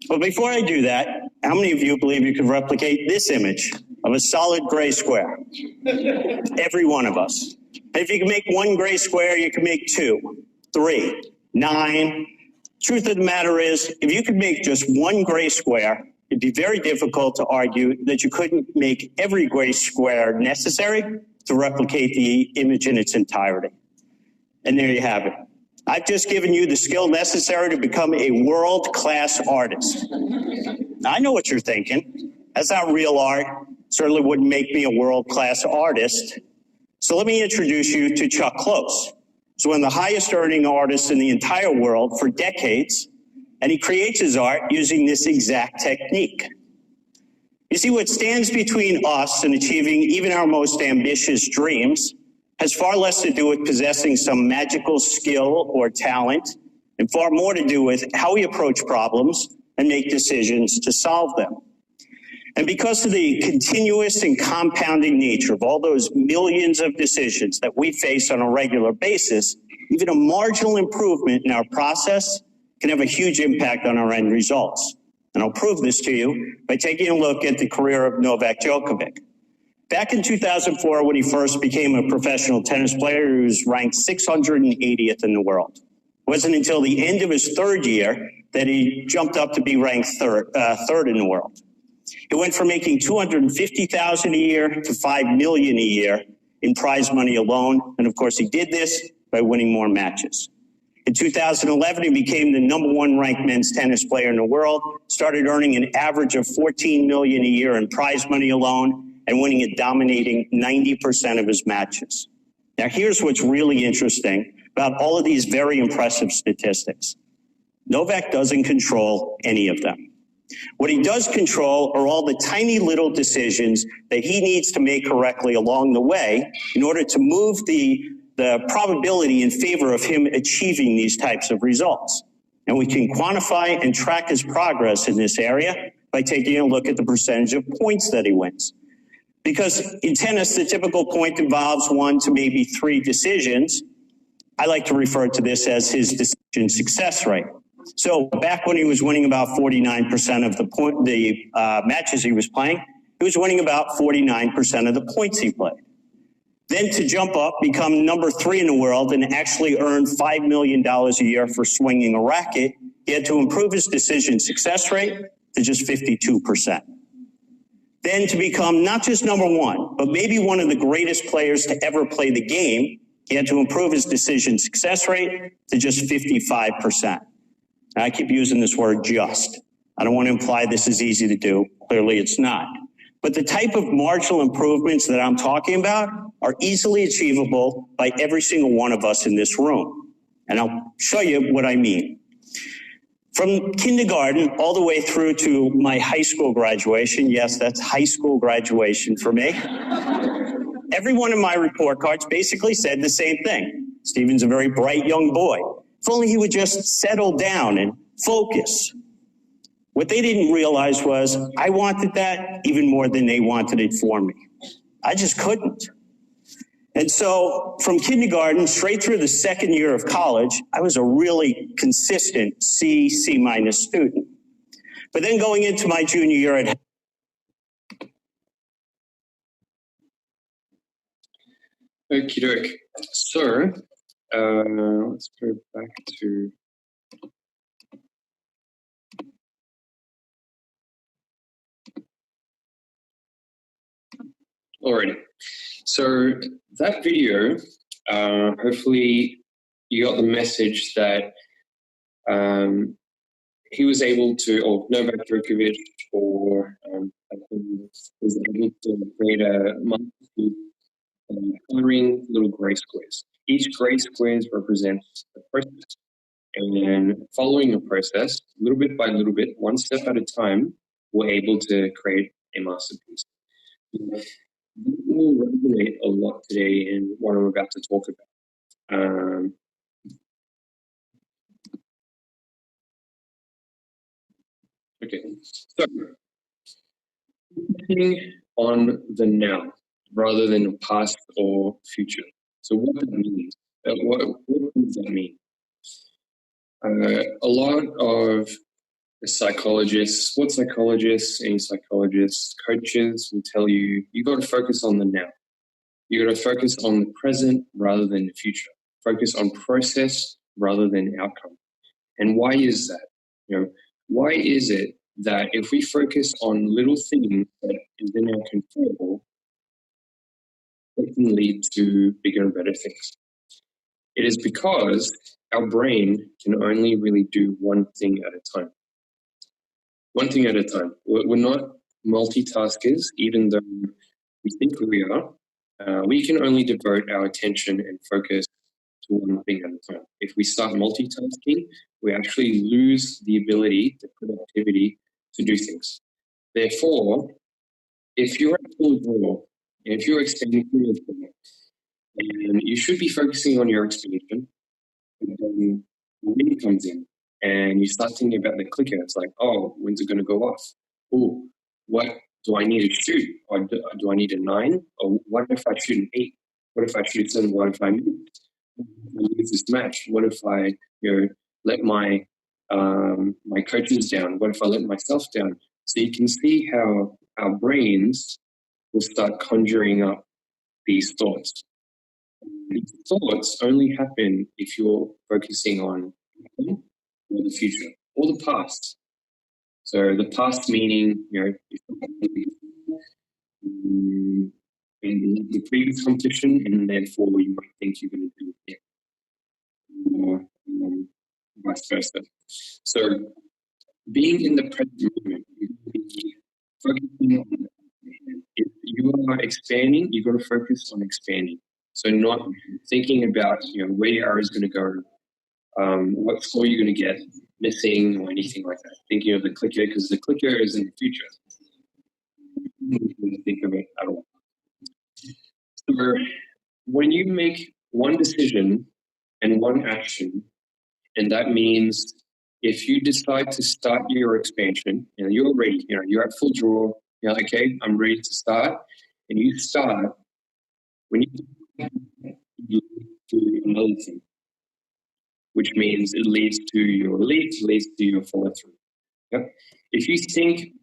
But before I do that, how many of you believe you could replicate this image of a solid gray square? Every one of us. And if you can make one gray square, you can make 2, 3, 9. Truth of the matter is, if you could make just one gray square, it'd be very difficult to argue that you couldn't make every gray square necessary to replicate the image in its entirety. And there you have it. I've just given you the skill necessary to become a world-class artist. Now, I know what you're thinking. That's not real art. Certainly wouldn't make me a world-class artist. So let me introduce you to Chuck Close. He's one of the highest earning artists in the entire world for decades, and he creates his art using this exact technique. You see, what stands between us and achieving even our most ambitious dreams has far less to do with possessing some magical skill or talent, and far more to do with how we approach problems and make decisions to solve them. And because of the continuous and compounding nature of all those millions of decisions that we face on a regular basis, even a marginal improvement in our process can have a huge impact on our end results. And I'll prove this to you by taking a look at the career of Novak Djokovic. Back in 2004, when he first became a professional tennis player, he was ranked 680th in the world. It wasn't until the end of his third year that he jumped up to be ranked third in the world. He went from making $250,000 a year to $5 million a year in prize money alone. And of course, he did this by winning more matches. In 2011, he became the #1 ranked men's tennis player in the world, started earning an average of $14 million a year in prize money alone, and winning a dominating 90% of his matches. Now, here's what's really interesting about all of these very impressive statistics. Novak doesn't control any of them. What he does control are all the tiny little decisions that he needs to make correctly along the way in order to move the probability in favor of him achieving these types of results. And we can quantify and track his progress in this area by taking a look at the percentage of points that he wins. Because in tennis, the typical point involves 1 to maybe 3 decisions. I like to refer to this as his decision success rate. So back when he was winning about 49% of the matches he was playing, he was winning about 49% of the points he played. Then to jump up, become #3 in the world, and actually earn $5 million a year for swinging a racket, he had to improve his decision success rate to just 52%. Then to become not just #1, but maybe one of the greatest players to ever play the game, he had to improve his decision success rate to just 55%. Now, I keep using this word just. I don't want to imply this is easy to do. Clearly it's not. But the type of marginal improvements that I'm talking about are easily achievable by every single one of us in this room. And I'll show you what I mean. From kindergarten all the way through to my high school graduation, yes, that's high school graduation for me, every one of my report cards basically said the same thing. Stephen's a very bright young boy. If only he would just settle down and focus. What they didn't realize was I wanted that even more than they wanted it for me. I just couldn't. And so from kindergarten straight through the second year of college, I was a really consistent C minus student. But then going into my junior year at Okie doke. So let's go back to alrighty. So that video, hopefully you got the message that he was able to, or Novak Djokovic, or was able to create a multitude coloring little gray squares. Each gray squares represents a process. And following a process, little bit by little bit, one step at a time, we're able to create a masterpiece. That will resonate a lot today in what I'm about to talk about. Okay, so focusing on the now rather than the past or future. So what that means? What does that mean? A lot of psychologists, sports psychologists, any psychologists, coaches will tell you, you got to focus on the now. You got to focus on the present rather than the future. Focus on process rather than outcome. And why is that? Why is it that if we focus on little things that is in our control, it can lead to bigger and better things? It is because our brain can only really do one thing at a time. One thing at a time. We're not multitaskers, even though we think we are. We can only devote our attention and focus to one thing at a time. If we start multitasking, we actually lose the ability, the productivity to do things. Therefore, if you're at full draw, and if you're expanding through your draw, and you should be focusing on your expansion, and then the wind comes in, and you start thinking about the clicker. It's like, oh, when's it going to go off? Oh, what do I need to shoot? Or do I need a 9? Or what if I shoot an 8? What if I shoot 7? What if I lose this match? What if I let my my coaches down? What if I let myself down? So you can see how our brains will start conjuring up these thoughts. These thoughts only happen if you're focusing on the future or the past. So the past meaning, in the previous competition, and therefore you might think you're going to do it again, or vice versa. So being in the present moment, you be focusing on. If you are expanding, you've got to focus on expanding. So not thinking about where your arrow is going to go, what score you're going to get, missing or anything like that. Thinking of the clicker, because the clicker is in the future. You don't think of it at all. So when you make one decision and one action, and that means if you decide to start your expansion, you're ready, you're at full draw, you're like, okay, I'm ready to start, and you start, when you do another thing, which means it leads to your lead, leads to your follow through. Yep. If you think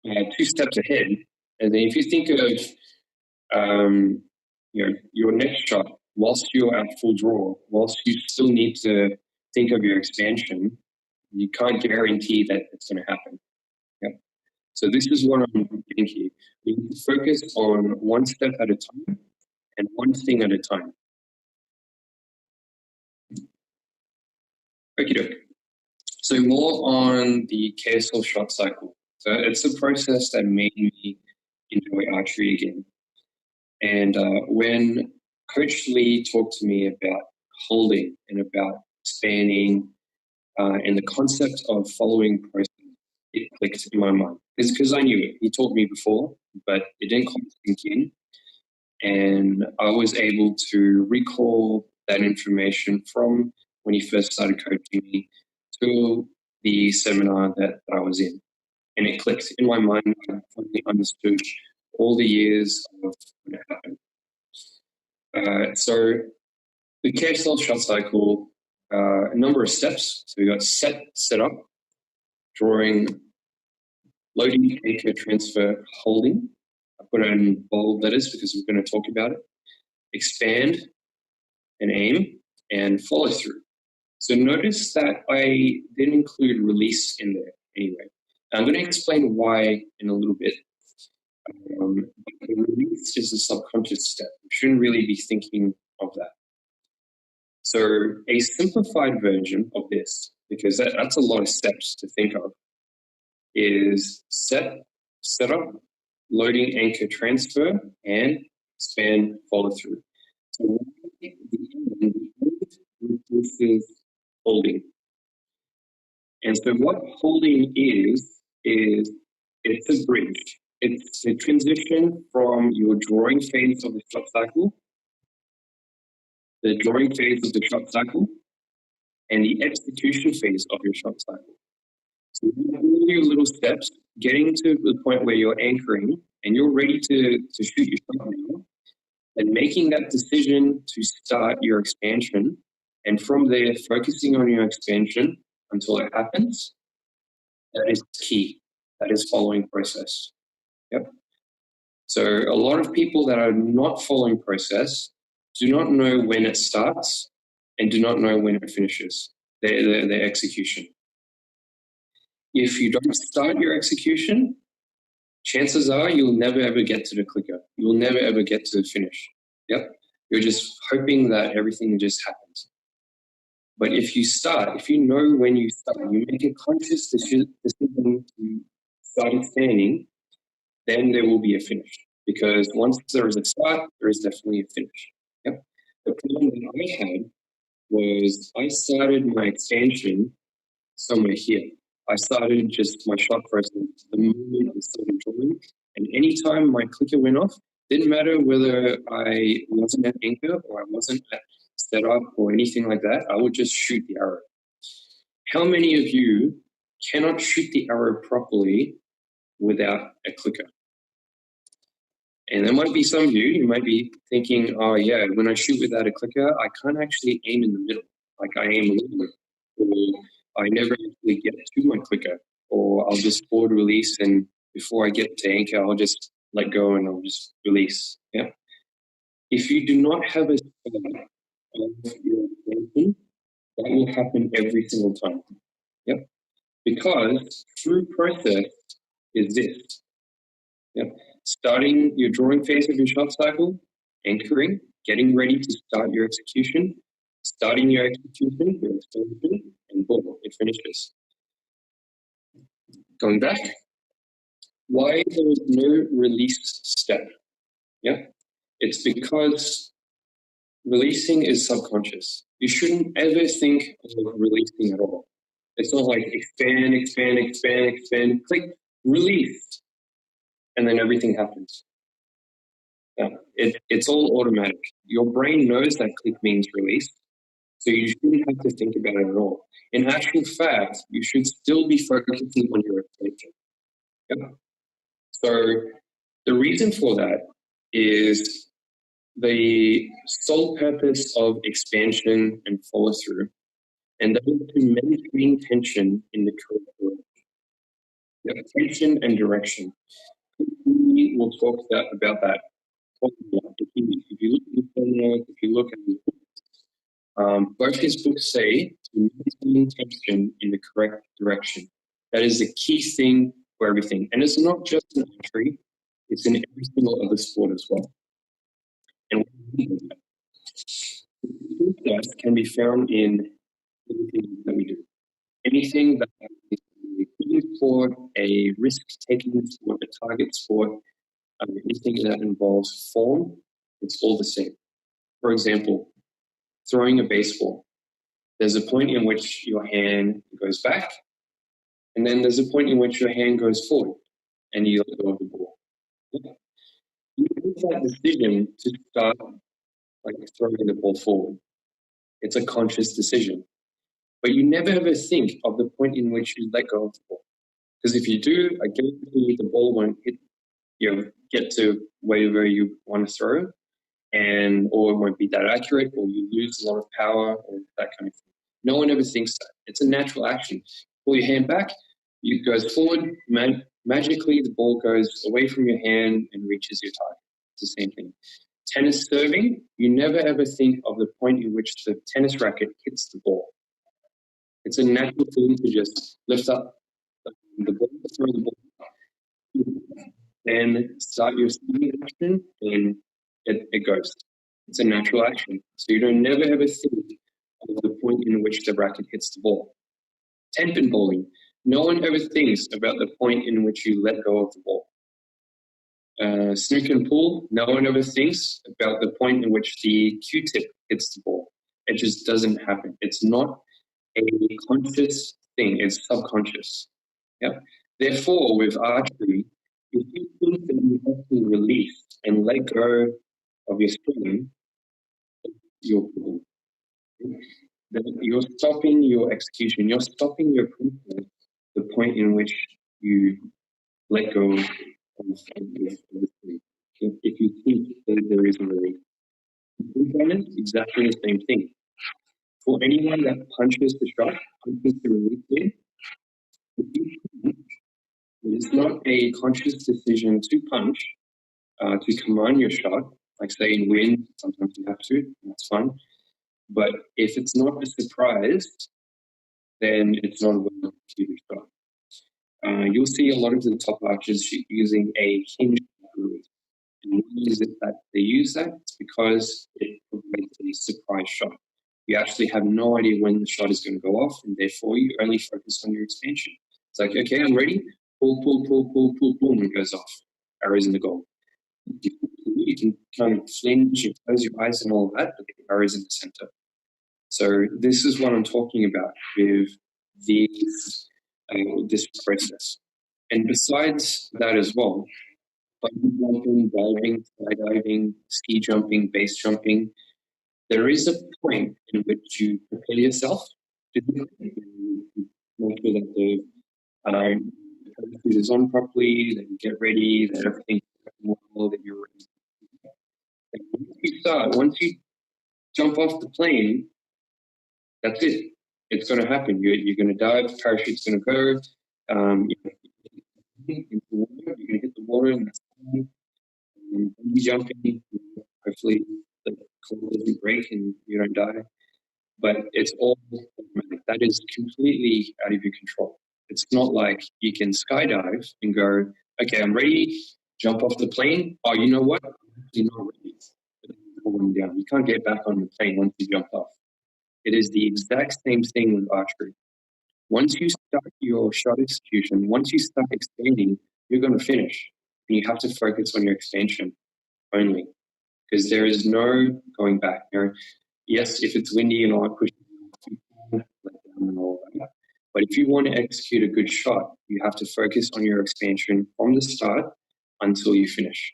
2 steps ahead, and then if you think of your next shot, whilst you're at full draw, whilst you still need to think of your expansion, you can't guarantee that it's going to happen. Yep. So this is what I'm getting here. We need to focus on one step at a time and one thing at a time. Okie doke. So more on the KSL shot cycle. So it's a process that made me enjoy archery again. And when Coach Lee talked to me about holding and about expanding and the concept of following process, it clicked in my mind. It's because I knew it. He taught me before, but it didn't quite sink in. And I was able to recall that information from when he first started coaching me to the seminar that I was in. And it clicked in my mind. I finally understood all the years of when it happened. So the KSL shot cycle, a number of steps. So we got set up, drawing, loading, anchor, transfer, holding. I put it in bold letters because we're going to talk about it. Expand and aim and follow through. So notice that I didn't include release in there anyway. I'm going to explain why in a little bit. The release is a subconscious step. You shouldn't really be thinking of that. So a simplified version of this, because that's a lot of steps to think of, is set up, loading, anchor, transfer, and expand, follow through. So the end replaces holding. And so what holding is it's a bridge. It's a transition from your drawing phase of the shot cycle, and the execution phase of your shot cycle. So you do your little steps, getting to the point where you're anchoring and you're ready to shoot your shot now, and making that decision to start your expansion, and from there focusing on your expansion until it happens. That is key. That is following process. Yep. So a lot of people that are not following process do not know when it starts and do not know when it finishes, their execution. If you don't start your execution, chances are you'll never ever get to the clicker. You'll never ever get to the finish. Yep. You're just hoping that everything just happens. But if you start, if you know when you start, you make a conscious decision to start expanding, then there will be a finish. Because once there is a start, there is definitely a finish. Yep. The problem that I had was I started my expansion somewhere here. I started just my shot process the moment I started drawing, and anytime my clicker went off, didn't matter whether I wasn't at anchor or I wasn't at setup or anything like that, I would just shoot the arrow. How many of you cannot shoot the arrow properly without a clicker? And there might be some of you might be thinking, oh yeah, when I shoot without a clicker, I can't actually aim in the middle. Like I aim a little bit, or I never actually get to my clicker, or I'll just forward release, and before I get to anchor, I'll just let go and I'll just release. Yeah. If you do not have a start of your expansion, that will happen every single time. Yep. Because true process is this. Yep. Starting your drawing phase of your shot cycle, anchoring, getting ready to start your execution, starting your execution, your expansion, and boom, it finishes. Going back, why there is no release step? Yeah, it's because releasing is subconscious. You shouldn't ever think of releasing at all. It's not like expand, expand, expand, expand, click, release, and then everything happens. It's all automatic. Your brain knows that click means release, so you shouldn't have to think about it at all. In actual fact, you should still be focusing on your expansion. Yep. So the reason for that is the sole purpose of expansion and follow through, and that is to maintain tension in the correct direction. Yep. Tension and direction. We will talk about that. If you look at the formula, if you look at his books, both his books say to maintain tension in the correct direction. That is the key thing for everything. And it's not just in archery, it's in every single other sport as well. And that can be found in everything that we do. Anything that is a equipment sport, a risk-taking sport, a target sport, anything that involves form, it's all the same. For example, throwing a baseball. There's a point in which your hand goes back, and then there's a point in which your hand goes forward, and you let go of the ball. You make that decision to start like throwing the ball forward. It's a conscious decision. But you never ever think of the point in which you let go of the ball. Because if you do, I guarantee the ball won't get to wherever you want to throw. or it won't be that accurate, or you lose a lot of power, or that kind of thing. No one ever thinks that. It's a natural action. Pull your hand back, it goes forward, magically the ball goes away from your hand and reaches your target. It's the same thing. Tennis serving, you never ever think of the point in which the tennis racket hits the ball. It's a natural thing to just lift up the ball, throw the ball, and start your swinging action, and it goes. It's a natural action. So you don't never ever think of the point in which the racket hits the ball. 10-pin bowling, no one ever thinks about the point in which you let go of the ball. Snooker and pool, no one ever thinks about the point in which the Q-tip hits the ball. It just doesn't happen. It's not a conscious thing, it's subconscious. Yeah. Therefore, with archery, if you think that you have to release and let go of your string, you're stopping your execution. You're stopping your principle, the point in which you let go of the string. If you think that there is a release. Exactly the same thing. For anyone that punches the shot, punches the release in, it's not a conscious decision to punch, to command your shot. Like say in wind, sometimes you have to, that's fine. But if it's not a surprise, then it's not a well-executed shot. You'll see a lot of the top archers using a hinge release. And why they use that? It's because it provides a surprise shot. You actually have no idea when the shot is going to go off, and therefore you only focus on your expansion. It's like, okay, I'm ready. Pull, pull, pull, pull, pull, boom, it goes off. Arrows in the goal. You can kind of flinch, you close your eyes and all of that, but the arrow's in the center. So this is what I'm talking about with this process. And besides that as well, bungee jumping, diving, skydiving, ski jumping, base jumping, there is a point in which you prepare yourself to make sure that the food is on properly, that you get ready, that everything's well, that you're ready. And once you jump off the plane, that's it. It's going to happen. You're going to dive, the parachute's going to go, you're going to hit the water, and that's fine. Bungee jumping, hopefully the cord doesn't break and you don't die. But it's all automatic. That is completely out of your control. It's not like you can skydive and go, okay, I'm ready, jump off the plane. Oh, you know what? You're not ready. Falling down. You can't get back on the plane once you jump off. It is the exact same thing with archery. Once you start your shot execution, once you start expanding, you're going to finish. And you have to focus on your expansion only, because there is no going back. Yes, if it's windy and all, push down and all that. But if you want to execute a good shot, you have to focus on your expansion from the start until you finish.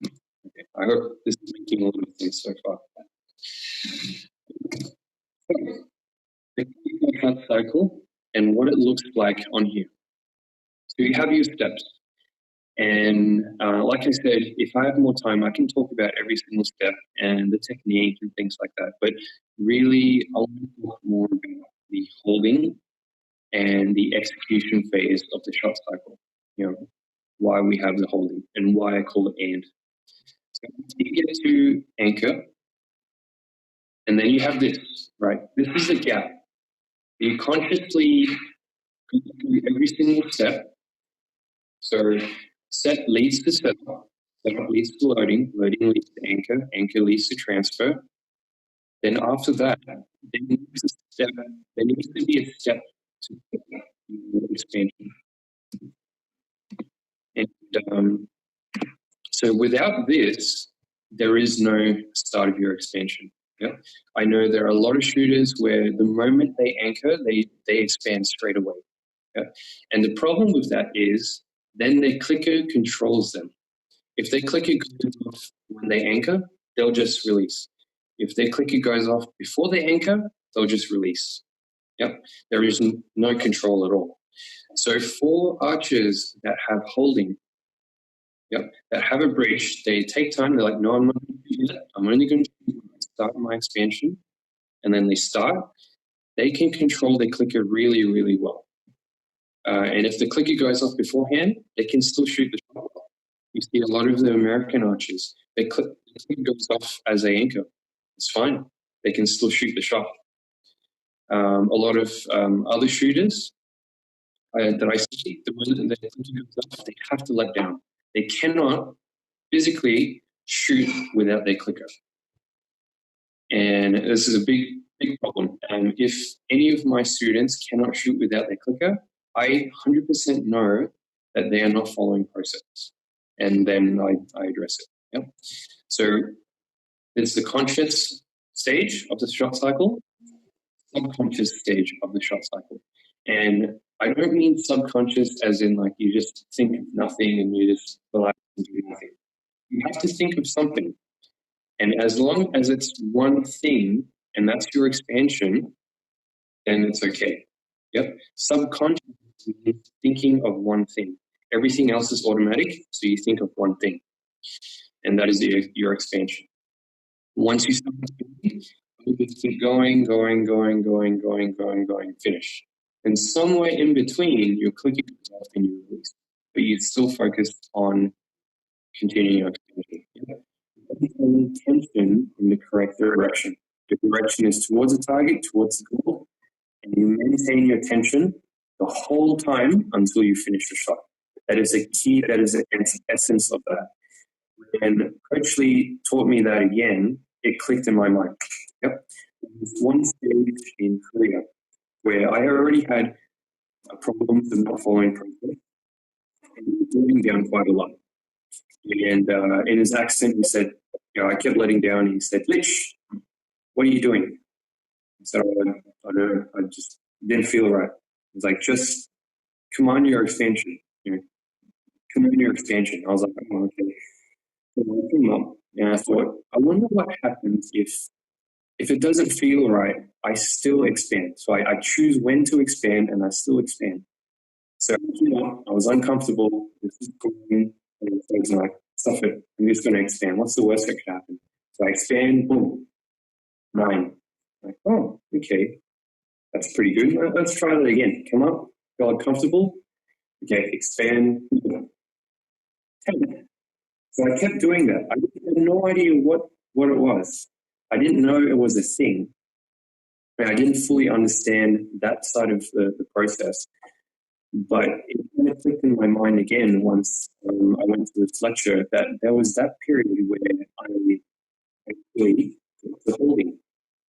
Okay, I hope this is making a lot of sense so far. The shot cycle and what it looks like on here. So you have your steps. And like I said, if I have more time, I can talk about every single step and the technique and things like that. But really, I want to talk more about the holding and the execution phase of the shot cycle. Why we have the holding and why I call it and. So you get to anchor, and then you have this, right? This is the gap. You consciously go through every single step. So set leads to setup, setup leads to loading, loading leads to anchor, anchor leads to transfer. Then after that, there needs to be a step to expansion. And so without this, there is no start of your expansion. Yeah? I know there are a lot of shooters where the moment they anchor, they expand straight away. Yeah? And the problem with that is then their clicker controls them. If their clicker goes off when they anchor, they'll just release. If their clicker goes off before they anchor, they'll just release. Yep. There is no control at all. So for archers that have holding, Yep, that have a bridge, they take time. They're like, no, I'm not going to do that. I'm only going to start my expansion, and then they start. They can control their clicker really, really well. And if the clicker goes off beforehand, they can still shoot the shot. You see a lot of the American archers, the clicker goes off as they anchor. It's fine. They can still shoot the shot. A lot of other shooters that I see, the moment that the clicker goes off, they have to let down. They cannot physically shoot without their clicker. And this is a big, big problem. If any of my students cannot shoot without their clicker, I 100% know that they are not following process. And then I address it. Yep. So it's the conscious stage of the shot cycle, subconscious stage of the shot cycle. And I don't mean subconscious as in like you just think of nothing and you just relax and do nothing. You have to think of something. And as long as it's one thing and that's your expansion, then it's okay. Yep. Subconscious means thinking of one thing. Everything else is automatic, so you think of one thing. And that is your expansion. Once you start expanding, you just keep going, finish. And somewhere in between, your clicking goes off and you release. But you still focus on continuing your expansion. Yep. Tension in the correct direction. The direction is towards a target, towards the goal, and you maintain your tension the whole time until you finish the shot. That is a key, that is the essence of that. And Coach Lee taught me that again, it clicked in my mind. Yep. There's one stage in Korea where I already had a problem with not following process and letting down quite a lot. And in his accent, he said, I kept letting down. And he said, Lich, what are you doing? So I just didn't feel right. It's like, just command your expansion. Command your expansion. I was like, oh, okay. So I came up and I thought, I wonder what happens if it doesn't feel right, I still expand. So I choose when to expand and I still expand. So I was uncomfortable. This is going, and I was like, stuff it. I'm just going to expand. What's the worst that could happen? So I expand, boom, 9. Like, oh, okay. That's pretty good. Let's try that again. Come up, feel uncomfortable. Okay, expand, 10. So I kept doing that. I had no idea what it was. I didn't know it was a thing. I didn't fully understand that side of the process. But it kind of clicked in my mind again once I went to the Fletcher that there was that period where I actually took the holding.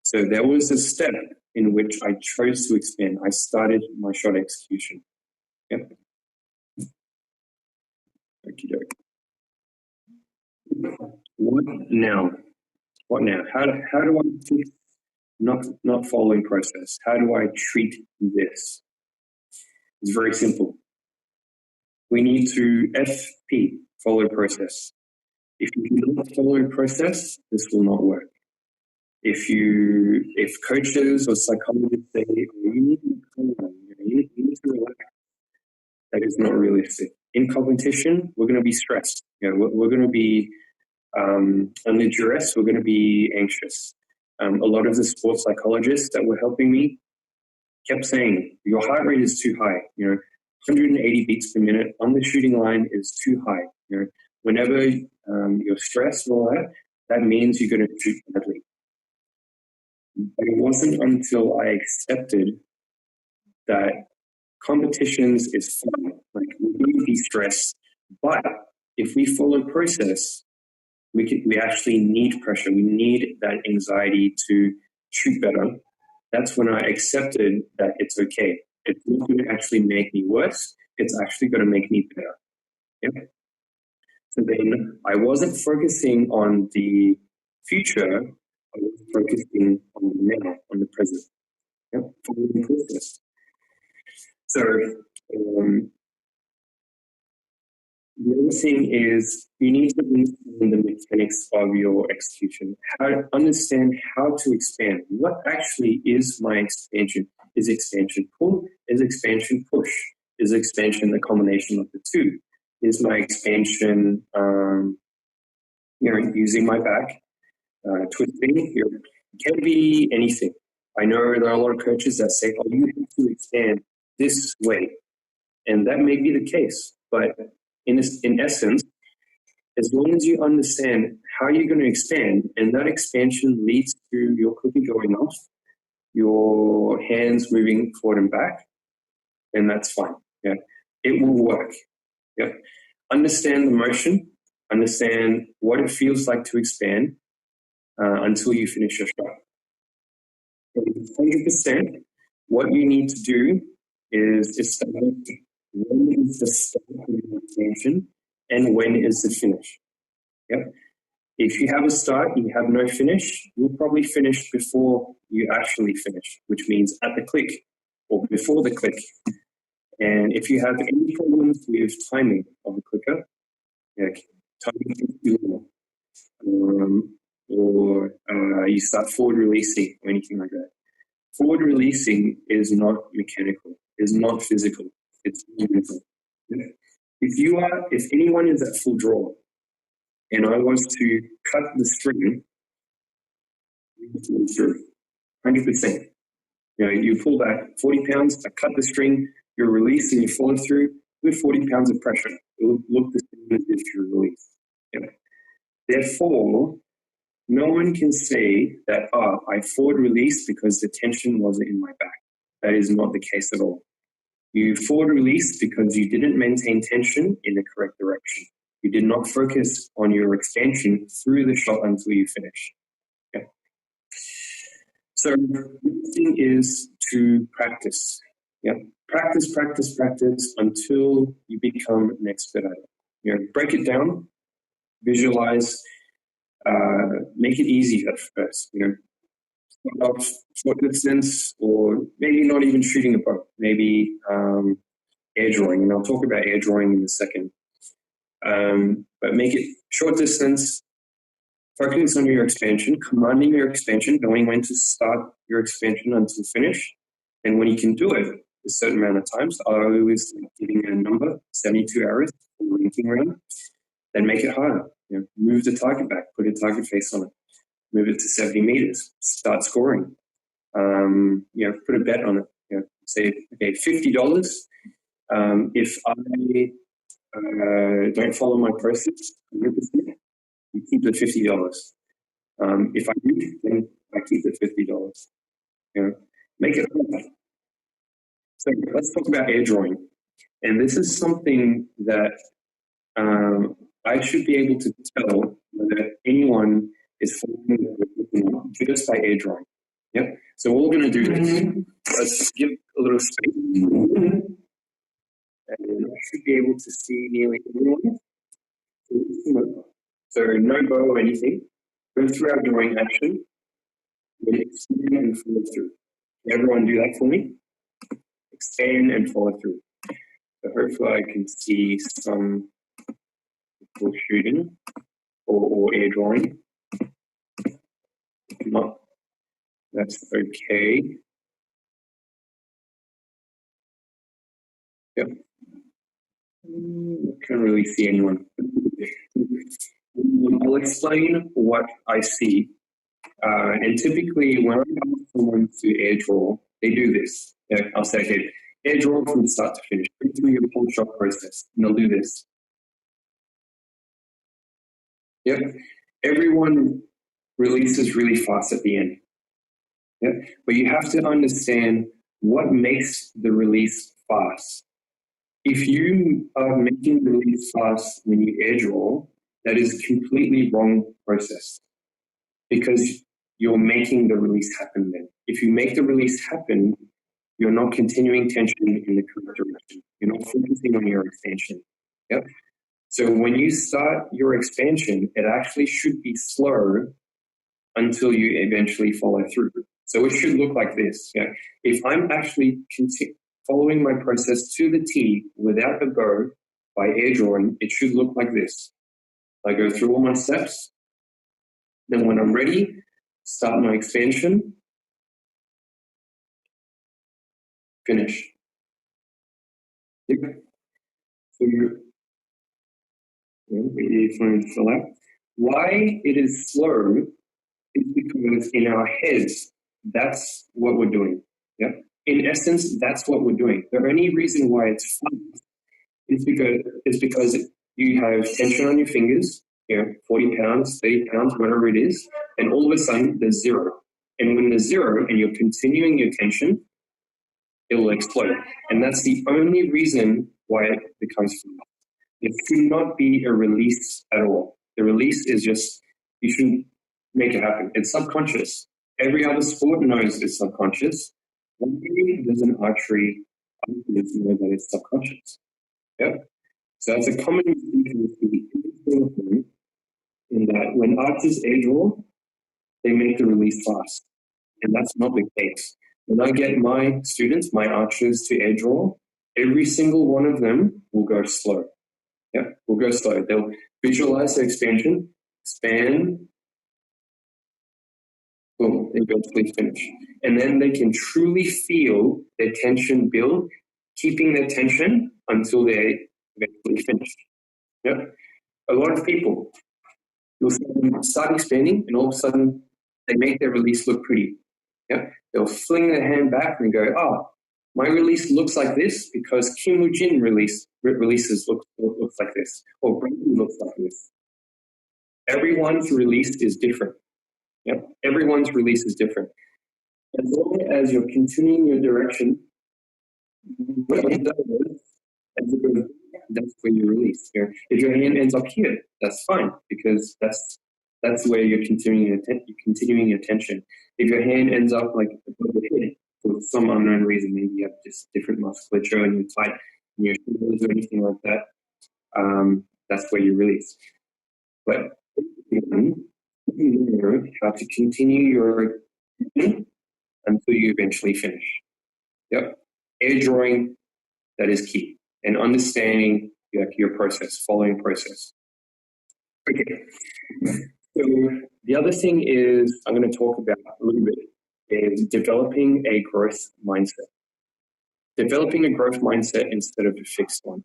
So there was a step in which I chose to expand. I started my shot execution. Yep. Okie doke. What now? How do I fix not following process? How do I treat this? It's very simple. We need to FP, follow process. If you do not follow process, this will not work. If coaches or psychologists say, oh, you need to be calm, you need to relax, that is not realistic. In competition, we're going to be stressed. We're going to be under duress. We're going to be anxious. A lot of the sports psychologists that were helping me kept saying, your heart rate is too high. 180 beats per minute on the shooting line is too high. Whenever you're stressed and all that, that means you're going to shoot badly. But it wasn't until I accepted that competitions is fun. Like, we need to be stressed, but if we follow process, we actually need pressure. We need that anxiety to shoot better. That's when I accepted that it's okay. It's not going to actually make me worse. It's actually going to make me better. Yep. So then I wasn't focusing on the future. I was focusing on the now, on the present. Yep. Following the process. So the other thing is you need to understand the mechanics of your execution. Understand how to expand. What actually is my expansion? Is expansion pull? Is expansion push? Is expansion the combination of the two? is my expansion, using my back, twisting. It can be anything. I know there are a lot of coaches that say, oh, you have to expand this way. And that may be the case. But in essence, as long as you understand how you're going to expand, and that expansion leads to your cookie going off, your hands moving forward and back, and that's fine. Yeah, it will work. Yeah, understand the motion, understand what it feels like to expand until you finish your shot. 100%. What you need to do is establish when is the start of your expansion and when is the finish. Yep. If you have a start and you have no finish, you'll probably finish before you actually finish, which means at the click or before the click. And if you have any problems with timing of the clicker, timing is too long, or you start forward releasing or anything like that. Forward releasing is not mechanical, is not physical, it's mental. If anyone is at full draw, and I was to cut the string, through 100%. You pull back 40 pounds, I cut the string, you're releasing, you follow through with 40 pounds of pressure. It will look the same as if you release. Therefore, no one can say that, I forward released because the tension wasn't in my back. That is not the case at all. You forward released because you didn't maintain tension in the correct direction. You did not focus on your expansion through the shot until you finish. Okay. So the thing is to practice. Yeah. Practice until you become an expert at it. Break it down, visualize, make it easy at first. Start off short distance, or maybe not even shooting a bow, maybe air drawing, and I'll talk about air drawing in a second. But make it short distance, focus on your expansion, commanding your expansion, knowing when to start your expansion until finish. And when you can do it a certain amount of times, I always giving a number, 72 hours for the linking round, then make it harder. Move the target back, put a target face on it, move it to 70 meters, start scoring. Put a bet on it. Say, okay, $50. If I don't follow my process 100%, you keep the $50. If I do, then I keep the $50. Make it harder. So let's talk about air drawing. And this is something that I should be able to tell whether anyone is following just by air drawing. Yeah. So we're all going to do this. Let's give a little space. And I should be able to see nearly everyone. So no bow or anything. Go through our drawing action. Then expand and follow through. Everyone do that for me. Expand and follow through. So hopefully I can see some people shooting or air drawing. If not, that's okay. Yep. Can't really see anyone. I'll explain what I see. And typically, when I ask someone to air draw, they do this. I'll say, okay, air draw from start to finish, through your full shot process, and they'll do this. Yep. Everyone releases really fast at the end. Yep. But you have to understand what makes the release fast. If you are making the release fast when you air draw, that is a completely wrong process, because you're making the release happen then. If you make the release happen, you're not continuing tension in the correct direction. You're not focusing on your expansion. Yep. So when you start your expansion, it actually should be slow until you eventually follow through. So it should look like this. Yeah. If I'm actually following my process to the T without the bow by air drawing, it should look like this. I go through all my steps. Then when I'm ready, start my expansion, finish. Yep. So if you want to fill out. Why it is slow is because in our heads, that's what we're doing. Yeah. In essence, that's what we're doing. The only reason why it's fast is because you have tension on your fingers, 40 pounds, 30 pounds, whatever it is, and all of a sudden there's zero. And when there's zero and you're continuing your tension, it will explode. And that's the only reason why it becomes fast. It should not be a release at all. The release is just, you shouldn't make it happen. It's subconscious. Every other sport knows it's subconscious. Why does an archery know that it's subconscious? Yeah. So that's a common mistake in that when archers air draw, they make the release fast. And that's not the case. When I get my students, my archers to air draw, every single one of them will go slow. Yeah, will go slow. They'll visualize the expansion, expand, boom, eventually finish. And then they can truly feel their tension build, keeping their tension until they eventually finish. Yeah. A lot of people, you'll see them start expanding and all of a sudden they make their release look pretty. Yeah. They'll fling their hand back and go, oh, my release looks like this because Kim Woo-jin releases looks like this, or Brandon looks like this. Everyone's release is different. Yep. Everyone's release is different. As long as you're continuing your direction, that's where you release. If your hand ends up here, that's fine because that's where you're continuing your tension. If your hand ends up like above the head for some unknown reason, maybe you have just different musculature and you're tight in your shoulders or anything like that, that's where you release. But you know how to continue your until you eventually finish. Yep. Air drawing, that is key. And understanding your process, following process. Okay. So the other thing is I'm going to talk about a little bit is developing a growth mindset. Developing a growth mindset instead of a fixed one.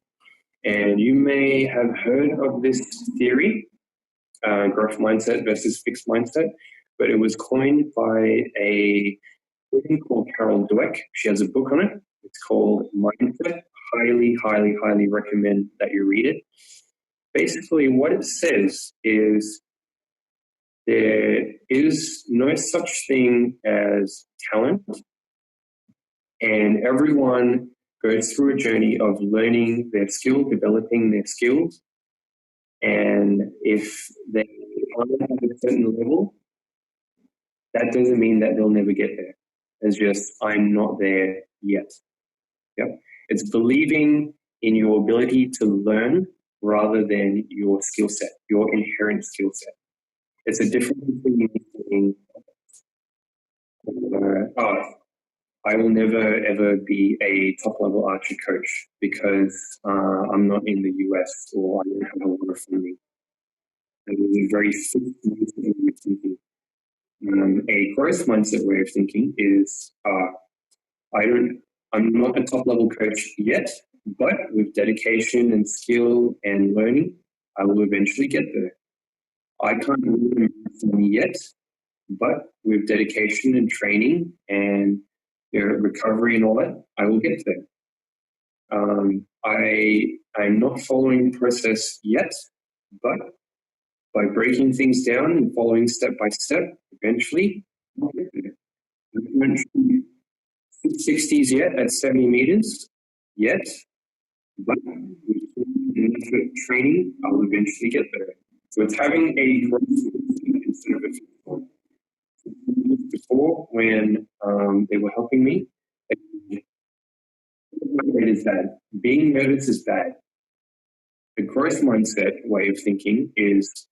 And you may have heard of this theory, growth mindset versus fixed mindset, but it was coined by a woman called Carol Dweck. She has a book on it. It's called Mindset. Highly recommend that you read it. Basically, what it says is there is no such thing as talent, and everyone goes through a journey of learning their skill, developing their skills, and if they aren't at a certain level, that doesn't mean that they'll never get there. It's just, I'm not there yet. Yep. It's believing in your ability to learn rather than your skill set, your inherent skill set. It's a difference between saying, I will never ever be a top-level archer coach because I'm not in the US or I don't have a lot of funding. It is a very fixed way of thinking. A growth mindset way of thinking is, I'm not a top-level coach yet, but with dedication and skill and learning, I will eventually get there. I can't really money yet, but with dedication and training and recovery and all that, I will get there. I'm not following the process yet, but by breaking things down and following step by step, eventually I'll get there. I haven't 60s yet at 70 meters yet, but with training, I'll eventually get there. So it's having a growth instead of a fixed one. Before, when they were helping me, it is bad. Being nervous is bad. The growth mindset way of thinking is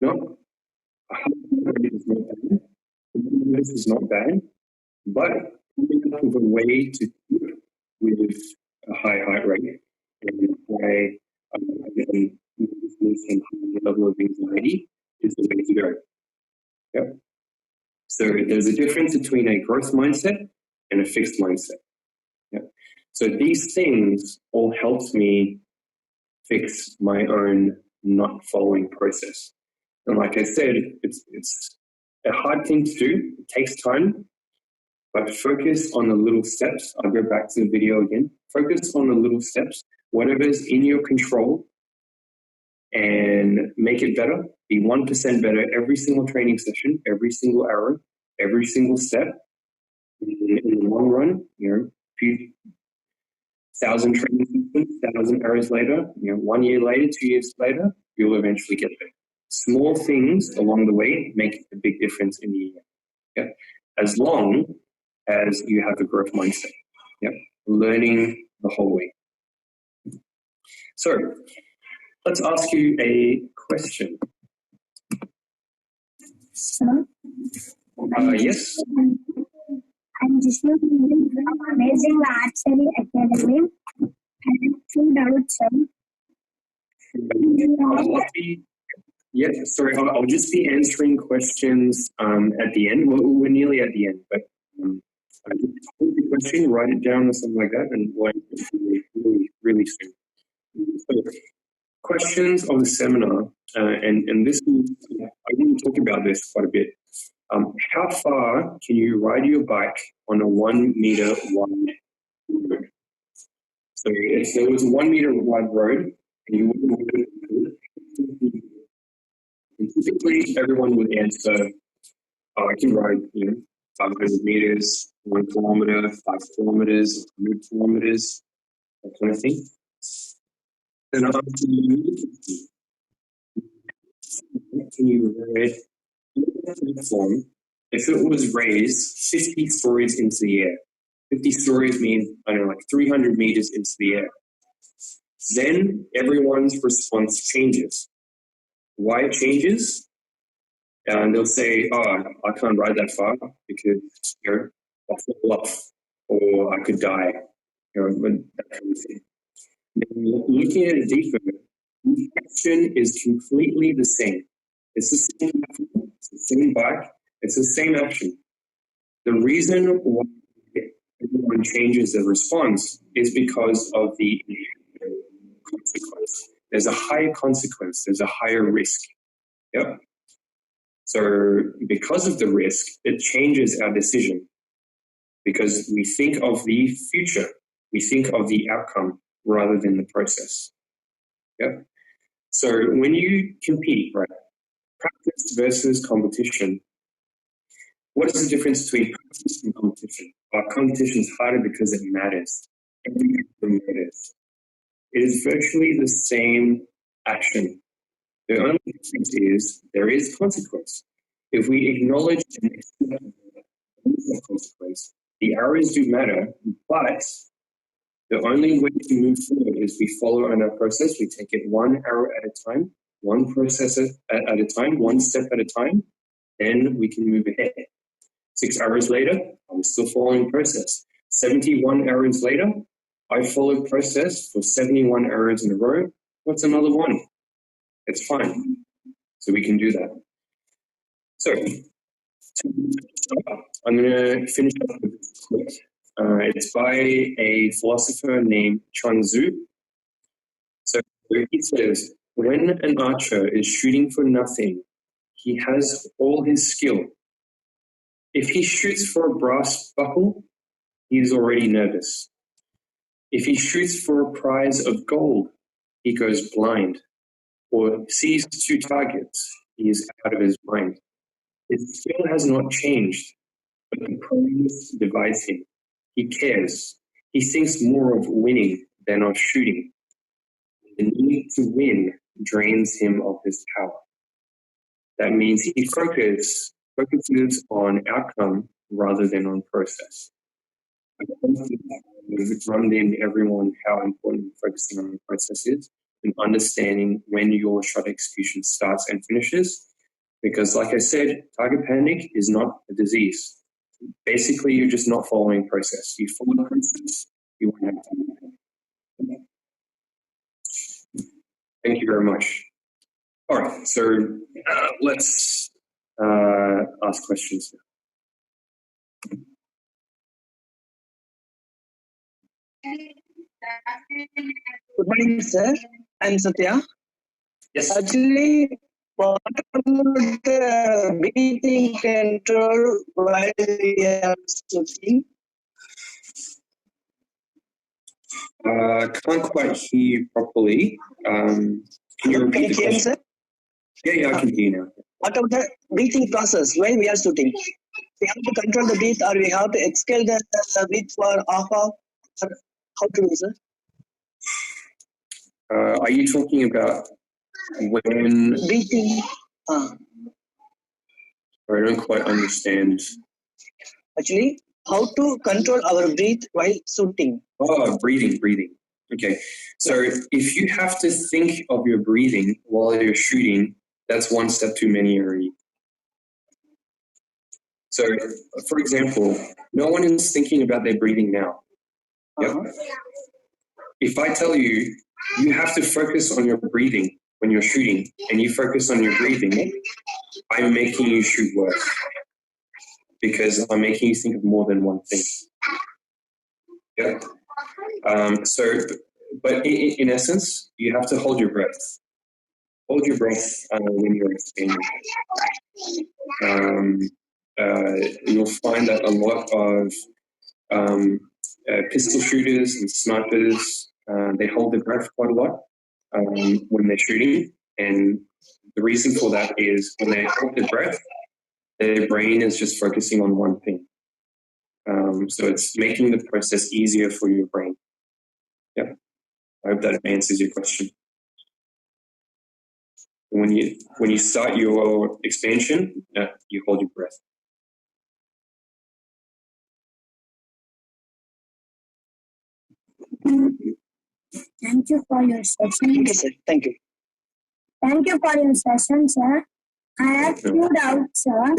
not this is not bad, but coming up with a way to cope with a high heart rate and high level of anxiety is the way to go. Yep. So there's a difference between a growth mindset and a fixed mindset. Yep. So these things all helps me fix my own not following process. And like I said, it's a hard thing to do. It takes time, but focus on the little steps. I'll go back to the video again. Focus on the little steps, whatever's in your control, and make it better. Be 1% better every single training session, every single hour, every single step. In the long run, a few 1,000 training sessions, 1,000 hours later, 1 year later, 2 years later, you'll eventually get there. Small things along the way make a big difference in the year. Okay? As long as you have a growth mindset. Yep. Learning the whole way. So let's ask you a question. Yes? I'm just looking from Amazing Archery Academy. I have 2 doubts, sir. I'll just be answering questions at the end. We're nearly at the end, but I just put the question, write it down or something like that, and we'll answer it really soon. So, questions of the seminar, and this is, I want to talk about this quite a bit. How far can you ride your bike on a 1 meter wide road? So if there was a 1 meter wide road, and you would, and typically everyone would answer, I can ride 500 meters, 1 kilometer, 5 kilometers, 100 kilometers, that kind of thing. Then after can you ride the platform if it was raised 50 stories into the air? 50 stories means, 300 meters into the air. Then everyone's response changes. Why it changes? And they'll say, I can't ride that far because I'll fall off or I could die. That kind of thing. Then looking at it deeper, the action is completely the same. It's the same action, it's the same bike, it's the same action. The reason why everyone changes their response is because of the consequence. There's a higher consequence, there's a higher risk. Yep. So because of the risk, it changes our decision because we think of the future, we think of the outcome rather than the process. Yep. So when you compete, right, practice versus competition, what is the difference between practice and competition? Competition is harder because it matters. Every action matters. It is virtually the same action. The only difference is there is consequence. If we acknowledge and accept the consequence, the hours do matter, but the only way to move forward is we follow on our process. We take it 1 hour at a time, one process at a time, one step at a time, then we can move ahead. 6 hours later, I'm still following process. 71 hours later, I followed process for 71 hours in a row. What's another one? It's fine. So we can do that. So I'm going to finish up with this quote. It's by a philosopher named Chuang Tzu. So he says, when an archer is shooting for nothing, he has all his skill. If he shoots for a brass buckle, he is already nervous. If he shoots for a prize of gold, he goes blind. Or sees 2 targets, he is out of his mind. His skill has not changed, but the prize divides him. He cares. He thinks more of winning than of shooting. The need to win drains him of his power. That means he focuses on outcome rather than on process. We've drummed in everyone how important focusing on the process is and understanding when your shot execution starts and finishes. Because like I said, target panic is not a disease. Basically, you're just not following process. You follow the process, you won't have target panic. Thank you very much. All right, so let's ask questions now. Good morning, sir. I'm Satya. Yes. Actually, what about the breathing control while we are shooting? Can't quite hear you properly. Can you repeat the hear me, question? sir? Yeah, I can hear you now. What about the breathing process while we are shooting? We have to control the breath, or we have to exhale the breath for half hour. How to do, sir? Are you talking about when? Breathing. I don't quite understand. Actually, how to control our breath while shooting? Oh, breathing. Okay. So if you have to think of your breathing while you're shooting, that's one step too many already. So, for example, no one is thinking about their breathing now. Yep. If I tell you, you have to focus on your breathing when you're shooting, and you focus on your breathing, I'm making you shoot worse because I'm making you think of more than one thing. Yep. But in essence, you have to hold your breath. Hold your breath when you're expanding. You'll find that a lot of pistol shooters and snipers, they hold their breath quite a lot when they're shooting. And the reason for that is when they hold their breath, their brain is just focusing on one thing. So it's making the process easier for your brain. Yeah, I hope that answers your question. When you start your expansion, you hold your breath. Thank you for your session. Okay, sir. Thank you. Thank you for your session, sir. I have two doubts, sir.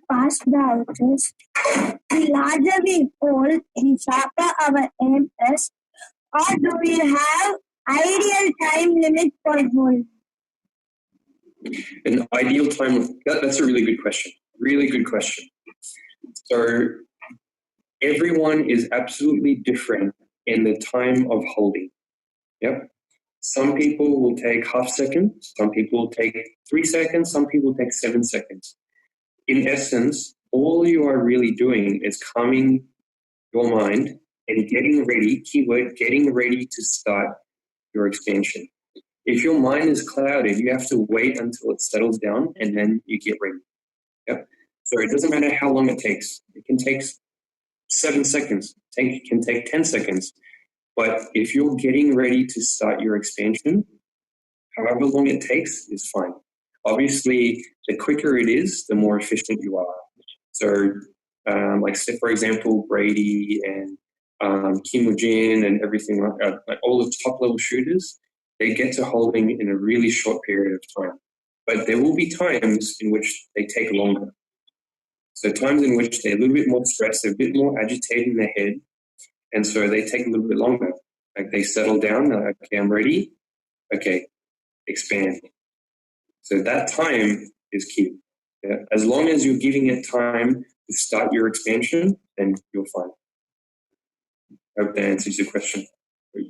First doubt is, the larger we hold, the sharper our aim is, or do we have ideal time limit for hold? An ideal time, that's a really good question. Really good question. So everyone is absolutely different in the time of holding. Yep. Some people will take half second, some people will take 3 seconds, some people take 7 seconds. In essence, all you are really doing is calming your mind and getting ready, keyword, getting ready to start your expansion. If your mind is clouded, you have to wait until it settles down and then you get ready. Yep. So it doesn't matter how long it takes. It can take 7 seconds, it can take 10 seconds. But if you're getting ready to start your expansion, however long it takes is fine. Obviously, the quicker it is, the more efficient you are. So, like say, for example, Brady and Kim Woo-jin and everything like all the top level shooters, they get to holding in a really short period of time. But there will be times in which they take longer. So times in which they're a little bit more stressed, they're a bit more agitated in their head, and so they take a little bit longer. Like they settle down, they're like, okay, I'm ready. Okay, expand. So that time is key. Yeah? As long as you're giving it time to start your expansion, then you'll find. I hope that answers your question.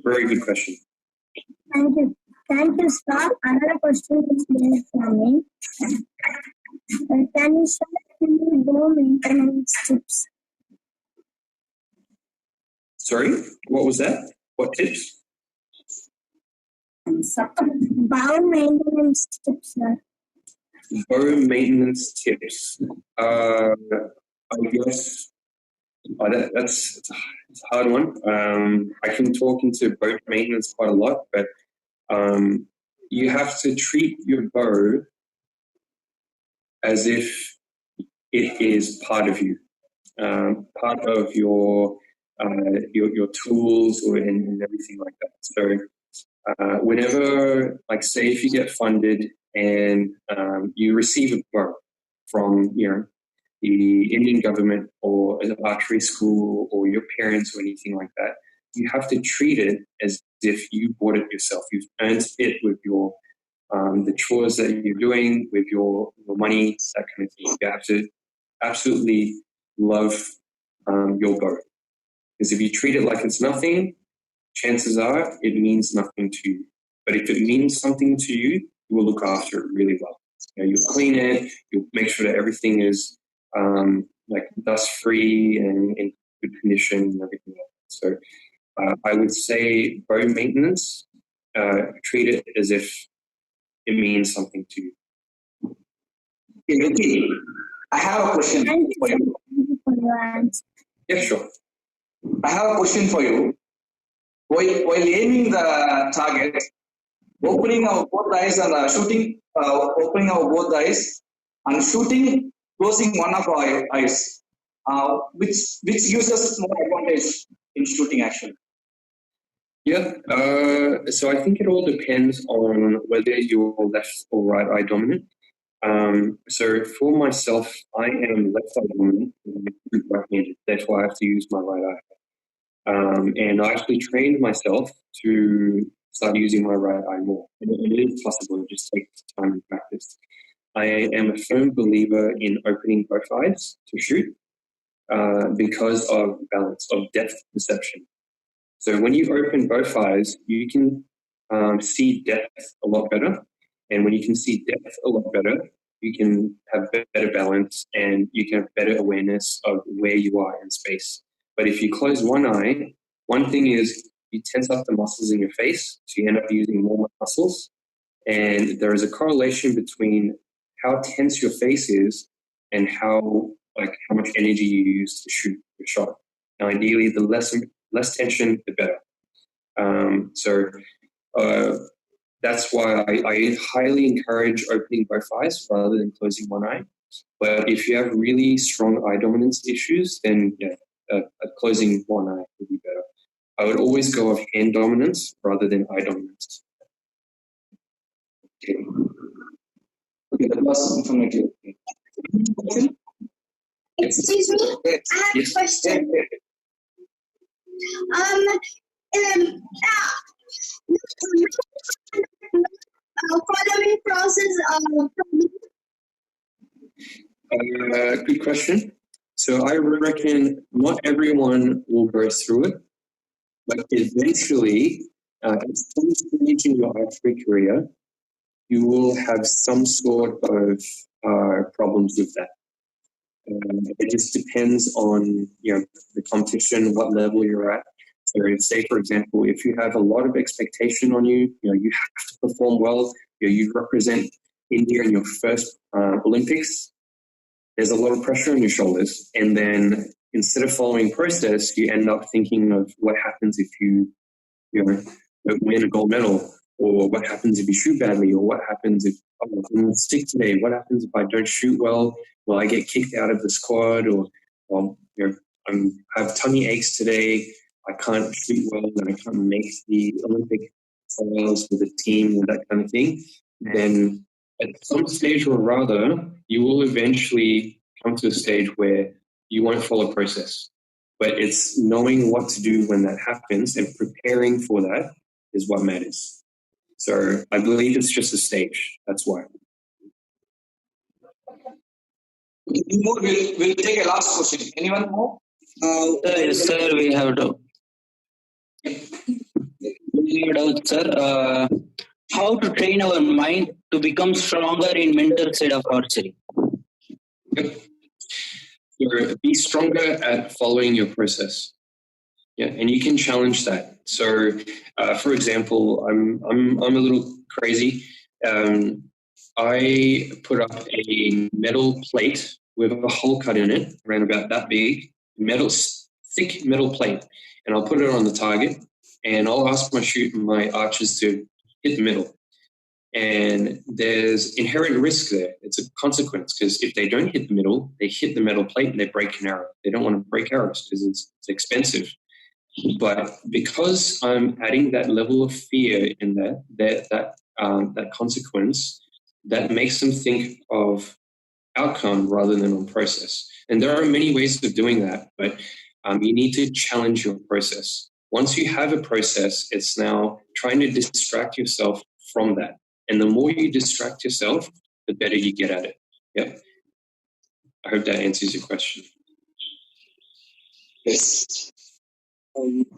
Very good question. Thank you. Thank you, sir. Another question is made from me. Can you share any bow maintenance tips? Sorry, what was that? What tips? Bow maintenance tips, sir. Bow maintenance tips. I guess that's a hard one. I can talk into bow maintenance quite a lot, but you have to treat your bow as if it is part of you, part of your tools and everything like that. So whenever, like say if you get funded and you receive a bow from the Indian government or an archery school or your parents or anything like that, you have to treat it as if you bought it yourself. You've earned it with your the chores that you're doing, with your money, that kind of thing. You have to absolutely love your bow. Because if you treat it like it's nothing, chances are it means nothing to you. But if it means something to you, you will look after it really well. You'll clean it, you'll make sure that everything is like dust-free and in good condition and everything like that. So I would say bone maintenance, treat it as if it means something to you. Okay, Vicky, I have a question for you. Yeah, sure. I have a question for you. While aiming the target, opening our both eyes and shooting, opening our both eyes and shooting, closing one of our eyes, which gives us more advantage in shooting action. Yeah, so I think it all depends on whether you're left or right eye dominant. So for myself, I am left eye dominant, right-handed. That's why I have to use my right eye. And I actually trained myself to start using my right eye more. And it is possible, it just takes time and practice. I am a firm believer in opening both eyes to shoot because of balance, of depth perception. So when you open both eyes, you can see depth a lot better. And when you can see depth a lot better, you can have better balance and you can have better awareness of where you are in space. But if you close one eye, one thing is you tense up the muscles in your face, so you end up using more muscles. And there is a correlation between how tense your face is and how much energy you use to shoot your shot. Now, ideally, the less tension, the better. That's why I highly encourage opening both eyes rather than closing one eye. But if you have really strong eye dominance issues, then closing one eye would be better. I would always go of hand dominance rather than eye dominance. Okay, that was informative. Excuse me, I have a question. Following process. Good question. So I reckon not everyone will go through it, but eventually, at some stage in your archery career, you will have some sort of problems with that. It just depends on the competition, what level you're at. So say, for example, if you have a lot of expectation on you, you have to perform well, you represent India in your first Olympics, there's a lot of pressure on your shoulders. And then instead of following process, you end up thinking of what happens if you win a gold medal, or what happens if you shoot badly, or what happens if I'm going to stick today, what happens if I don't shoot well, will I get kicked out of the squad, or I have tummy aches today, I can't shoot well, and I can't make the Olympic trials with the team and that kind of thing. Then at some stage or rather, you will eventually come to a stage where you won't follow process. But it's knowing what to do when that happens and preparing for that is what matters. So I believe it's just a stage. That's why. We'll take a last question. Anyone more? Yes, sir, we have to. Sir, how to train our mind to become stronger in mental side of archery? Yep. So be stronger at following your process. Yeah, and you can challenge that. So, for example, I'm a little crazy. I put up a metal plate with a hole cut in it, around about that big, thick metal plate, and I'll put it on the target, and I'll ask my archers to hit the middle. And there's inherent risk there. It's a consequence, because if they don't hit the middle, they hit the metal plate and they break an arrow. They don't want to break arrows because it's expensive. But because I'm adding that level of fear in there, that consequence, that makes them think of outcome rather than on process. And there are many ways of doing that, but you need to challenge your process. Once you have a process, it's now trying to distract yourself from that. And the more you distract yourself, the better you get at it. Yeah. I hope that answers your question. Yes.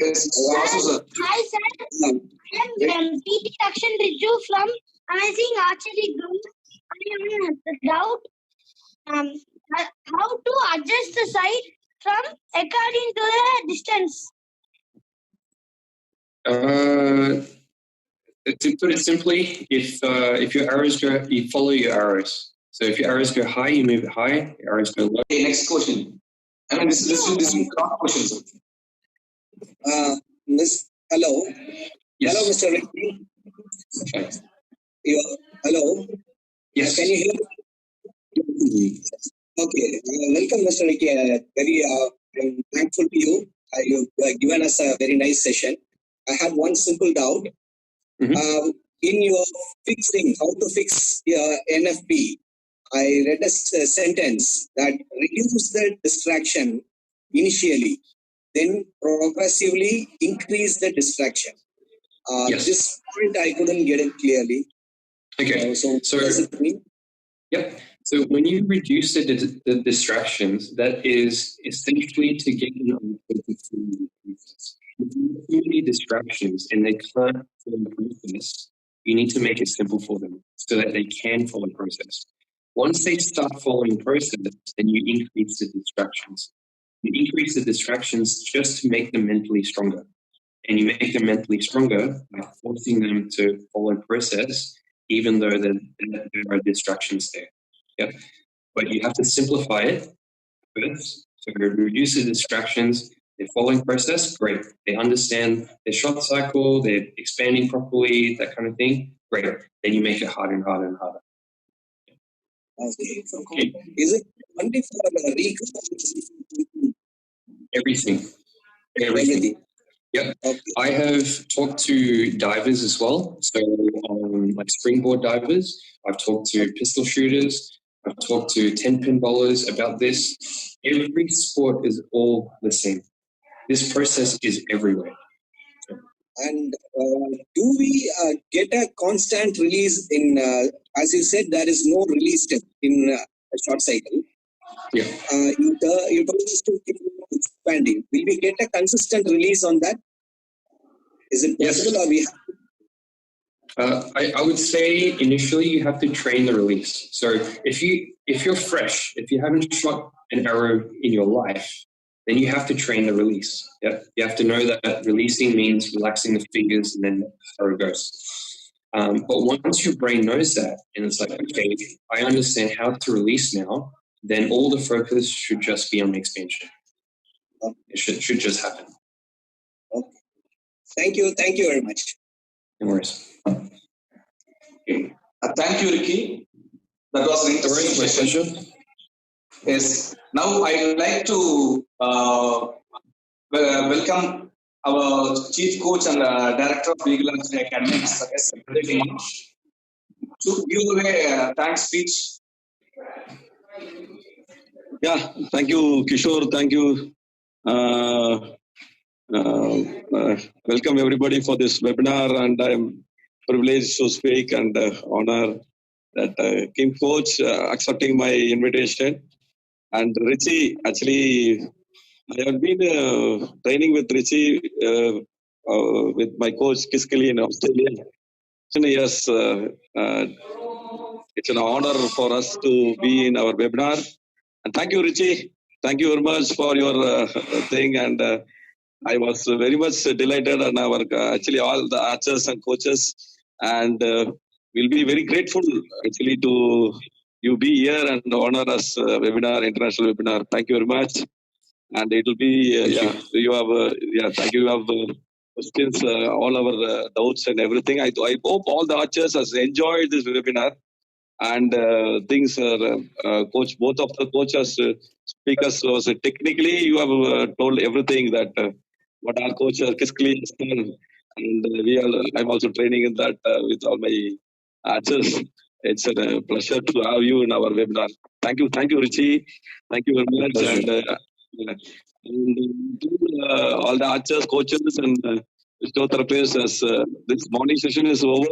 Yes, also, sir. Hi, sir. I am PT Akshan Riju from Amazing Archery Group. I am doubt how to adjust the sight from according to the distance. To put it simply, if your arrows go, you follow your arrows. So if your arrows go high, you move it high. Your arrows go low. Okay, next question. I mean, this is cross question, sir. Hello. Yes. Hello, Mr. Ricky. Okay. Hello. Yes. Can you hear me? Okay. Welcome, Mr. Ricky. I'm thankful to you. You've given us a very nice session. I had one simple doubt. Mm-hmm. In your fixing, how to fix your NFP, I read a sentence that reduce the distraction initially, then progressively increase the distraction. Yes. This point I couldn't get it clearly. Okay. So what does it mean? Yep. So when you reduce the distractions, that is essentially to get them on the process. If you have too many distractions and they can't follow process, you need to make it simple for them so that they can follow process. Once they start following process, then you increase the distractions. You increase the distractions just to make them mentally stronger. And you make them mentally stronger by forcing them to follow process, even though there are distractions there. Yep. But you have to simplify it first. So reduce the distractions. They're following process, great. They understand their shot cycle, they're expanding properly, that kind of thing, great. Then you make it harder and harder and harder. Okay. Is it only for recall? Everything. Yep. Okay. I have talked to divers as well. So like springboard divers, I've talked to pistol shooters, I've talked to 10-pin bowlers about this. Every sport is all the same. This process is everywhere. And do we get a constant release in, as you said, there is no release step in a short cycle. Yeah. You told us to keep expanding. Will we get a consistent release on that? Is it possible, or we have I would say initially you have to train the release. So if you're fresh, if you haven't shot an arrow in your life, then you have to train the release. Yeah, you have to know that releasing means relaxing the fingers and then the arrow goes. But once your brain knows that, and it's like, okay, I understand how to release now, then all the focus should just be on the expansion. It should just happen. Okay. Thank you very much. No worries. Thank you, Ricky. That was an interesting session. Yes. Now I would like to welcome our Chief Coach and Director of Legal and Academics, to give a thanks speech. Yeah, thank you, Kishore. Thank you. Welcome everybody for this webinar, and I'm privileged to speak and honor that Kim Coach accepting my invitation. And Richie, actually, I have been training with Richie with my coach Kiskali in Australia. Yes, it's an honor for us to be in our webinar. And thank you, Richie. Thank you very much for your thing. And I was very much delighted, and our actually all the archers and coaches, and we'll be very grateful actually to you be here and honor us webinar, international webinar. Thank you very much. And it will be you have thank you. You have questions, all our doubts and everything. I hope all the archers has enjoyed this webinar. And things are coach, both of the coaches speakers was technically you have told everything that what our coach Kiskali has done, and I'm also training in that with all my archers. It's a pleasure to have you in our webinar. Thank you, Richie. Thank you very much. And all the archers, coaches, and physiotherapists, as this morning session is over.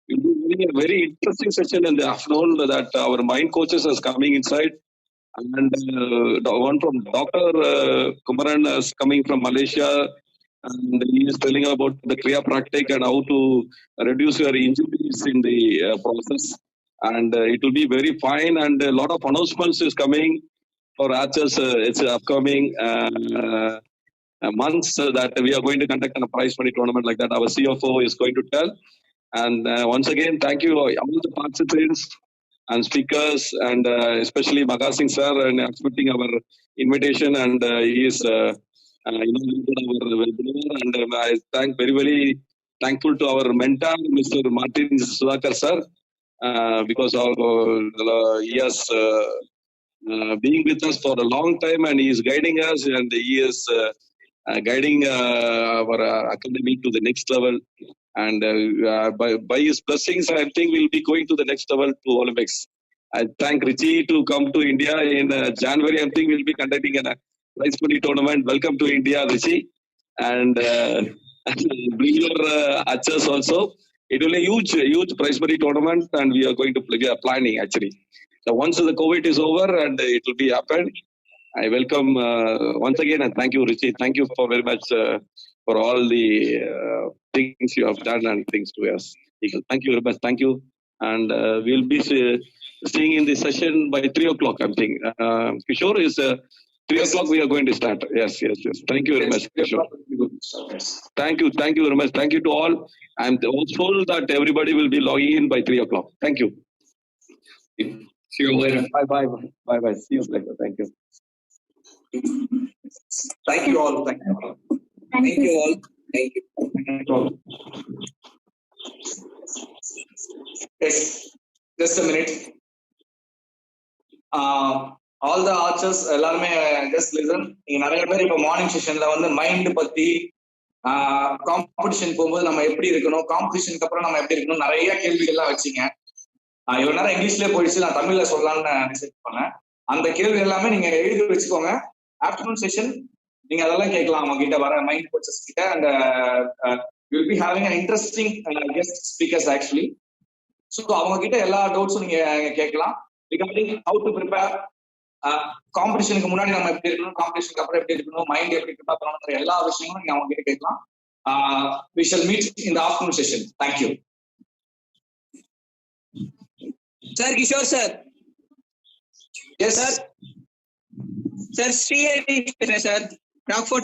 It will be a very interesting session in the afternoon that our mind coaches is coming inside, And one from Dr. Kumaran is coming from Malaysia, and he is telling about the Kriya Practic and how to reduce your injuries in the process. And it will be very fine, and a lot of announcements is coming for archers. It's upcoming months that we are going to conduct a prize money tournament like that. Our CFO is going to tell. And once again, thank you all the participants and speakers, and especially Maga Singh sir, and accepting our invitation. And he is inaugurated our webinar. And I thank very thankful to our mentor, Mr. Martin Sudhakar sir, because he has been with us for a long time, and he is guiding us, and he is guiding our academy to the next level. And by his blessings, I think we'll be going to the next level to Olympics. I thank Richie to come to India in January. I think we'll be conducting a prize money tournament. Welcome to India, Richie, and bring your archers also. It will be a huge prize money tournament, and we are going to play. We are planning actually. So once the COVID is over, and it will be happened, I welcome once again, and thank you, Richie. Thank you for very much for all the things you have done and things to us. Thank you very much. Thank you. And we'll be seeing in the session by 3 o'clock, I'm thinking. Kishore is 3 o'clock we are going to start. Yes. Thank you very much, Kishore. Thank you very much. Thank you to all. I'm hopeful that everybody will be logging in by 3 o'clock. Thank you. See you later. Bye. See you later. Thank you. Thank you all. Thank you all. Thank you all. Thank you. Yes, just a minute. All the archers, எல்லாருமே just listen. நீங்க நிறைய பேர் இப்போ morning செஷன்ல வந்து mind பத்தி competition போகும்போது நம்ம எப்படி இருக்கணும், காம்படிஷனுக்கு அப்புறம் நம்ம எப்படி இருக்கணும், நிறைய கேள்விகள்லாம் வச்சிங்க. இவ்வளவு நேரம் இங்கிலீஷ்லேயே போயிடுச்சு, நான் தமிழ்ல சொல்லலாம்னு டிசைட் பண்ணேன். அந்த கேள்வி எல்லாமே நீங்க எழுதி வச்சுக்கோங்க. ஆஃப்டர்நூன் செஷன் நீங்க அதெல்லாம் கேட்கலாம் அவங்க கிட்ட, வர மைண்ட் கோச்சஸ் கிட்ட. And will be having an interesting guest speakers actually. So அவங்க கிட்ட எல்லா டவுட்ஸும் நீங்க கேட்கலாம். ரிகார்டிங் ஹவு டு ப்ரிப்பேர், காம்படிஷனுக்கு முன்னாடி நம்ம எப்படி இருக்கணும், காம்படிஷனுக்கு அப்புறம் எப்படி இருக்கணும், மைண்ட் எப்படி ப்ரிப்பேர் பண்ணணுங்கிற எல்லா விஷயங்களும் நீங்க அவங்க கிட்ட கேட்கலாம். We shall meet in the afternoon session. Thank you. Sir, Kishore sir. Yes sir. Sir, Sri sir. Rockford